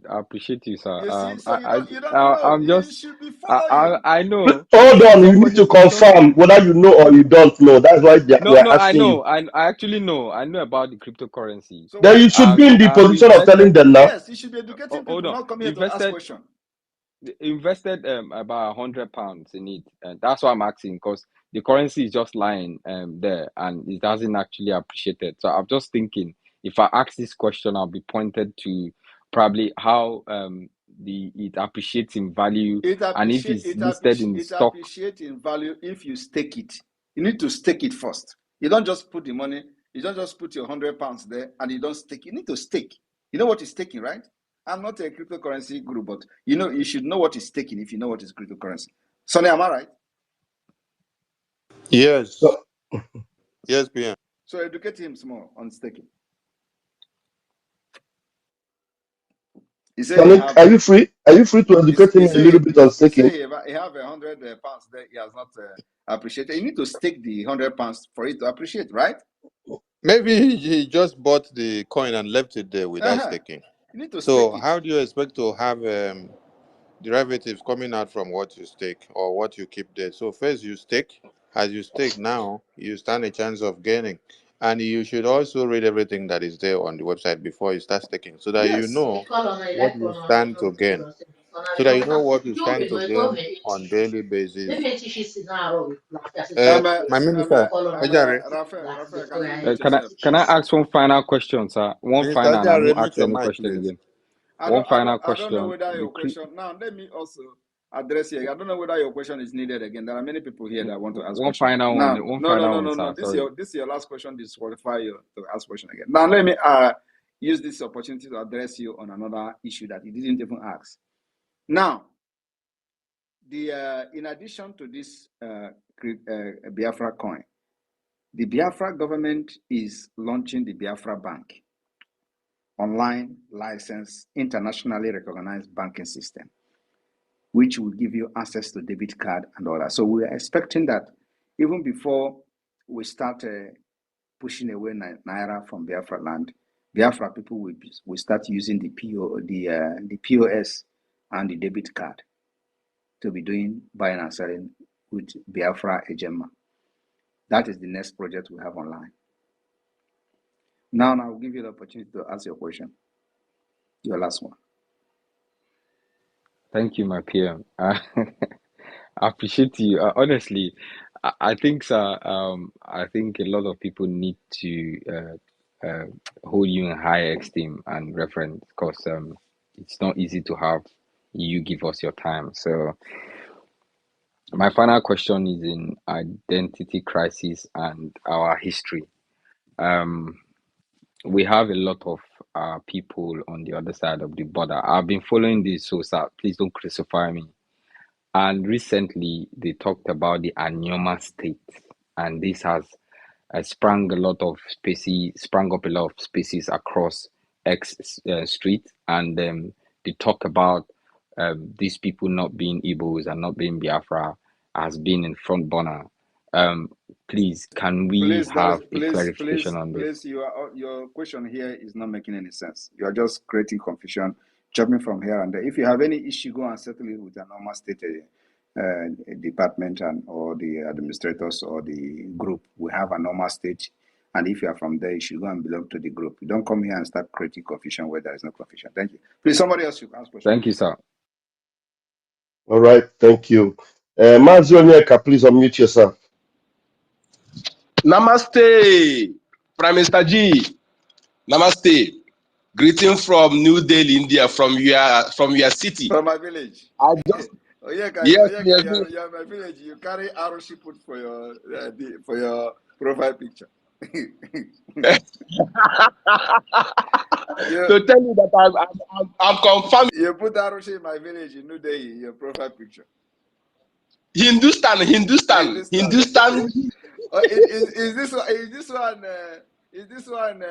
Speaker 13: you, sir.
Speaker 8: You see, so you don't know.
Speaker 13: I'm just,
Speaker 8: you should be following.
Speaker 13: I know.
Speaker 4: Hold on, you need to confirm whether you know or you don't know. That's why we are asking you.
Speaker 13: I actually know. I know about the cryptocurrency.
Speaker 8: So
Speaker 4: then you should be in the position of telling them now.
Speaker 8: Yes, you should be educating people, not come here to ask questions.
Speaker 13: Invested about £100 in it, and that's why I'm asking, because the currency is just lying there, and it doesn't actually appreciate it. So I'm just thinking, if I ask this question, I'll be pointed to probably how it appreciates in value, and if it's listed in stock.
Speaker 8: It appreciates in value if you stake it. You need to stake it first. You don't just put the money. You don't just put your £100 there and you don't stake. You need to stake. You know what is staking, right? I'm not a cryptocurrency guru, but you should know what is staking if you know what is cryptocurrency. Sonny, am I right?
Speaker 2: Yes. Yes, PM.
Speaker 8: So educate him more on staking.
Speaker 4: Sonny, are you free? Are you free to educate him a little bit on staking?
Speaker 8: He have £100 there. He has not appreciated. You need to stake the £100 for it to appreciate, right?
Speaker 2: Maybe he just bought the coin and left it there without staking.
Speaker 8: You need to
Speaker 2: so
Speaker 8: stake it.
Speaker 2: How do you expect to have derivatives coming out from what you stake or what you keep there. So first you stake. As you stake now, you stand a chance of gaining. And you should also read everything that is there on the website before you start staking so that you
Speaker 8: Yes.
Speaker 2: know what you stand to gain. So that you know what you stand to gain on daily basis. My minister, Ejare,
Speaker 8: Raphael, can you mute
Speaker 13: Can I
Speaker 8: yourself,
Speaker 13: can I
Speaker 8: please?
Speaker 13: ask one final question, sir? One
Speaker 2: Minister
Speaker 13: final, and I
Speaker 2: Ejare,
Speaker 13: won't
Speaker 2: mute
Speaker 13: ask
Speaker 2: your
Speaker 13: any
Speaker 2: mic,
Speaker 13: question
Speaker 2: please.
Speaker 13: again. One final
Speaker 8: I don't know
Speaker 13: question.
Speaker 8: whether your question now. Let me also address here. I don't know whether your question is needed again. There are many people here that want to ask
Speaker 13: One
Speaker 8: questions.
Speaker 13: final one.
Speaker 8: Now,
Speaker 13: One final one,
Speaker 8: no.
Speaker 13: sir. Sorry.
Speaker 8: This is your last question. Disqualify you to ask question again. Now, let me use this opportunity to address you on another issue that you didn't even ask. Now, in addition to this Biafra coin, the Biafra government is launching the Biafra Bank, online licensed, internationally recognized banking system, which will give you access to debit card and all that. So we are expecting that even before we start pushing away Naira from Biafra land, Biafra people will start using the POS and the debit card to be doing buying and selling with Biafra Ejema. That is the next project we have online. Now I'll give you the opportunity to ask your question. Your last one.
Speaker 13: Thank you, my PM. I appreciate you. Honestly, I think, sir. I think a lot of people need to hold you in high esteem and reference because it's not easy to have you give us your time. So my final question is in identity crisis and our history. We have a lot of people on the other side of the border. I've been following this, so sir, please don't crucify me. And recently, they talked about the Anyoma state, and this has sprung up a lot of species across X Street, and they talk about these people not being Igbos and not being Biafra as being in front burner. Please, can we have a clarification on this?
Speaker 8: Please, your question here is not making any sense. You are just creating confusion, jumping from here and there. If you have any issue, go and settle it with a normal state department or the administrators or the group. We have a normal state, and if you are from there, you should go and belong to the group. You don't come here and start creating confusion where there is no confusion. Thank you. Please, somebody else should ask question.
Speaker 13: Thank you, sir.
Speaker 4: All right, thank you. Mazi Onyeka, please unmute yourself.
Speaker 14: Namaste, Prime Minister G. Namaste. Greeting from New Delhi, India, from your city.
Speaker 8: From my village.
Speaker 14: I just
Speaker 8: Oyeka,
Speaker 14: yes,
Speaker 8: you are my village. You carry Aroshi put for your profile picture.
Speaker 14: to tell you that I'm confirmed.
Speaker 8: You put Aroshi in my village in New Delhi, your profile picture.
Speaker 14: Hindustan.
Speaker 8: Is this one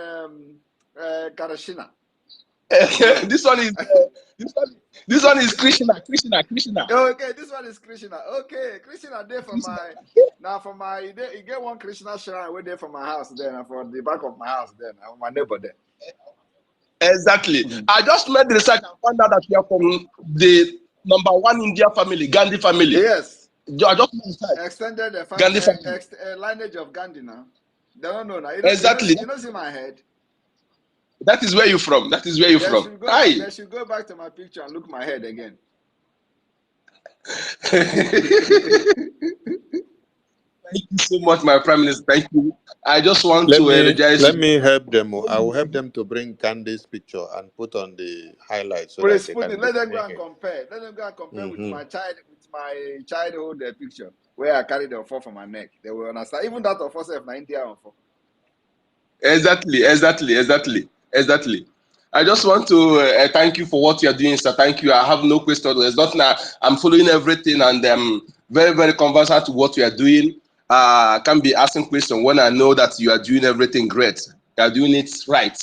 Speaker 8: Karashina?
Speaker 14: This one is Krishna.
Speaker 8: Okay, this one is Krishna. Okay, Krishna there for my you get one Krishna shrine way there for my house then and for the back of my house then and my neighbor there.
Speaker 14: Exactly. I just made the research and found out that you are from the #1 India family, Gandhi family.
Speaker 8: Yes.
Speaker 14: I just
Speaker 8: extended the
Speaker 14: Gandhi family.
Speaker 8: lineage of Gandhi now. They don't know now.
Speaker 14: Exactly.
Speaker 8: You don't see my head.
Speaker 14: That is where you're from. They
Speaker 8: should go back to my picture and look my head again.
Speaker 14: Thank you so much, my Prime Minister. Thank you. I just want to energize.
Speaker 2: Let me help them. I will help them to bring Candy's picture and put on the highlights. So
Speaker 8: Please
Speaker 2: that
Speaker 8: put it. Let them go and compare. Let them go and compare with my childhood picture where I carried the offer from my neck. They will understand. Even that offer self na India offer.
Speaker 14: Exactly. I just want to thank you for what you are doing, sir. Thank you. I have no question. There's nothing. I'm following everything, and I'm very, very conversant to what you are doing. I can't be asking questions when I know that you are doing everything great. You are doing it right.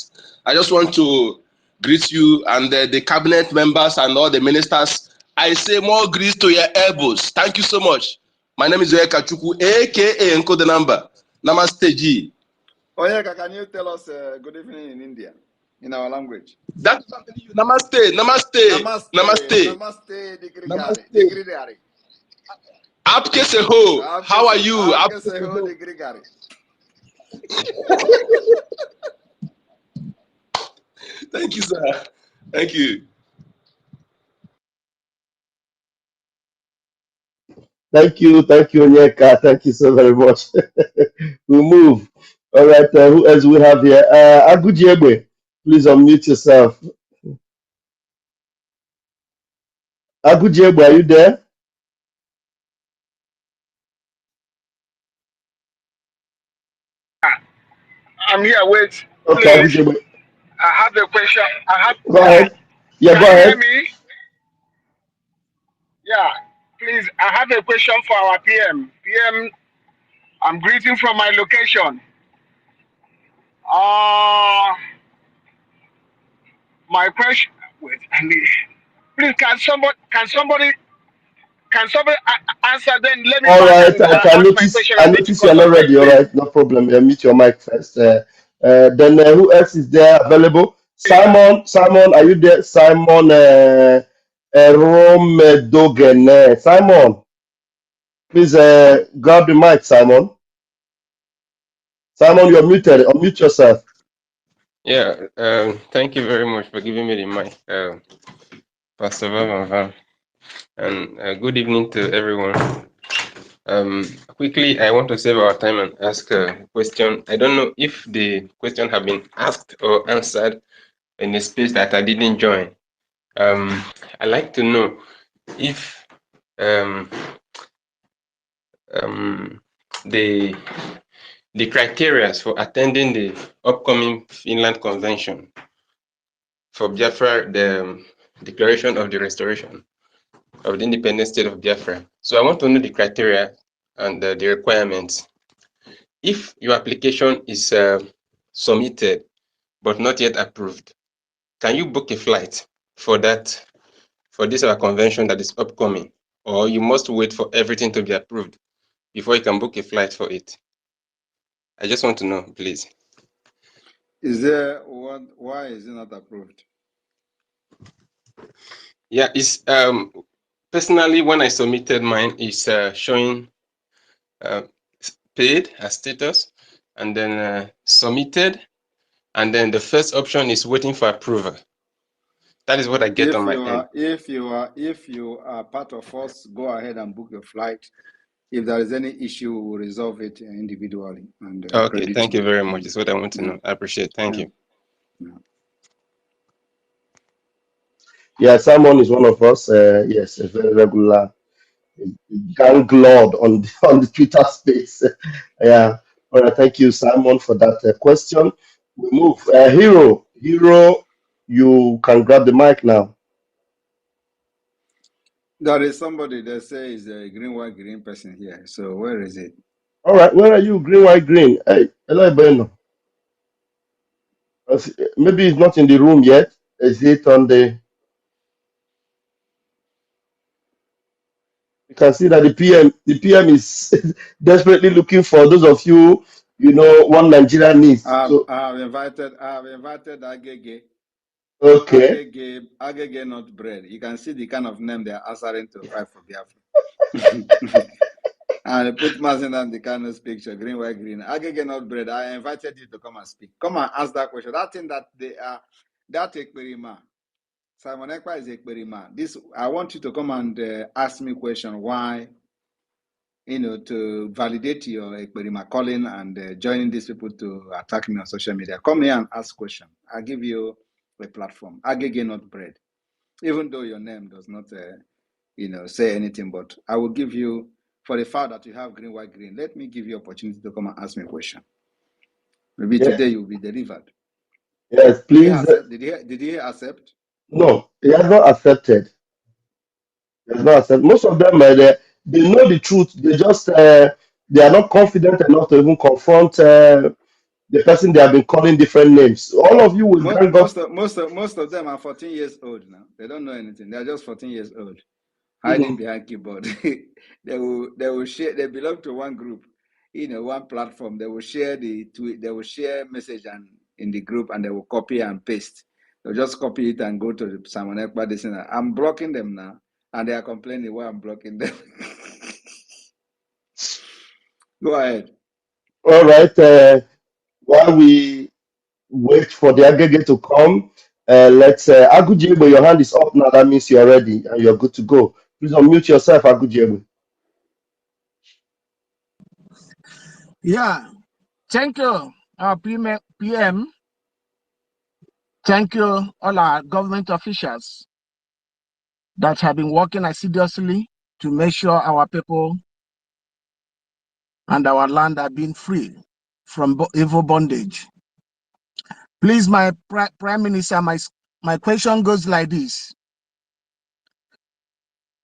Speaker 14: I just want to greet you and the cabinet members and all the ministers. I say more greets to your elbows. Thank you so much. My name is Oyeka Chukwu, aka Enko the number. Namaste G.
Speaker 8: Oyeka, can you tell us good evening in India? in our language.
Speaker 14: That is what I'm telling you. Namaste, namaste,
Speaker 8: Namaste,
Speaker 14: namaste,
Speaker 8: namaste, digrigari,
Speaker 14: namaste.
Speaker 8: digrigari.
Speaker 14: Apke seho. How are you?
Speaker 8: Apke
Speaker 14: Apke
Speaker 8: seho,
Speaker 14: seho.
Speaker 8: digrigari.
Speaker 14: Thank you, sir. Thank you.
Speaker 4: Thank you, Onyeka. Thank you so very much. We'll move. All right, who else we have here? Agujiegbe, please unmute yourself. Agujiegbe, are you there?
Speaker 11: I'm here. Wait,
Speaker 4: Okay,
Speaker 11: please.
Speaker 4: Agujiegbe,
Speaker 11: I have a question.
Speaker 4: go ahead. Yeah,
Speaker 11: Can
Speaker 4: go
Speaker 11: you hear
Speaker 4: ahead.
Speaker 11: me? Yeah. Please, I have a question for our PM. PM, I'm greeting from my location. Uh, my question. Wait, please, can somebody answer? Then let me
Speaker 4: All
Speaker 11: back
Speaker 4: right,
Speaker 11: and ask my question.
Speaker 4: I
Speaker 11: I need to
Speaker 4: notice
Speaker 11: go
Speaker 4: you're not
Speaker 11: somewhere,
Speaker 4: ready. All
Speaker 11: please.
Speaker 4: right, no problem. Mute your mic first. Then who else is there available? Simon, are you there? Simon Rome Dogen. Simon, please grab the mic, Simon. Simon, you're muted. Unmute yourself.
Speaker 15: Yeah, thank you very much for giving me the mic, Pastor Van. And good evening to everyone. Quickly, I want to save our time and ask a question. I don't know if the question have been asked or answered in a space that I didn't join. I'd like to know if the criteria for attending the upcoming Finland Convention for Biafra, the Declaration of the Restoration of the Independent State of Biafra. So I want to know the criteria and the requirements. If your application is submitted but not yet approved, can you book a flight for that, for this our convention that is upcoming, or you must wait for everything to be approved before you can book a flight for it? I just want to know, please.
Speaker 8: Is there one? Why is it not approved?
Speaker 15: Yeah, it's personally when I submitted mine, it's showing paid as status, and then submitted, and then the first option is waiting for approval. That is what I get on my end.
Speaker 8: If you are part of us, go ahead and book your flight. If there is any issue, we will resolve it individually and
Speaker 15: Okay,
Speaker 8: credit
Speaker 15: thank you
Speaker 8: you.
Speaker 15: very much. That's what I want to
Speaker 8: Yeah.
Speaker 15: know. I appreciate it. Thank
Speaker 8: Yeah.
Speaker 15: you.
Speaker 8: Yeah.
Speaker 4: Yeah, Simon is one of us. Yes, a very regular gang lord on on the Twitter space. Yeah. All right. Thank you, Simon, for that question. We move. Hero, you can grab the mic now.
Speaker 8: There is somebody that says a green, white, green person here. So where is it?
Speaker 4: All right. Where are you? Green, white, green. Hey, hello, Bueno. Maybe it's not in the room yet. Is it on the? You can see that the PM is desperately looking for those of you, one Nigeria needs. So,
Speaker 8: I have invited Agege.
Speaker 4: okay.
Speaker 8: Agege not bread. You can see the kind of name they are answering to fight for Biafra. And I put Mazen the Kano's picture, green, white, green. Agege not bread. I invited you to come and speak. Come and ask that question. That thing that they are, that Ekperima. Simon Ekpa is Ekperima. This, I want you to come and ask me question why, to validate your Ekperima calling and joining these people to attack me on social media. Come here and ask question. I'll give you a platform. Agege not bread. Even though your name does not, say anything, but I will give you, for the fact that you have green, white, green, let me give you opportunity to come and ask me a question. Maybe
Speaker 4: Yeah.
Speaker 8: today you will be delivered.
Speaker 4: Yes,
Speaker 8: Did he
Speaker 4: please.
Speaker 8: accept? Did he accept?
Speaker 4: No, he has not accepted. He has not accepted. Most of them, they know the truth. They just they are not confident enough to even confront the person they have been calling different names. All of you will gang up.
Speaker 8: Most of them are 14 years old now. They don't know anything. They are just 14 years old, hiding
Speaker 4: Mhm.
Speaker 8: behind keyboard. They will share. They belong to one group, one platform. They will share the tweet. They will share message and in the group and they will copy and paste. They'll just copy it and go to the Simon Ekpa. They say, I'm blocking them now. And they are complaining why I'm blocking them. Go ahead.
Speaker 4: All right. While we wait for the aggregate to come, let's Agujiegbe, your hand is up now. That means you're ready and you're good to go. Please unmute yourself, Agujiegbe.
Speaker 11: Yeah, thank you, our PM. Thank you, all our government officials that have been working assiduously to make sure our people and our land are being free from evil bondage. Please, my Prime Minister, my question goes like this.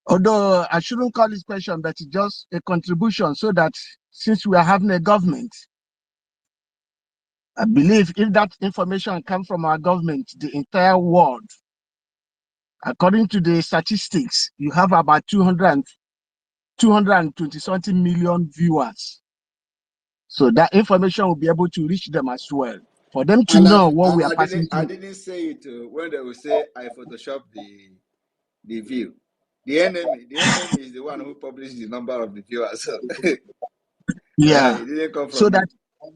Speaker 11: Although I shouldn't call this question, but it's just a contribution so that since we are having a government, I believe if that information comes from our government, the entire world, according to the statistics, you have about 220 something million viewers. So that information will be able to reach them as well, for them to know what we are passing
Speaker 8: I
Speaker 11: through.
Speaker 8: didn't say it when they will say I Photoshop the view. The enemy is the one who published the number of the viewers. So
Speaker 11: Yeah.
Speaker 8: it didn't come
Speaker 11: So
Speaker 8: from
Speaker 11: that,
Speaker 8: me.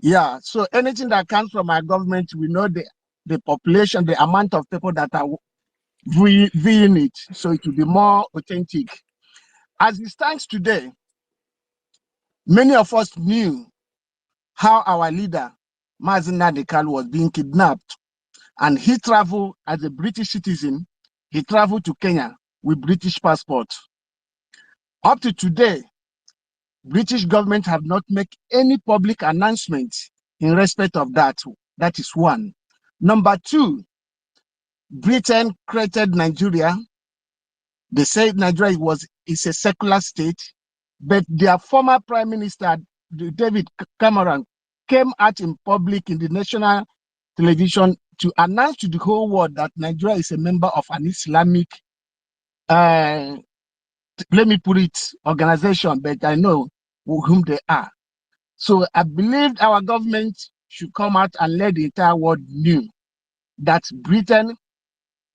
Speaker 11: yeah. So anything that comes from our government, we know the population, the amount of people that are viewing it. So it will be more authentic. As it stands today, many of us knew how our leader, Mazi Nnamdi Kanu, was being kidnapped. And he traveled as a British citizen. He traveled to Kenya with British passport. Up to today, British government have not made any public announcement in respect of that. That is one. Number two, Britain created Nigeria. They said Nigeria is a secular state, but their former Prime Minister, David Cameron, came out in public in the national television to announce to the whole world that Nigeria is a member of an Islamic, let me put it, organization, but I know whom they are. So I believe our government should come out and let the entire world know that Britain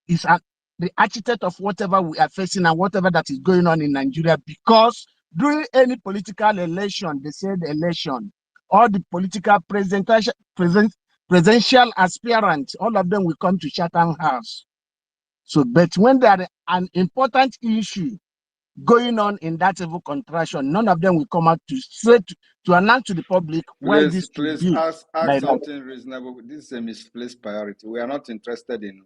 Speaker 11: is the architect of whatever we are facing and whatever that is going on in Nigeria, because during any political election, they said election, all the political presidential aspirants, all of them will come to Chatham House. So, but when there is an important issue going on in that evil contraction, none of them will come out to say to announce to the public why this should
Speaker 8: Please
Speaker 11: be
Speaker 8: ask
Speaker 11: like that.
Speaker 8: something reasonable. This is a misplaced priority. We are not interested in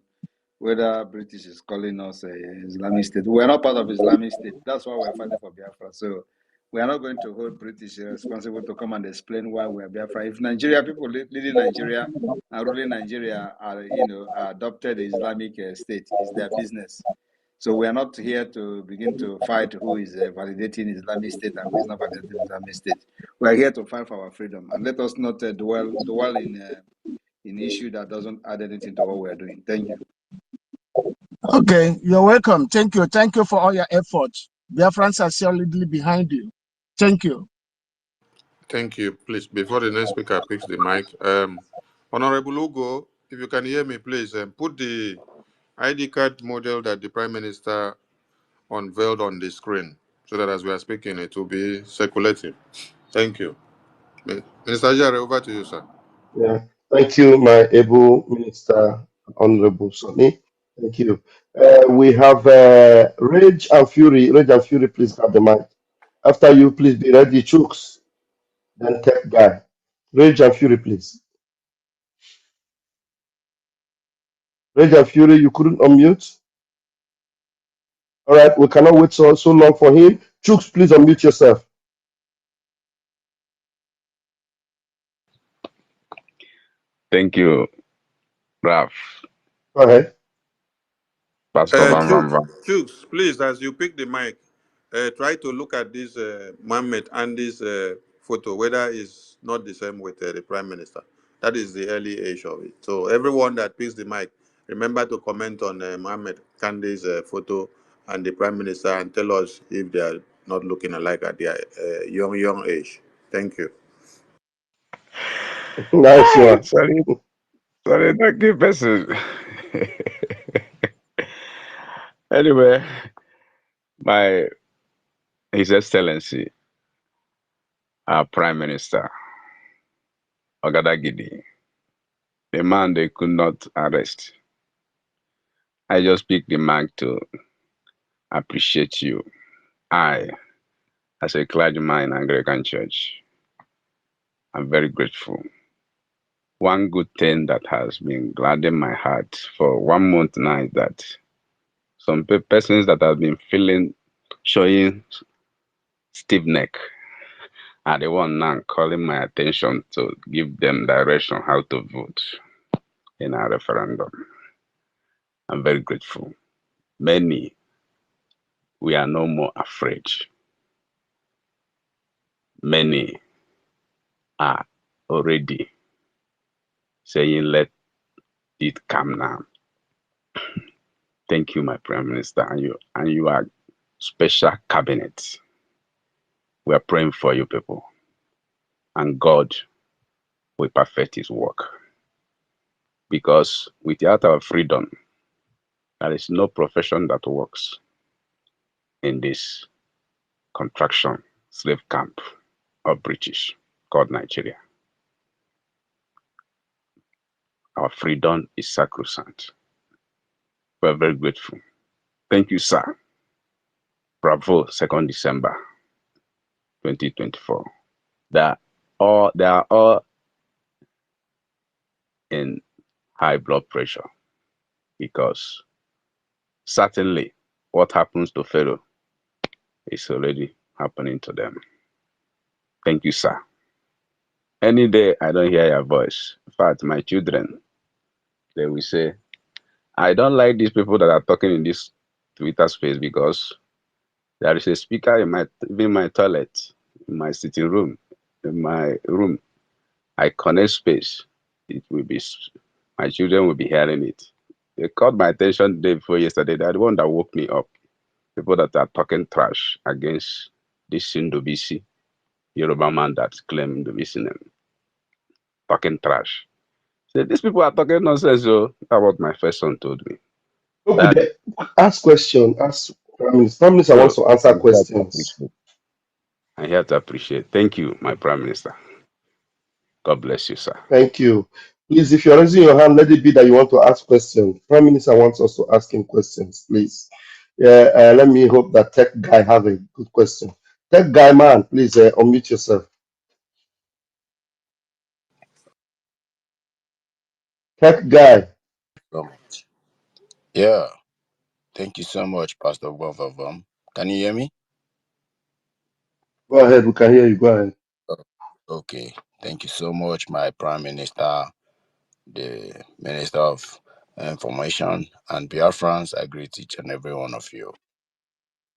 Speaker 8: whether British is calling us a Islamic state. We are not part of Islamic state. That's why we are fighting for Biafra. So we are not going to hold British responsible to come and explain why we are Biafra. If Nigeria, people leading Nigeria and ruling Nigeria are, are adopted Islamic state, is their business. So we are not here to begin to fight who is validating Islamic State and who is not validating Islamic State. We are here to fight for our freedom, and let us not dwell in issue that doesn't add anything to what we are doing. Thank you.
Speaker 11: Okay, you're welcome. Thank you. Thank you for all your efforts. Biafrans are solidly behind you. Thank you.
Speaker 2: Thank you. Please, before the next speaker picks the mic, Honorable Ugo, if you can hear me, please put the ID card model that the Prime Minister unveiled on the screen so that as we are speaking, it will be circulating. Thank you. Minister Jare, over to you, sir.
Speaker 4: Yeah. Thank you, my able Minister, Honorable Sonny. Thank you. We have Rage and Fury. Rage and Fury, please have the mic. After you, please be ready, Chooks. Then Tech Guy. Rage and Fury, please. Rage and Fury, you couldn't unmute. All right, we cannot wait so long for him. Chooks, please unmute yourself.
Speaker 16: Thank you, Raf.
Speaker 4: Go ahead.
Speaker 16: Pastor Van Van Van.
Speaker 2: Chooks, please, as you pick the mic, try to look at this Mohammed and this photo, whether it's not the same with the Prime Minister. That is the early age of it. So everyone that picks the mic, remember to comment on Mohammed Kandi's photo and the Prime Minister and tell us if they are not looking alike at their young age. Thank you.
Speaker 4: Nice one.
Speaker 16: Sorry, sorry, don't give person. Anyway, my His Excellency, our Prime Minister, Ogadagidi, the man they could not arrest. I just picked the mic to appreciate you. I, as a clergyman in Anglican Church, I'm very grateful. One good thing that has been gladdening my heart for 1 month now is that some persons that have been showing stiff neck are the one now calling my attention to give them direction how to vote in our referendum. I'm very grateful. Many, we are no more afraid. Many are already saying, let it come now. Thank you, my Prime Minister, and you are special cabinet. We are praying for you people, and God will perfect His work. Because without our freedom, there is no profession that works in this contraction slave camp of British called Nigeria. Our freedom is sacrosanct. We are very grateful. Thank you, sir. Bravo, 2nd December 2024. They are all in high blood pressure because certainly what happens to Pharaoh is already happening to them. Thank you, sir. Any day I don't hear your voice, in fact, my children, they will say, I don't like these people that are talking in this Twitter space because there is a speaker in my toilet, in my sitting room, in my room. I connect space. It will be, my children will be hearing it. They caught my attention the day before yesterday. They're the one that woke me up. People that are talking trash against this Sindobisi, Yoruba man that claimed Ndobisi name. Talking trash. So these people are talking nonsense, so that's what my first son told me.
Speaker 4: Okay,
Speaker 16: Daddy.
Speaker 4: ask question. Ask Prime Minister. Prime Minister wants
Speaker 16: So
Speaker 4: to answer questions.
Speaker 16: I'm here to appreciate. Thank you, my Prime Minister. God bless you, sir.
Speaker 4: Thank you. Please, if you're raising your hand, let it be that you want to ask questions. Prime Minister wants us to ask him questions, please. Yeah, let me hope that tech guy have a good question. Tech guy, man, please unmute yourself. Tech guy,
Speaker 17: So much. Yeah, thank you so much, Pastor both of them. Can you hear me?
Speaker 4: go ahead. We can hear you. Go ahead.
Speaker 17: Oh, okay. Thank you so much, my Prime Minister, the Minister of Information, and Biafrans. I greet each and every one of you.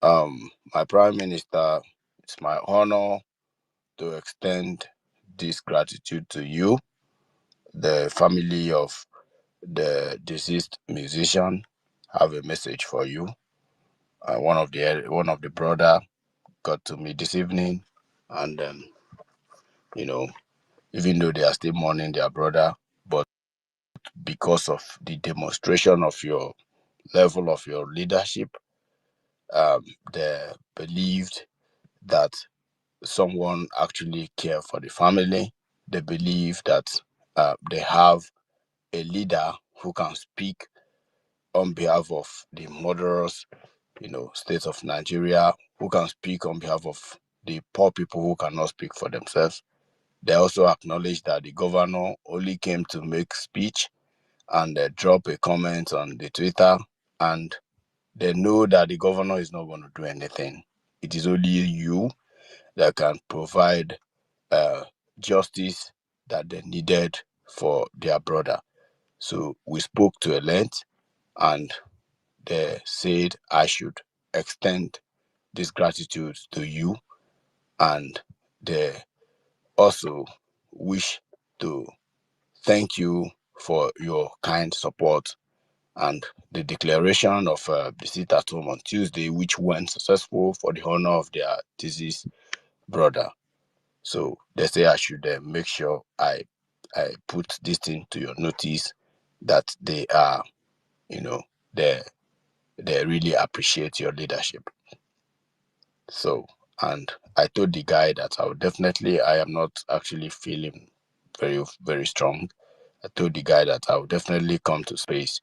Speaker 17: My Prime Minister, it's my honor to extend this gratitude to you, the family of the deceased musician. I have a message for you. One of the brother got to me this evening, and you know, even though they are still mourning their brother, but because of the demonstration of your level of your leadership, they believed that someone actually care for the family. They believe that they have a leader who can speak on behalf of the murderers, state of Nigeria, who can speak on behalf of the poor people who cannot speak for themselves. They also acknowledge that the governor only came to make speech and drop a comment on the Twitter, and they know that the governor is not going to do anything. It is only you that can provide justice that they needed for their brother. So we spoke to a length, and they said I should extend this gratitude to you, and they also wish to thank you for your kind support and the declaration of the sit at home on Tuesday, which went successful for the honor of their deceased brother. So they say I should make sure I I put this thing to your notice that they are, you know, they really appreciate your leadership. So, and I told the guy that I am not actually feeling very strong. I told the guy that I will definitely come to space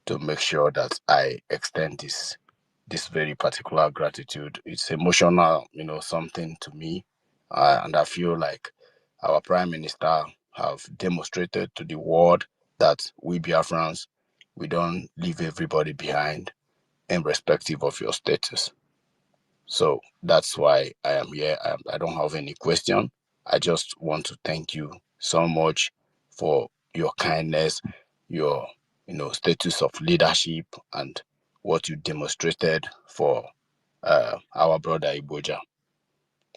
Speaker 17: to make sure that I extend this very particular gratitude. It's emotional, something to me, and I feel like our Prime Minister have demonstrated to the world that we Biafrans, we don't leave everybody behind, irrespective of your status. So that's why I am here. I don't have any question. I just want to thank you so much for your kindness, your status of leadership, and what you demonstrated for our brother Iboja.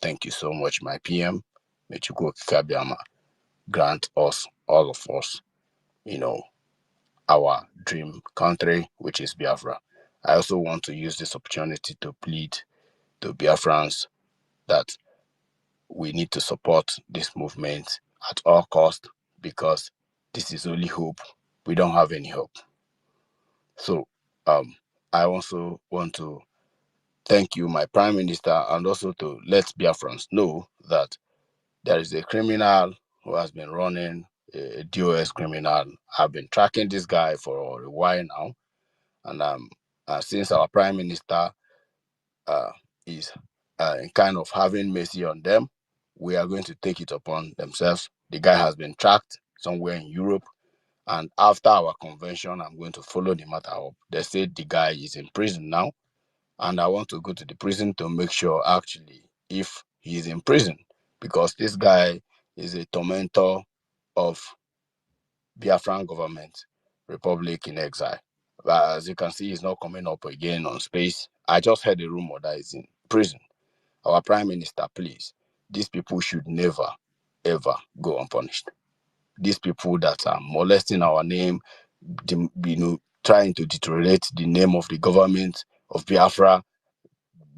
Speaker 17: Thank you so much, my PM. May Chukwu Kabiama grant us, all of us, our dream country, which is Biafra. I also want to use this opportunity to plead to Biafrans that we need to support this movement at all costs, because this is only hope. We don't have any hope. So I also want to thank you, my Prime Minister, and also to let Biafrans know that there is a criminal who has been running, a DOS criminal. I've been tracking this guy for a while now, and since our Prime Minister is kind of having mercy on them, we are going to take it upon themselves. The guy has been tracked somewhere in Europe, and after our convention, I'm going to follow the matter up. They said the guy is in prison now, and I want to go to the prison to make sure actually if he is in prison, because this guy is a tormentor of Biafran government, Republic in exile. But as you can see, he's not coming up again on space. I just heard a rumor that he's in prison. Our Prime Minister, please, these people should never, ever go unpunished. These people that are molesting our name, trying to deteriorate the name of the government of Biafra,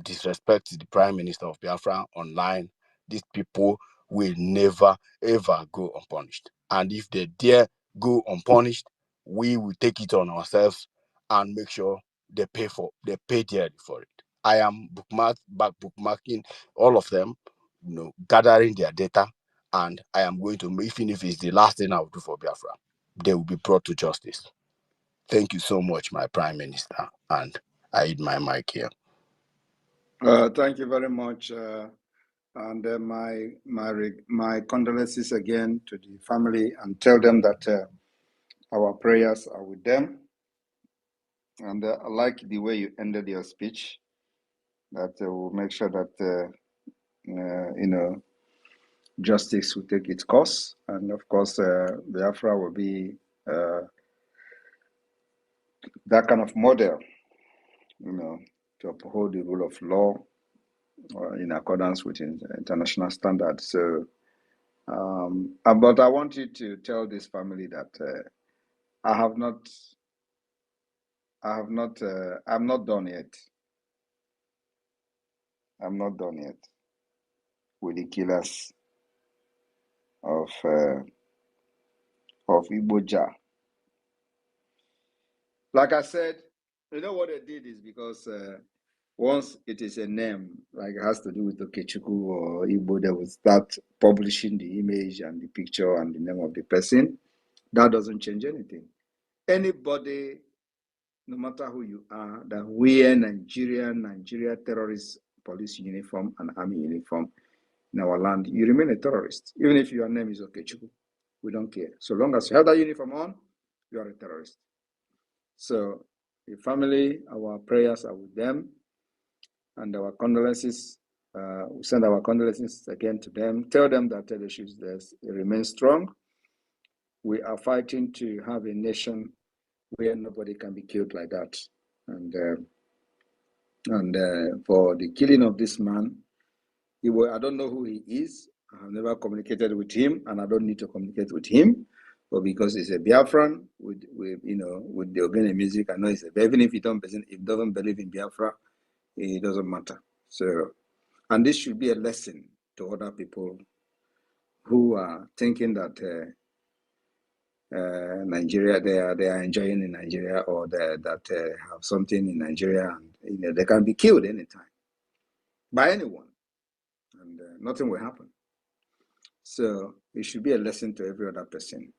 Speaker 17: disrespect the Prime Minister of Biafra online, these people will never, ever go unpunished. And if they dare go unpunished, we will take it on ourselves and make sure they pay dearly for it. I am bookmarking all of them, gathering their data, and I am going to, even if it's the last thing I will do for Biafra, they will be brought to justice. Thank you so much, my Prime Minister, and I hit my mic here.
Speaker 8: Thank you very much, and my condolences again to the family, and tell them that our prayers are with them. And I like the way you ended your speech. That will make sure that justice will take its course, and of course, Biafra will be that kind of model, to uphold the rule of law in accordance with international standards. So, but I want you to tell this family that I'm not done yet. I'm not done yet with the killers of Iboja. Like I said, what they did is because once it is a name, like it has to do with Okechukwu or Igbo, they will start publishing the image and the picture and the name of the person. That doesn't change anything. Anybody, no matter who you are, that wear Nigeria terrorist police uniform and army uniform in our land, you remain a terrorist. Even if your name is Okechukwu, we don't care. So long as you have that uniform on, you are a terrorist. So the family, our prayers are with them, and our condolences. We send our condolences again to them. Tell them that they should remain strong. We are fighting to have a nation where nobody can be killed like that. And for the killing of this man, I don't know who he is. I have never communicated with him, and I don't need to communicate with him. But because he's a Biafran with the Ogene music, I know he's even if he doesn't believe in Biafra, it doesn't matter. So, and this should be a lesson to other people who are thinking that Nigeria, they are enjoying in Nigeria, or that have something in Nigeria, and they can be killed anytime by anyone, and nothing will happen. So it should be a lesson to every other person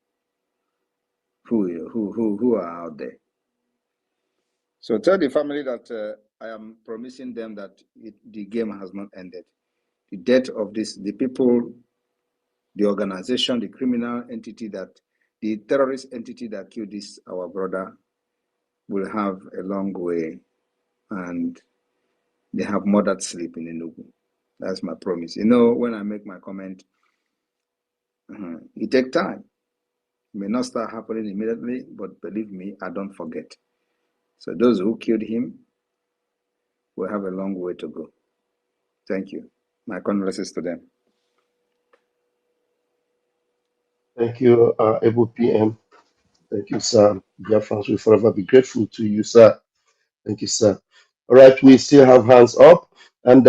Speaker 8: who are out there. So tell the family that I am promising them that the game has not ended. The death of the people, the organization, the criminal entity the terrorist entity that killed our brother will have a long way, and they have murdered sleep in Enugu. That's my promise. When I make my comment, it takes time. It may not start happening immediately, but believe me, I don't forget. So those who killed him will have a long way to go. Thank you. My condolences to them.
Speaker 4: Thank you, Able PM. Thank you, sir. Biafrans will forever be grateful to you, sir. Thank you, sir. All right, we still have hands up, and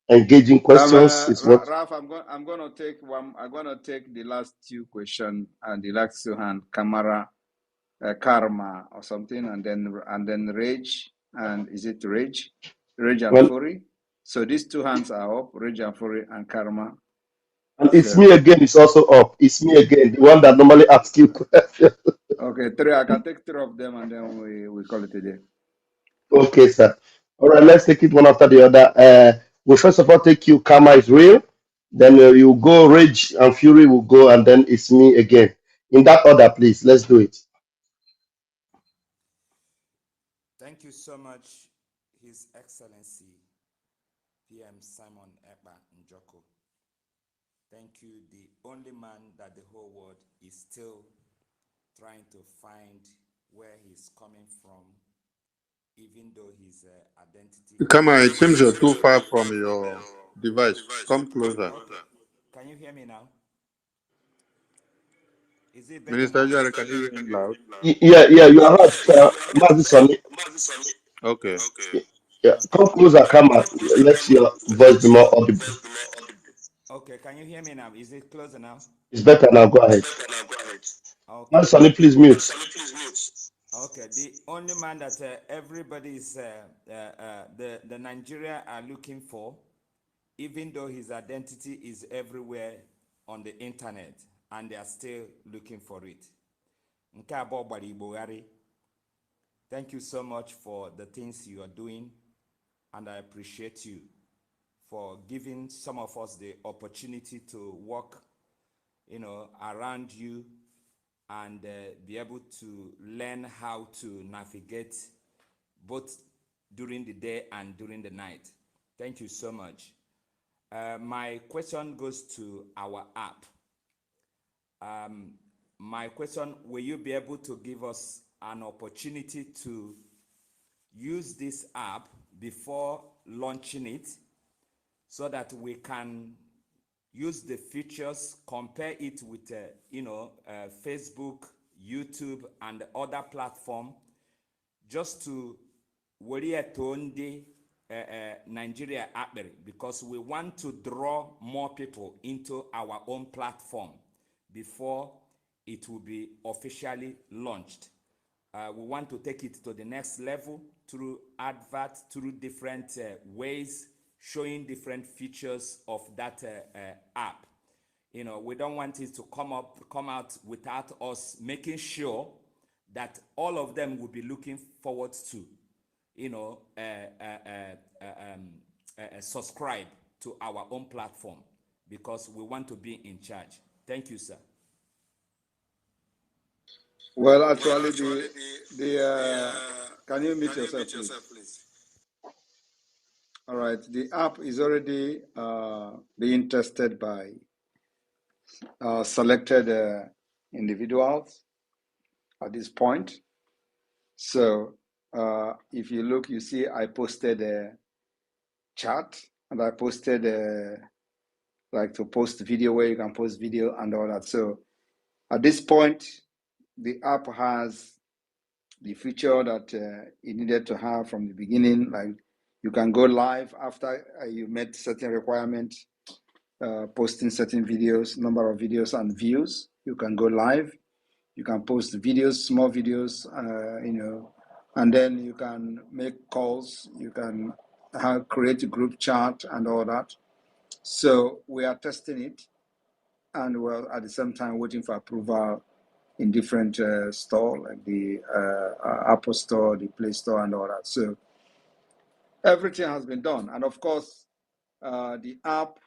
Speaker 4: engaging questions is what.
Speaker 8: Ralph, I'm gonna take one. I'm gonna take the last two questions and the last two hand Kamara, Karma or something, and then Rage, and is it Rage and
Speaker 4: Well,
Speaker 8: Fury? So these two hands are up, Rage and Fury and Karma.
Speaker 4: and it's
Speaker 8: So
Speaker 4: me again. It's also up. It's me again, the one that normally asks you questions.
Speaker 8: okay, three. I can take three of them, and then we call it a day.
Speaker 4: Okay, sir. All right, let's take it one after the other. We first of all take you. Karma is real. Then you go. Rage and Fury will go, and then it's me again. In that order, please. Let's do it.
Speaker 18: Thank you so much, His Excellency PM Simon Ekpa Njoko. Thank you, the only man that the whole world is still trying to find where he's coming from, even though his identity
Speaker 2: Come on,
Speaker 18: is...
Speaker 2: it seems you're too far from your device. Come closer.
Speaker 18: Okay. Can you hear me now? Is it better
Speaker 2: Minister
Speaker 18: now?
Speaker 2: Jare, can you hear him loud?
Speaker 4: Yeah, you are right, sir. Mazi Sani.
Speaker 2: Okay.
Speaker 4: Yeah, come closer, Karma. Let your voice be more audible.
Speaker 18: Okay, can you hear me now? Is it closer now?
Speaker 4: It's better now. Go ahead.
Speaker 18: Okay.
Speaker 4: Mazi Sani, please mute.
Speaker 18: Okay, the only man that everybody is, the Nigeria are looking for, even though his identity is everywhere on the internet, and they are still looking for it. Nke abụọ gbara Igbogharị. Thank you so much for the things you are doing, and I appreciate you for giving some of us the opportunity to walk, around you and be able to learn how to navigate both during the day and during the night. Thank you so much. My question goes to our app. My question, will you be able to give us an opportunity to use this app before launching it, so that we can use the features, compare it with, Facebook, YouTube, and other platform, just to worry only Nigeria akpere, because we want to draw more people into our own platform before it will be officially launched. We want to take it to the next level through adverts, through different ways, showing different features of that app. We don't want it to come out without us making sure that all of them will be looking forward to, subscribe to our own platform, because we want to be in charge. Thank you, sir.
Speaker 8: Well, actually, can you mute yourself, please? All right, the app is already being tested by selected individuals at this point. So if you look, you see I posted a chat, and I posted like to post video where you can post video and all that. So at this point, the app has the feature that it needed to have from the beginning. Like you can go live after you met certain requirements, posting certain videos, number of videos and views. You can go live. You can post videos, small videos, and then you can make calls. You can create a group chat and all that. So we are testing it, and we're at the same time waiting for approval in different store, like the Apple Store, the Play Store, and all that. So everything has been done, and of course, the app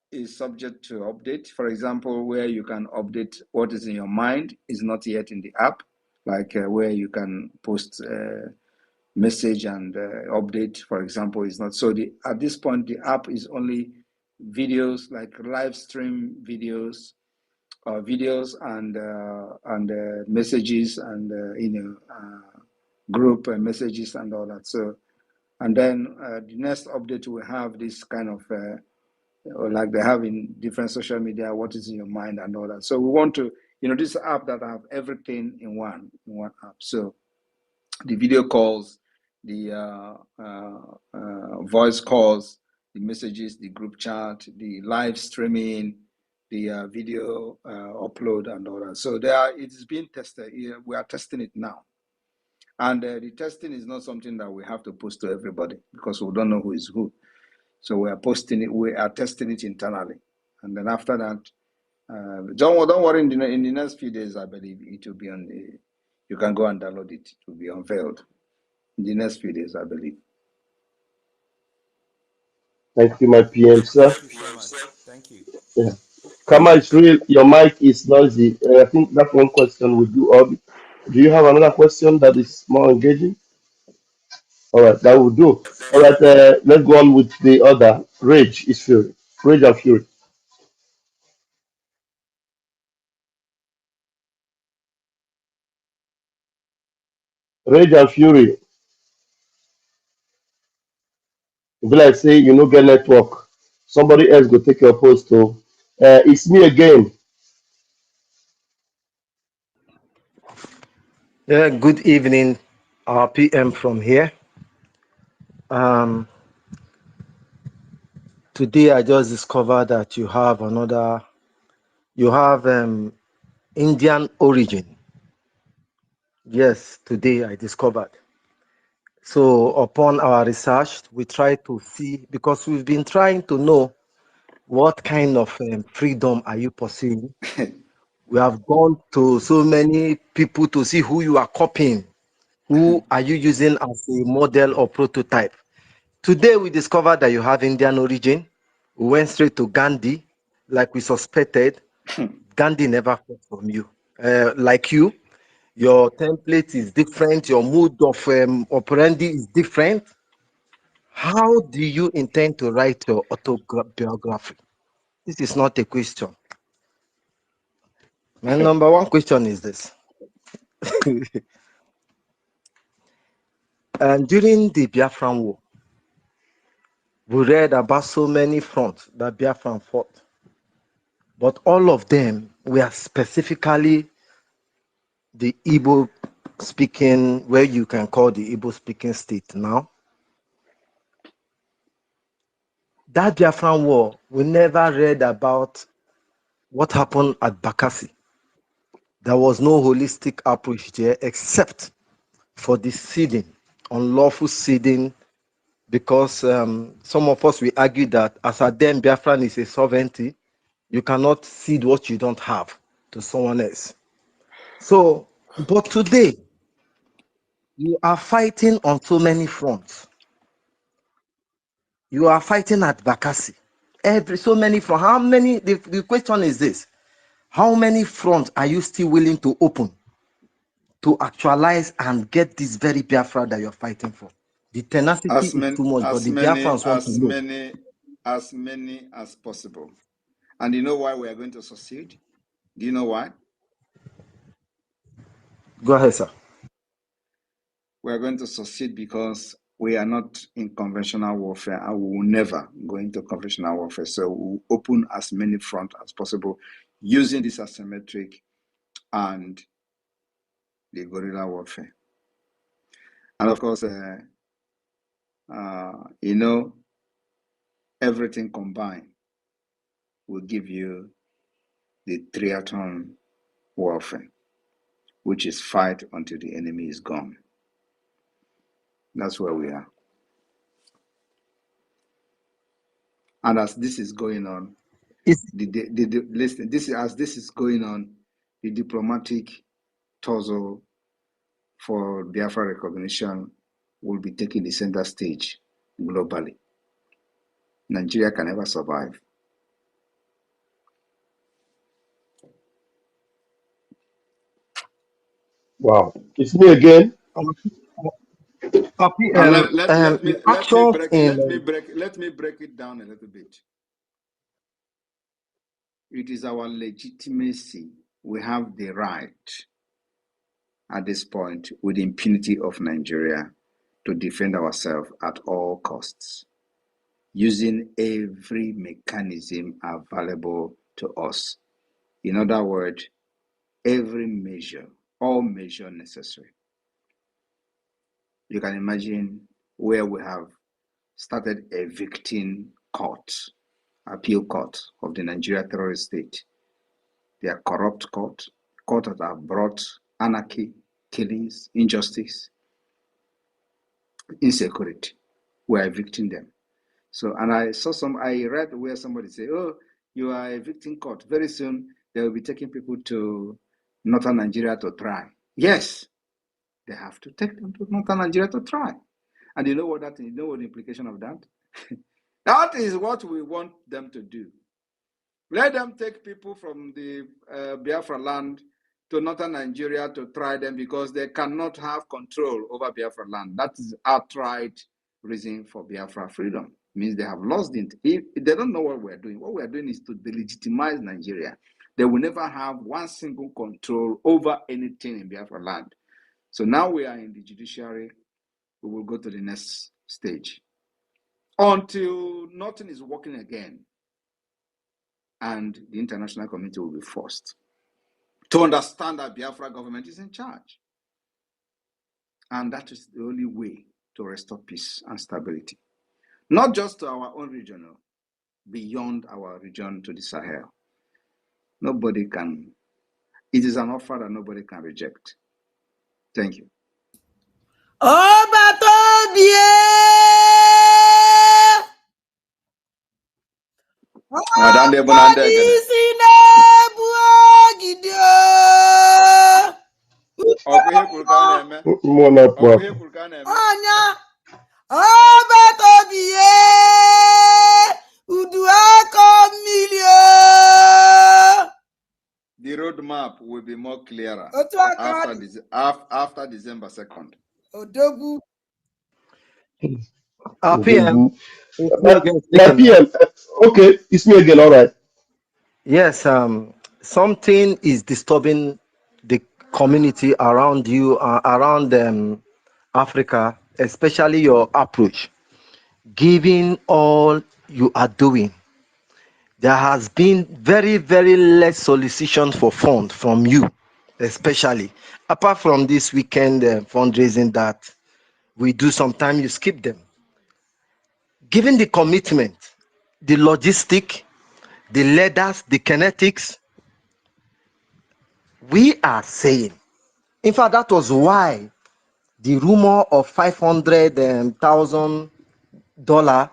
Speaker 8: is subject to update. For example, where you can update what is in your mind is not yet in the app, like where you can post message and update, for example, is not. So at this point, the app is only videos, like live stream videos, and messages and group messages and all that. So, and then the next update will have this kind of or like they have in different social media, what is in your mind and all that. So we want to, this app that have everything in one app. So the video calls, the voice calls, the messages, the group chat, the live streaming, the video upload and all that. So it is being tested. We are testing it now. And the testing is not something that we have to post to everybody because we don't know who is who. So we are posting it. We are testing it internally, and then after that, don't worry. In the next few days, I believe it will be on. You can go and download it. It will be unveiled in the next few days, I believe.
Speaker 4: Thank you, my PM, sir.
Speaker 18: Thank you so much. Thank you.
Speaker 4: Yeah. Kama, it's real. Your mic is noisy. I think that one question will do. Do you have another question that is more engaging? All right, that will do. All right, let's go on with the other. Rage is fury. Rage and fury. Rage and fury. If like say you no get network, somebody else go take your post. So it's me again.
Speaker 19: Yeah, good evening, PM from here. Um, Today I just discovered that you have Indian origin. Yes, today I discovered. So upon our research, we try to see, because we've been trying to know what kind of freedom are you pursuing. We have gone to so many people to see who you are copying, who are you using as a model or prototype. Today we discovered that you have Indian origin. We went straight to Gandhi, like we suspected. Gandhi never fought from you. Like you, your template is different, your mood of operandi is different. How do you intend to write your autobiography? This is not a question. My number one question is this. And during the Biafran War, we read about so many fronts that Biafran fought, but all of them were specifically the Igbo speaking, where you can call the Igbo speaking state now. That Biafran War, we never read about what happened at Bakassi. There was no holistic approach there except for the seeding, unlawful seeding, because some of us, we argue that as a then Biafran is a sovereignty, you cannot cede what you don't have to someone else. So, but today, you are fighting on so many fronts. You are fighting at Bakassi. So many fronts. How many? The question is this: how many fronts are you still willing to open to actualize and get this very Biafra that you're fighting for? The tenacity
Speaker 8: As
Speaker 19: is
Speaker 8: many,
Speaker 19: too much, but
Speaker 8: as
Speaker 19: the
Speaker 8: many,
Speaker 19: Biafrans want to
Speaker 8: as
Speaker 19: know.
Speaker 8: many, as many as possible. And you know why we are going to succeed? Do you know why?
Speaker 19: Go ahead, sir.
Speaker 8: We are going to succeed because we are not in conventional warfare, and we will never go into conventional warfare. So we'll open as many fronts as possible using this asymmetric and the guerrilla warfare. And of course, everything combined will give you the triathlon warfare. which is fight until the enemy is gone. That's where we are. And as this is going on, listen, as this is going on, the diplomatic tussle for Biafra recognition will be taking the center stage globally. Nigeria can never survive.
Speaker 4: Wow. It's me again.
Speaker 19: Papi,
Speaker 8: And
Speaker 19: the actions in
Speaker 8: let me break it down a little bit. It is our legitimacy. We have the right at this point, with the impunity of Nigeria, to defend ourselves at all costs, using every mechanism available to us. In other words, every measure, all measure necessary. You can imagine where we have started evicting courts, appeal court of the Nigeria terrorist state. They are corrupt courts that have brought anarchy, killings, injustice, insecurity. We are evicting them. So, and I read where somebody said, oh, you are evicting court. Very soon, they will be taking people to northern Nigeria to try. Yes, they have to take them to northern Nigeria to try. And you know what that is? You know what the implication of that? That is what we want them to do. Let them take people from the Biafra land to northern Nigeria to try them, because they cannot have control over Biafra land. That is outright reason for Biafra freedom. It means they have lost it. If they don't know what we're doing, what we're doing is to delegitimize Nigeria. They will never have one single control over anything in Biafra land. So now we are in the judiciary. We will go to the next stage until nothing is working again, and the international community will be forced to understand that Biafra government is in charge. And that is the only way to restore peace and stability. Not just to our own region, beyond our region to the Sahel. Nobody can, it is an offer that nobody can reject. Thank you. The roadmap will be more clearer after December 2nd.
Speaker 19: PM. It's me
Speaker 4: My
Speaker 19: again speaking now.
Speaker 4: PM. Okay, it's me again. All right.
Speaker 19: Yes, something is disturbing the community around you, around Africa, especially your approach. Given all you are doing, there has been very, very less solicitation for funds from you, especially. Apart from this weekend fundraising that we do, sometimes you skip them. Given the commitment, the logistic, the leaders, the kinetics, we are saying, in fact, that was why the rumor of $500,000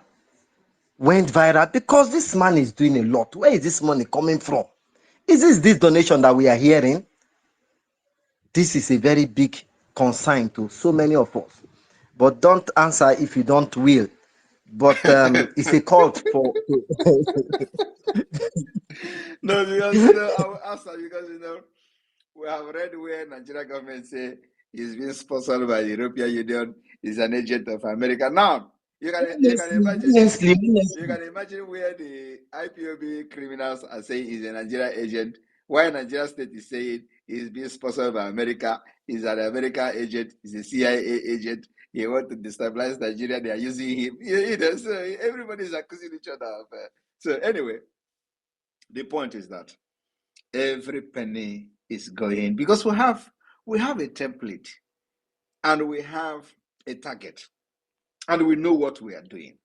Speaker 19: went viral, because this man is doing a lot. Where is this money coming from? Is this donation that we are hearing? This is a very big concern to so many of us. But don't answer if you don't will. But it's a call for.
Speaker 8: No, because I will answer, because we have read where Nigeria government say he's being sponsored by the European Union, is an agent of America. Now you can imagine where the IPOB criminals are saying he's a Nigeria agent, why Nigeria state is saying he's being sponsored by America, he's an American agent, he's a CIA agent. He want to destabilize Nigeria. They are using him. So everybody is accusing each other of. So anyway, the point is that every penny is going, because we have a template and we have a target and we know what we are doing.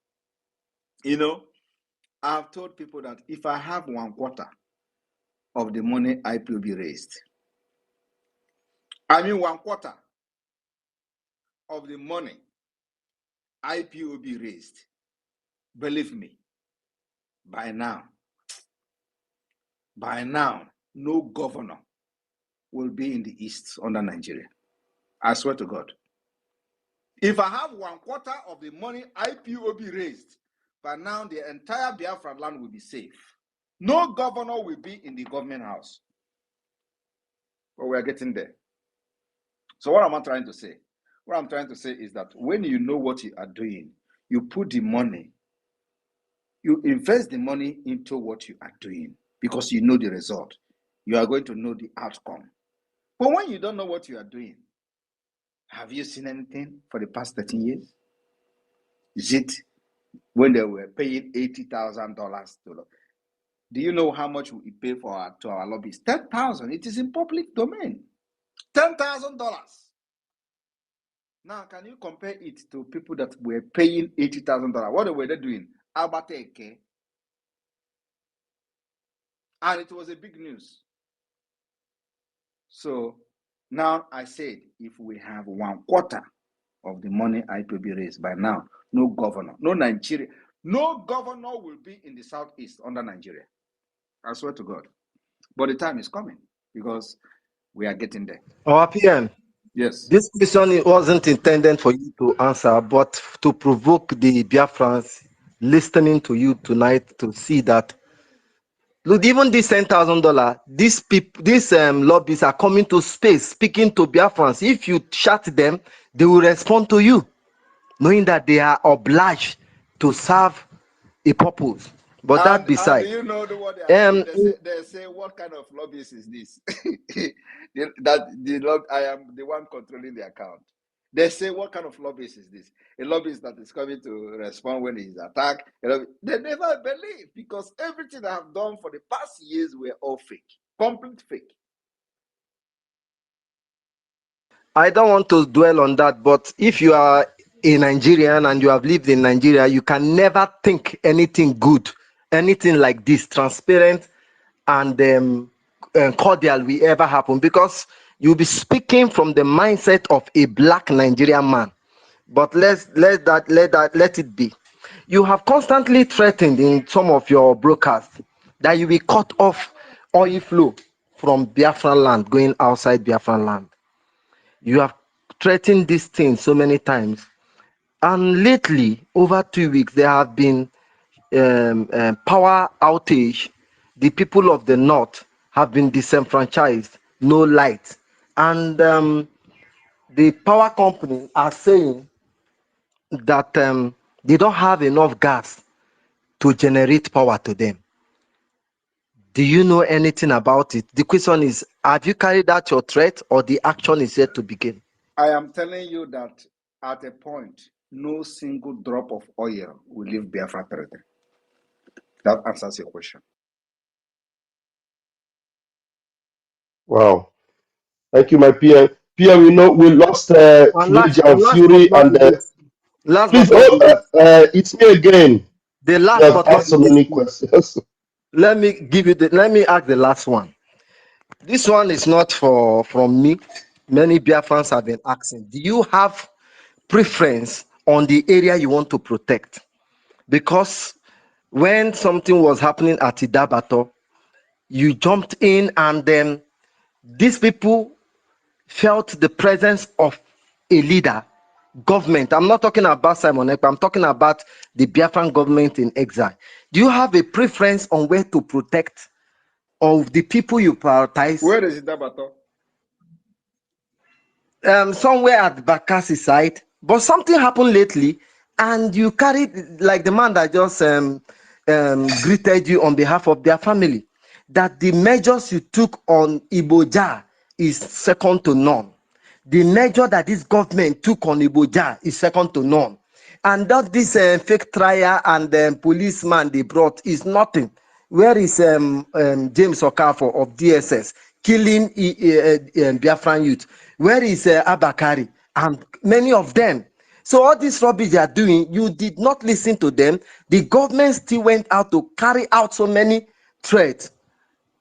Speaker 8: I've told people that if I have 1/4 of the money IPOB raised, I mean, 1/4 of the money IPOB raised. Believe me, by now, no governor will be in the East under Nigeria. I swear to God. If I have 1/4 of the money IPOB raised, by now the entire Biafra land will be safe. No governor will be in the government house. But we are getting there. So what am I trying to say? What I'm trying to say is that when you know what you are doing, you put the money, you invest the money into what you are doing because you know the result. You are going to know the outcome. But when you don't know what you are doing, have you seen anything for the past 13 years? Is it when they were paying $80,000 to? Do you know how much we pay to our lobbyists? $10,000. It is in public domain. $10,000. Now, can you compare it to people that were paying $80,000? What were they doing? Abateke. And it was a big news. So now I said, if we have 1/4 of the money IPB raised by now, no governor, no Nigeria, no governor will be in the Southeast under Nigeria. I swear to God. But the time is coming because we are getting there.
Speaker 19: Our PM,
Speaker 8: Yes.
Speaker 19: this question wasn't intended for you to answer, but to provoke the Biafrans listening to you tonight to see that, look, even this $10,000, these people, these lobbies are coming to space, speaking to Biafrans. If you shut them, they will respond to you, knowing that they are obliged to serve a purpose. But that
Speaker 8: And
Speaker 19: beside,
Speaker 8: you know what they are saying? They say, what kind of lobbyist is this? I am the one controlling the account. They say, what kind of lobbyist is this? A lobbyist that is coming to respond when he is attacked. They never believe because everything I have done for the past years were all fake, complete fake.
Speaker 19: I don't want to dwell on that, but if you are a Nigerian and you have lived in Nigeria, you can never think anything good, anything like this, transparent and cordial will ever happen, because you'll be speaking from the mindset of a black Nigerian man. But let it be. You have constantly threatened in some of your broadcasts that you will cut off oil flow from Biafran land going outside Biafran land. You have threatened this thing so many times, and lately, over 2 weeks, there have been power outage. The people of the north have been disenfranchised, no light, and the power company are saying that they don't have enough gas to generate power to them. Do you know anything about it? The question is, have you carried out your threat, or the action is yet to begin?
Speaker 8: I am telling you that at a point, no single drop of oil will leave Biafra territory. That answers your question.
Speaker 4: Thank you, my PM. PM, we know we lost
Speaker 19: And
Speaker 4: Fury
Speaker 19: last,
Speaker 4: and
Speaker 19: last but
Speaker 4: Fury,
Speaker 19: not
Speaker 4: and
Speaker 19: the least, last
Speaker 4: please,
Speaker 19: but not the least,
Speaker 4: it's me again.
Speaker 19: the
Speaker 4: You
Speaker 19: last
Speaker 4: have
Speaker 19: but not
Speaker 4: asked
Speaker 19: the
Speaker 4: so
Speaker 19: least,
Speaker 4: many
Speaker 19: please.
Speaker 4: questions.
Speaker 19: Let me ask the last one. This one is not from me. Many Biafrans have been asking, do you have preference on the area you want to protect? Because when something was happening at Idabato, you jumped in, and then these people felt the presence of a leader, government. I'm not talking about Simon Ekpa, I'm talking about the Biafran government in exile. Do you have a preference on where to protect, of the people you prioritize?
Speaker 8: Where is Dabato?
Speaker 19: Somewhere at Bakassi side, but something happened lately, and you carried, like the man that just greeted you on behalf of their family, that the measures you took on Iboja is second to none. The measure that this government took on Iboja is second to none. And that this fake trial and policeman they brought is nothing. Where is James Okafor of DSS killing Biafran youth? Where is Abakari and many of them? So all this rubbish they are doing, you did not listen to them. The government still went out to carry out so many threats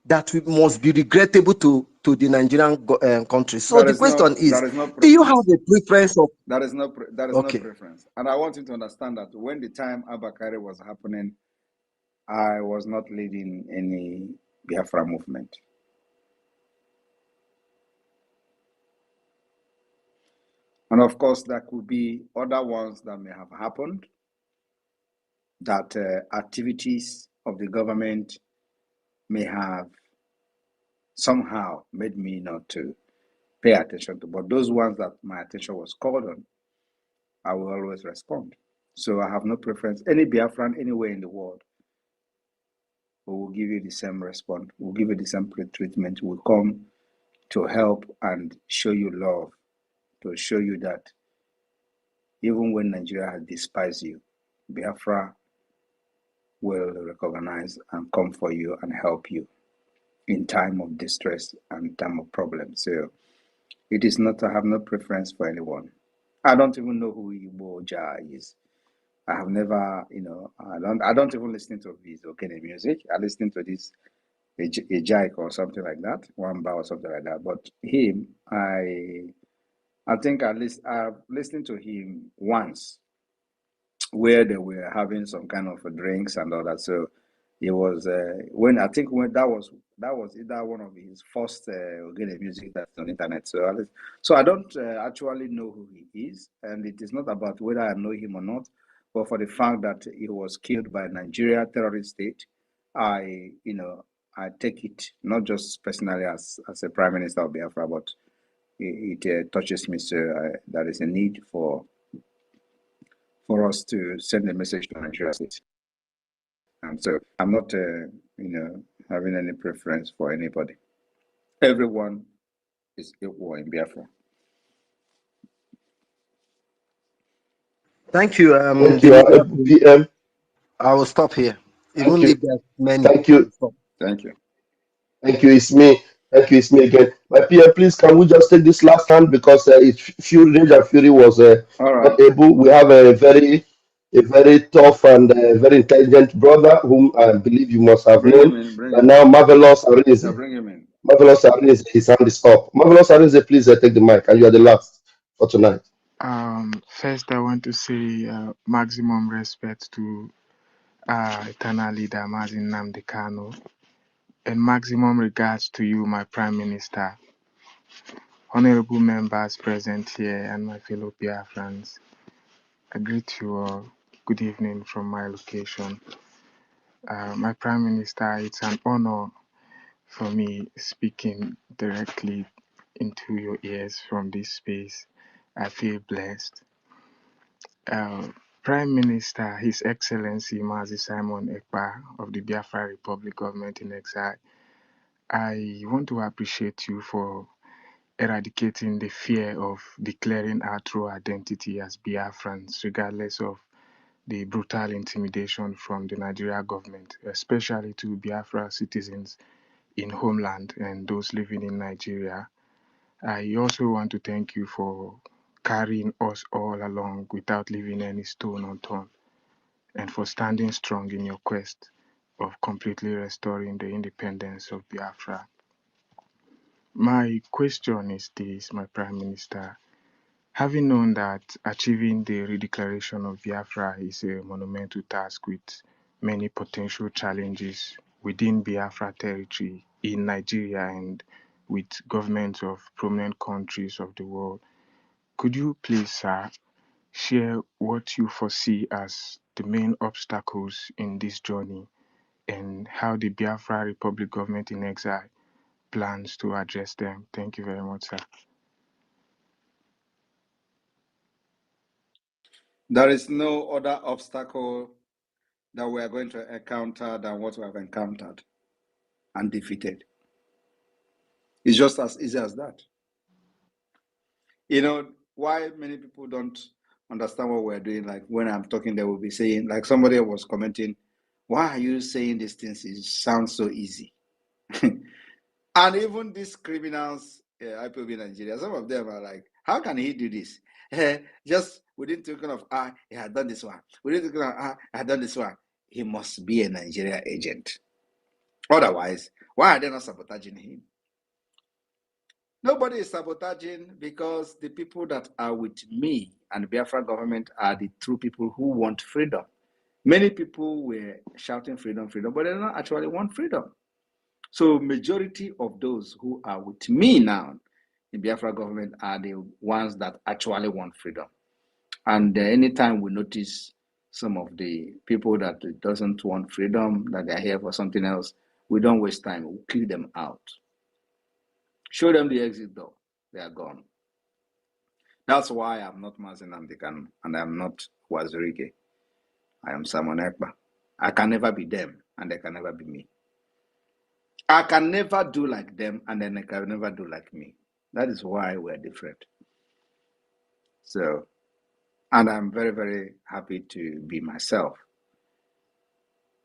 Speaker 19: that must be regrettable to to the Nigerian country. So
Speaker 8: There
Speaker 19: the
Speaker 8: is no
Speaker 19: question is, do you have
Speaker 8: preference.
Speaker 19: a preference of?
Speaker 8: There is no
Speaker 19: Okay.
Speaker 8: preference. And I want you to understand that when the time Abakari was happening, I was not leading any Biafra movement. And of course, there could be other ones that may have happened, that activities of the government may have somehow made me not to pay attention to. But those ones that my attention was called on, I will always respond. So I have no preference. Any Biafran anywhere in the world, we will give you the same response. We'll give you the same treatment. We'll come to help and show you love, to show you that even when Nigeria has despised you, Biafra will recognize and come for you and help you in time of distress and time of problem. So it is not, I have no preference for anyone. I don't even know who Igbo Ja is. I have never, I don't even listen to his Okene music. I listen to this a Jaik or something like that, Wamba or something like that. But him, I think at least I've listened to him once, where they were having some kind of drinks and all that. So it was when that was either one of his first Ogene music that's on internet. So I don't actually know who he is, and it is not about whether I know him or not, but for the fact that he was killed by Nigeria terrorist state, I take it not just personally as a prime minister of Biafra, but it touches me. So there is a need for us to send a message to Nigeria state. And so I'm not, having any preference for anybody. Everyone is equal in Biafra.
Speaker 19: Thank you,
Speaker 4: Thank
Speaker 19: the
Speaker 4: you,
Speaker 19: media.
Speaker 4: PM.
Speaker 19: I will stop here.
Speaker 4: Thank
Speaker 19: Even
Speaker 4: you.
Speaker 19: if there's many,
Speaker 4: Thank
Speaker 19: I
Speaker 4: you.
Speaker 19: will stop.
Speaker 8: Thank you.
Speaker 4: Thank you. It's me. Thank you. It's me again. My PM, please, can we just take this last hand because Rage and Fury was
Speaker 8: All right.
Speaker 4: not able. We have a very tough and very intelligent brother whom I believe you must have
Speaker 8: Bring him
Speaker 4: known.
Speaker 8: in. Bring
Speaker 4: But
Speaker 8: him
Speaker 4: now,
Speaker 8: in.
Speaker 4: Marvelous
Speaker 8: Yeah,
Speaker 4: Arinze.
Speaker 8: bring him in.
Speaker 4: Marvelous Arinze, his hand is up. Marvelous Arinze, please take the mic, and you are the last for tonight.
Speaker 11: First, I want to say maximum respect to eternal leader Mazin Nnamdi Kanu, and maximum regards to you, my Prime Minister, honorable members present here, and my fellow Biafrans. I greet you all. Good evening from my location. My Prime Minister, it's an honor for me speaking directly into your ears from this space. I feel blessed. Prime Minister, His Excellency Mazi Simon Ekpa of the Biafra Republic Government in Exile, I want to appreciate you for eradicating the fear of declaring our true identity as Biafrans, regardless of the brutal intimidation from the Nigeria government, especially to Biafra citizens in homeland and those living in Nigeria. I also want to thank you for carrying us all along without leaving any stone unturned, and for standing strong in your quest of completely restoring the independence of Biafra. My question is this, my Prime Minister. Having known that achieving the redeclaration of Biafra is a monumental task with many potential challenges within Biafra territory in Nigeria and with governments of prominent countries of the world, could you please, sir, share what you foresee as the main obstacles in this journey and how the Biafra Republic government in exile plans to address them? Thank you very much, sir.
Speaker 8: There is no other obstacle that we are going to encounter than what we have encountered and defeated. It's just as easy as that. Why many people don't understand what we're doing, like when I'm talking, they will be saying, like somebody was commenting, why are you saying these things? It sounds so easy. And even these criminals, IPOB Nigeria, some of them are like, how can he do this? Just within thinking of, he had done this one. Within thinking of, he had done this one. He must be a Nigeria agent. Otherwise, why are they not sabotaging him? Nobody is sabotaging because the people that are with me and the Biafra government are the true people who want freedom. Many people were shouting freedom, freedom, but they don't actually want freedom. So majority of those who are with me now in Biafra government are the ones that actually want freedom. And anytime we notice some of the people that doesn't want freedom, that they're here for something else, we don't waste time. We kill them out. Show them the exit door. They are gone. That's why I'm not Mazen Amdekan and I'm not Wazirike. I am Simon Ekpa. I can never be them and they can never be me. I can never do like them and then they can never do like me. That is why we're different. So, and I'm very, very happy to be myself.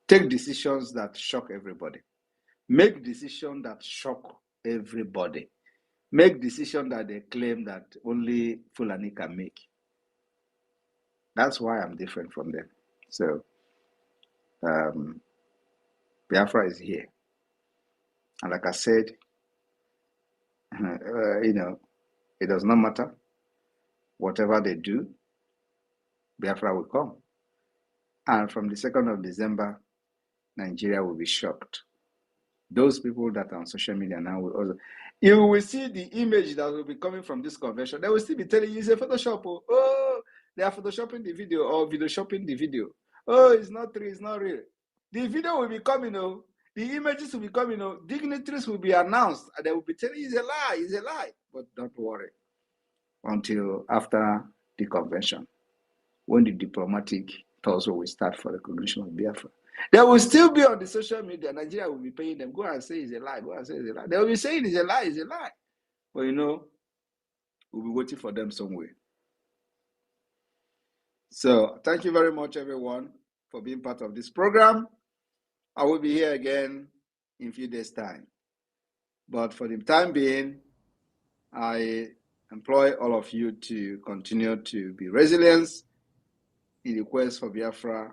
Speaker 8: Take decisions that shock everybody. Make decisions that shock everybody. Make decisions that they claim that only Fulani can make. That's why I'm different from them. So, Biafra is here. And like I said, it does not matter. Whatever they do, Biafra will come. And from the 2nd of December, Nigeria will be shocked. Those people that are on social media now will also, you will see the image that will be coming from this convention. They will still be telling you it's a Photoshop. Oh, they are Photoshopping the video or video shopping the video. Oh, it's not true, it's not real. The video will be coming, the images will be coming, dignitaries will be announced, and they will be telling you it's a lie, it's a lie. But don't worry until after the convention, when the diplomatic also will start for recognition of Biafra. They will still be on the social media. Nigeria will be paying them. Go and say it's a lie. Go and say it's a lie. They will be saying it's a lie, it's a lie. But we'll be waiting for them somewhere. So thank you very much, everyone, for being part of this program. I will be here again in a few days' time. But for the time being, I employ all of you to continue to be resilient in the quest for Biafra,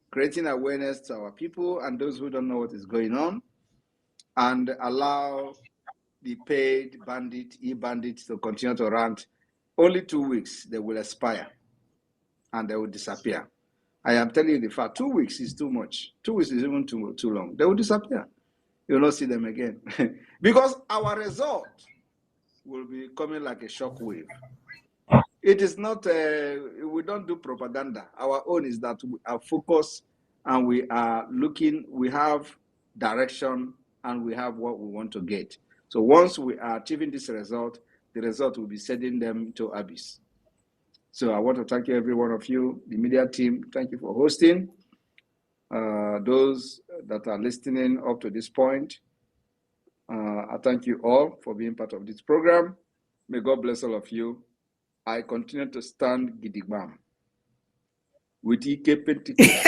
Speaker 8: creating awareness to our people and those who don't know what is going on, and allow the paid bandit, e-bandits to continue to rant. Only 2 weeks, they will expire and they will disappear. I am telling you the fact, 2 weeks is too much. 2 weeks is even too long. They will disappear. You will not see them again. Because our result will be coming like a shock wave. It is not, we don't do propaganda. Our own is that we are focused and we are looking, we have direction and we have what we want to get. So once we are achieving this result, the result will be sending them to abyss. So I want to thank you, every one of you, the media team. Thank you for hosting. Those that are listening up to this point, I thank you all for being part of this program. May God bless all of you. I continue to stand gidigbam with Ike Pentecost.